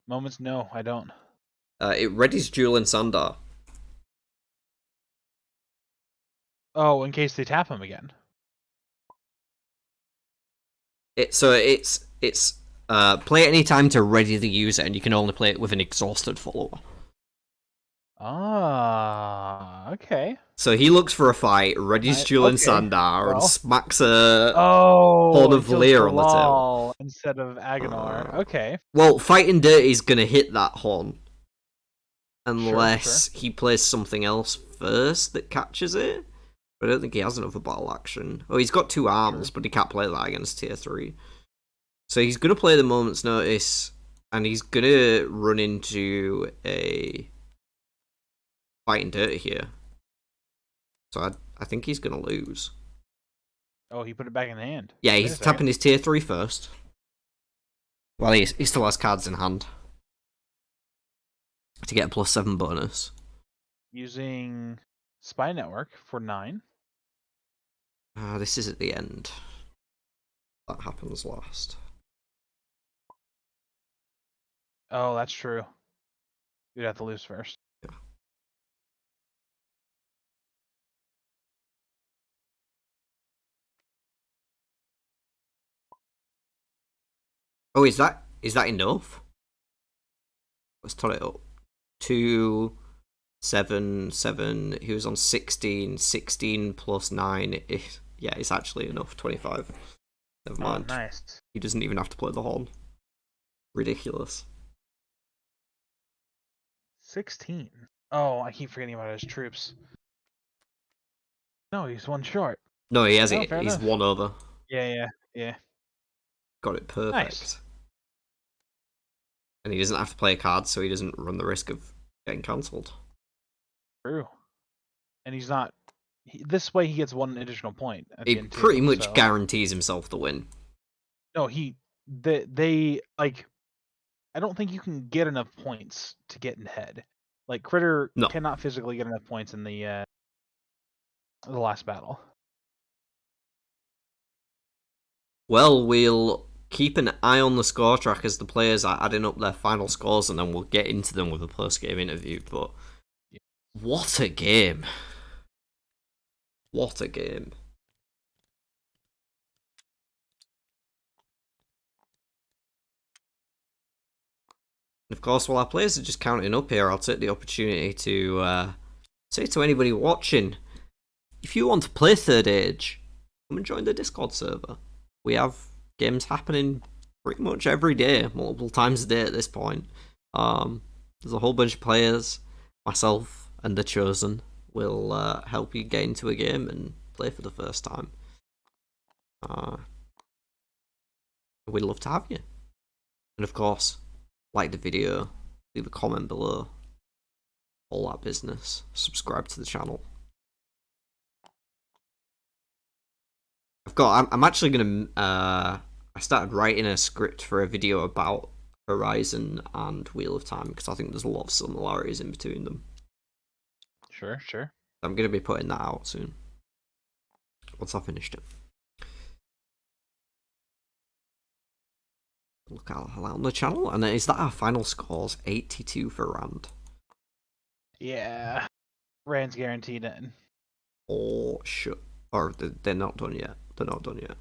Moments, no, I don't. It readies Jewel and Sandar. Oh, in case they tap him again. It's play at any time to ready the user, and you can only play it with an exhausted follower. Ah, okay. So he looks for a fight, readies Jewel and okay, Sandar, and well. smacks a Oh, Horn of Lear on the tail. instead of Agonor. Okay. Well, Fighting Dirty's gonna hit that horn. Sure. Unless he plays something else first that catches it. But I don't think he has another battle action. Oh, he's got 2 arms, but he can't play that against tier 3. So he's gonna play the Moment's Notice, and he's gonna run into a Fighting Dirty here. So I think he's gonna lose. Oh, he put it back in the hand. Yeah, Wait he's a second. tapping his tier 3 first. Well, he still has cards in hand. To get a +7 bonus. Using Spy Network for 9. This is at the end. That happens last. Oh, that's true. You'd have to lose first. Yeah. Oh, is that enough? Let's tot it up. 2, 7, 7. He was on 16. 16 plus 9. Yeah, it's actually enough. 25. Never mind. Oh, nice. He doesn't even have to play the horn. Ridiculous. 16. Oh, I keep forgetting about his troops. No, he's one short. No, he has Oh, it. fair He's enough. 1 over. Yeah. Got it perfect. Nice. And he doesn't have to play a card, so he doesn't run the risk of getting cancelled. True. And he's not. This way, he gets 1 additional point. At the It end too, pretty much so. guarantees himself the win. No, they like. I don't think you can get enough points to get in head. Like Critter No. cannot physically get enough points in the last battle. Well, we'll keep an eye on the score track as the players are adding up their final scores, and then we'll get into them with a post-game interview. But what a game. What a game. And of course, while our players are just counting up here, I'll take the opportunity to say to anybody watching, if you want to play Third Age, come and join the Discord server. We have games happening pretty much every day, multiple times a day at this point. There's a whole bunch of players, myself and the Chosen will help you get into a game and play for the first time. We'd love to have you. And of course, like the video, leave a comment below, all that business, subscribe to the channel. I'm actually gonna, I started writing a script for a video about Horizon and Wheel of Time, because I think there's a lot of similarities in between them. Sure. I'm gonna be putting that out soon, once I've finished it. Look out on the channel, and is that our final scores? 82 for Rand. Yeah. Rand's guaranteed in. Or sure. Or they're not done yet. They're not done yet.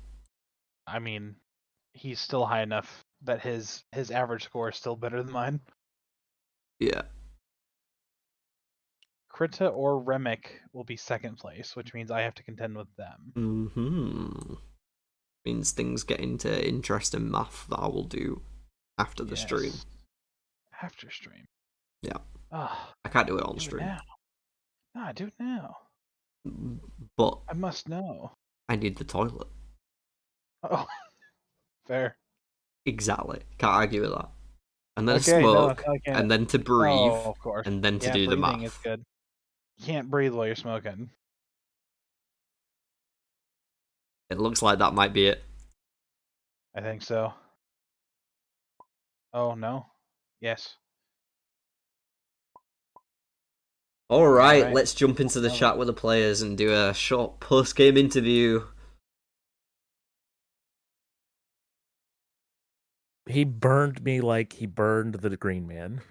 I mean, he's still high enough that his average score is still better than mine. Yeah. Krita or Remick will be second place, which means I have to contend with them. Means things get into interesting math that I will do after the stream. After stream. Yeah. Oh, I can't do it on stream. No, do it now. But I must know. I need the toilet. Oh, fair. Exactly. Can't argue with that. And then Okay, smoke, no, and then to breathe, Oh, of course. and then to do the breathing math. is good. You can't breathe while you're smoking. It looks like that might be it. I think so. Oh, no. Yes. Alright, let's jump into the chat with the players and do a short post-game interview. He burned me like he burned the Green Man.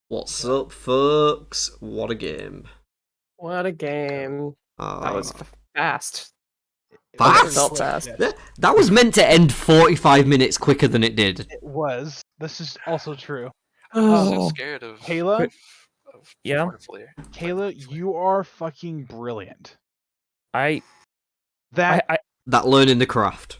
What's up, folks? What a game. What a game. That was fast. Fast? Felt fast. That was meant to end 45 minutes quicker than it did. It was. This is also true. I'm so scared of Kayla? Yeah? Kayla, you are fucking brilliant. That That learning the craft.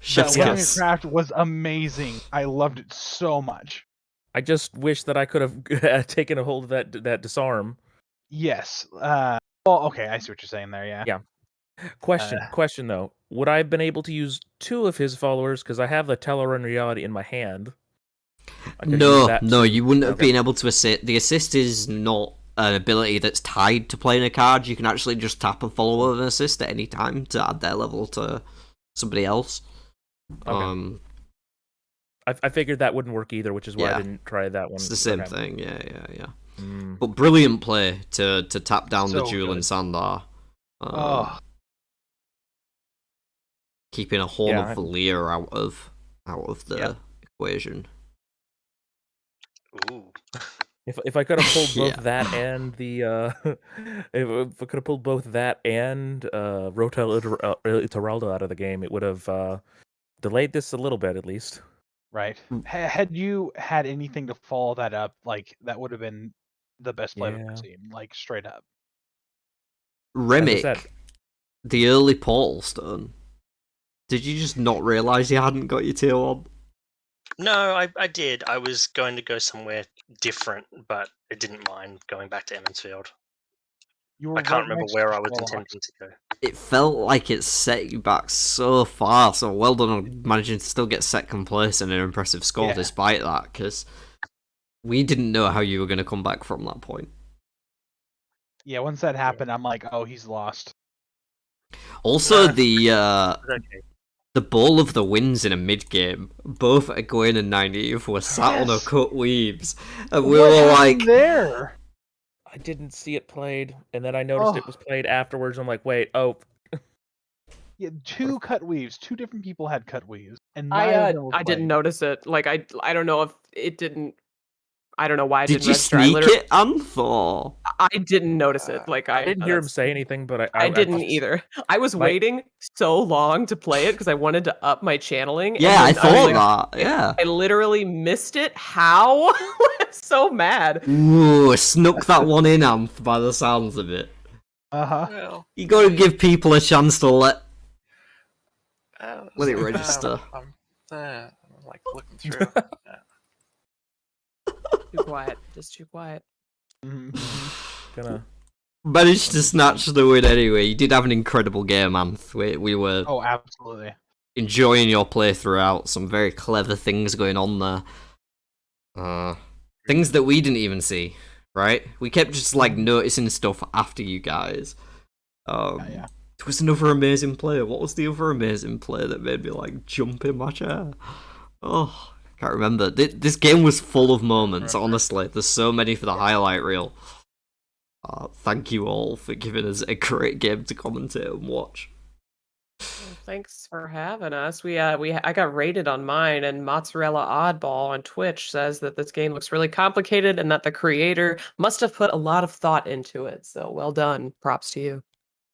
Chef's learning kiss. the craft was amazing. I loved it so much. I just wish that I could have taken a hold of that disarm. Yes. Well, okay, I see what you're saying there, yeah. Yeah. Question though. Would I have been able to use 2 of his followers because I have the Teller in reality in my hand? No, you wouldn't have been able to assist. The assist is not an ability that's tied to playing a card. You can actually just tap a follower and assist at any time to add their level to somebody else. Okay. I figured that wouldn't work either, which is why I didn't try that one. It's the same thing, yeah. But brilliant play to tap down the Julian Sandar. Keeping a Horn of Valir out of the equation. Ooh. If I could have pulled both that and the if I could have pulled both that and Rotel Ituraldo out of the game, it would have delayed this a little bit at least. Right. Had you had anything to follow that up, like that would have been the best play I've ever seen, like straight up. Remick, the early Portal Stone. Did you just not realise you hadn't got your tier 1? No, I did. I was going to go somewhere different, but I didn't mind going back to Emmonsfield. I can't remember where I was intending to go. It felt like it set you back so far, so well done on managing to still get second place and an impressive score despite that, because we didn't know how you were going to come back from that point. Yeah, once that happened, I'm like, oh, he's lost. Also, the Ball of the Winds in a mid-game, both at Egwene and Nynaeve were sat on a cut weaves, and we were like... there? I didn't see it played, and then I noticed it was played afterwards. I'm like, wait, Yeah, two cut weaves. Two different people had cut weaves, and I didn't notice it. Like I don't know if it didn't. I don't know why it didn't register. Did you sneak it, Anthor? I didn't notice it. Like I didn't hear him say anything, but I didn't either. I was waiting so long to play it because I wanted to up my channeling. Yeah, I thought that. Yeah, I literally missed it. How? I'm so mad. Ooh, snuck that one in, Anth, by the sounds of it. Well, you got to give people a chance to let it register. I'm there. I'm like looking through. Too quiet. Just too quiet. Gonna managed to snatch the win anyway. You did have an incredible game, Anth. We were absolutely enjoying your play throughout. Some very clever things going on there. Things that we didn't even see, right? We kept just like noticing stuff after you guys. There was another amazing play. What was the other amazing play that made me like jump in my chair? Oh, I can't remember. This game was full of moments, honestly. There's so many for the highlight reel. Thank you all for giving us a great game to commentate and watch. Well, thanks for having us. I got rated on mine, and Mozzarella Oddball on Twitch says that this game looks really complicated and that the creator must have put a lot of thought into it. So well done. Props to you.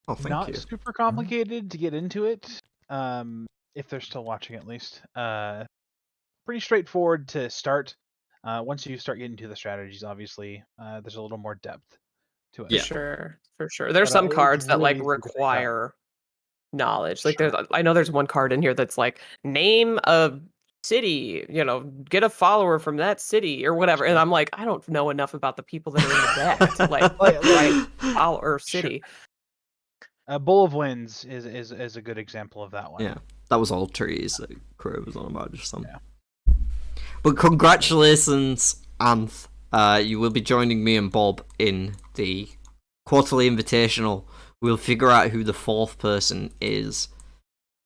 Oh, thank you. Not super complicated to get into it. If they're still watching, at least. Pretty straightforward to start. Once you start getting to the strategies, obviously, there's a little more depth to it. Yeah. For sure. There's some cards that like require knowledge. Like I know there's one card in here that's like name a city, get a follower from that city or whatever. And I'm like, I don't know enough about the people that are in the deck to like follower city. Bull of Winds is a good example of that one. Yeah, that was all trees that Crow was on about just some. Yeah. But congratulations, Anth. You will be joining me and Bob in the quarterly invitational. We'll figure out who the fourth person is,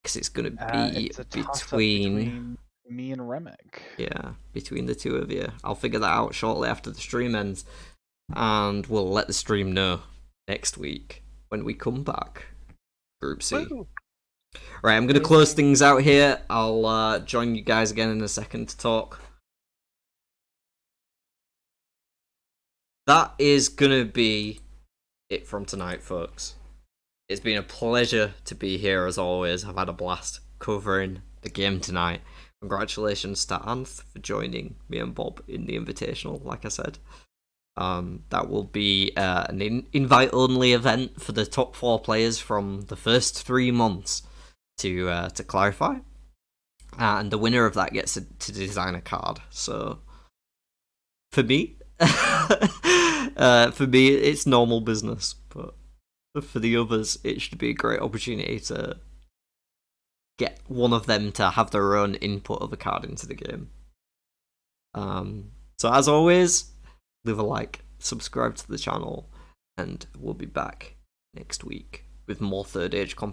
because it's going to be between me and Remick. Yeah, between the two of you. I'll figure that out shortly after the stream ends, and we'll let the stream know next week when we come back. Group C. Woo. Right, I'm going to close things out here. I'll join you guys again in a second to talk. That is going to be it from tonight, folks. It's been a pleasure to be here as always. I've had a blast covering the game tonight. Congratulations to Anth for joining me and Bob in the invitational, like I said. That will be an invite-only event for the top 4 players from the first 3 months to clarify. And the winner of that gets to design a card. So, for me, it's normal business, but for the others, it should be a great opportunity to get one of them to have their own input of a card into the game. So as always, leave a like, subscribe to the channel, and we'll be back next week with more Third Age content.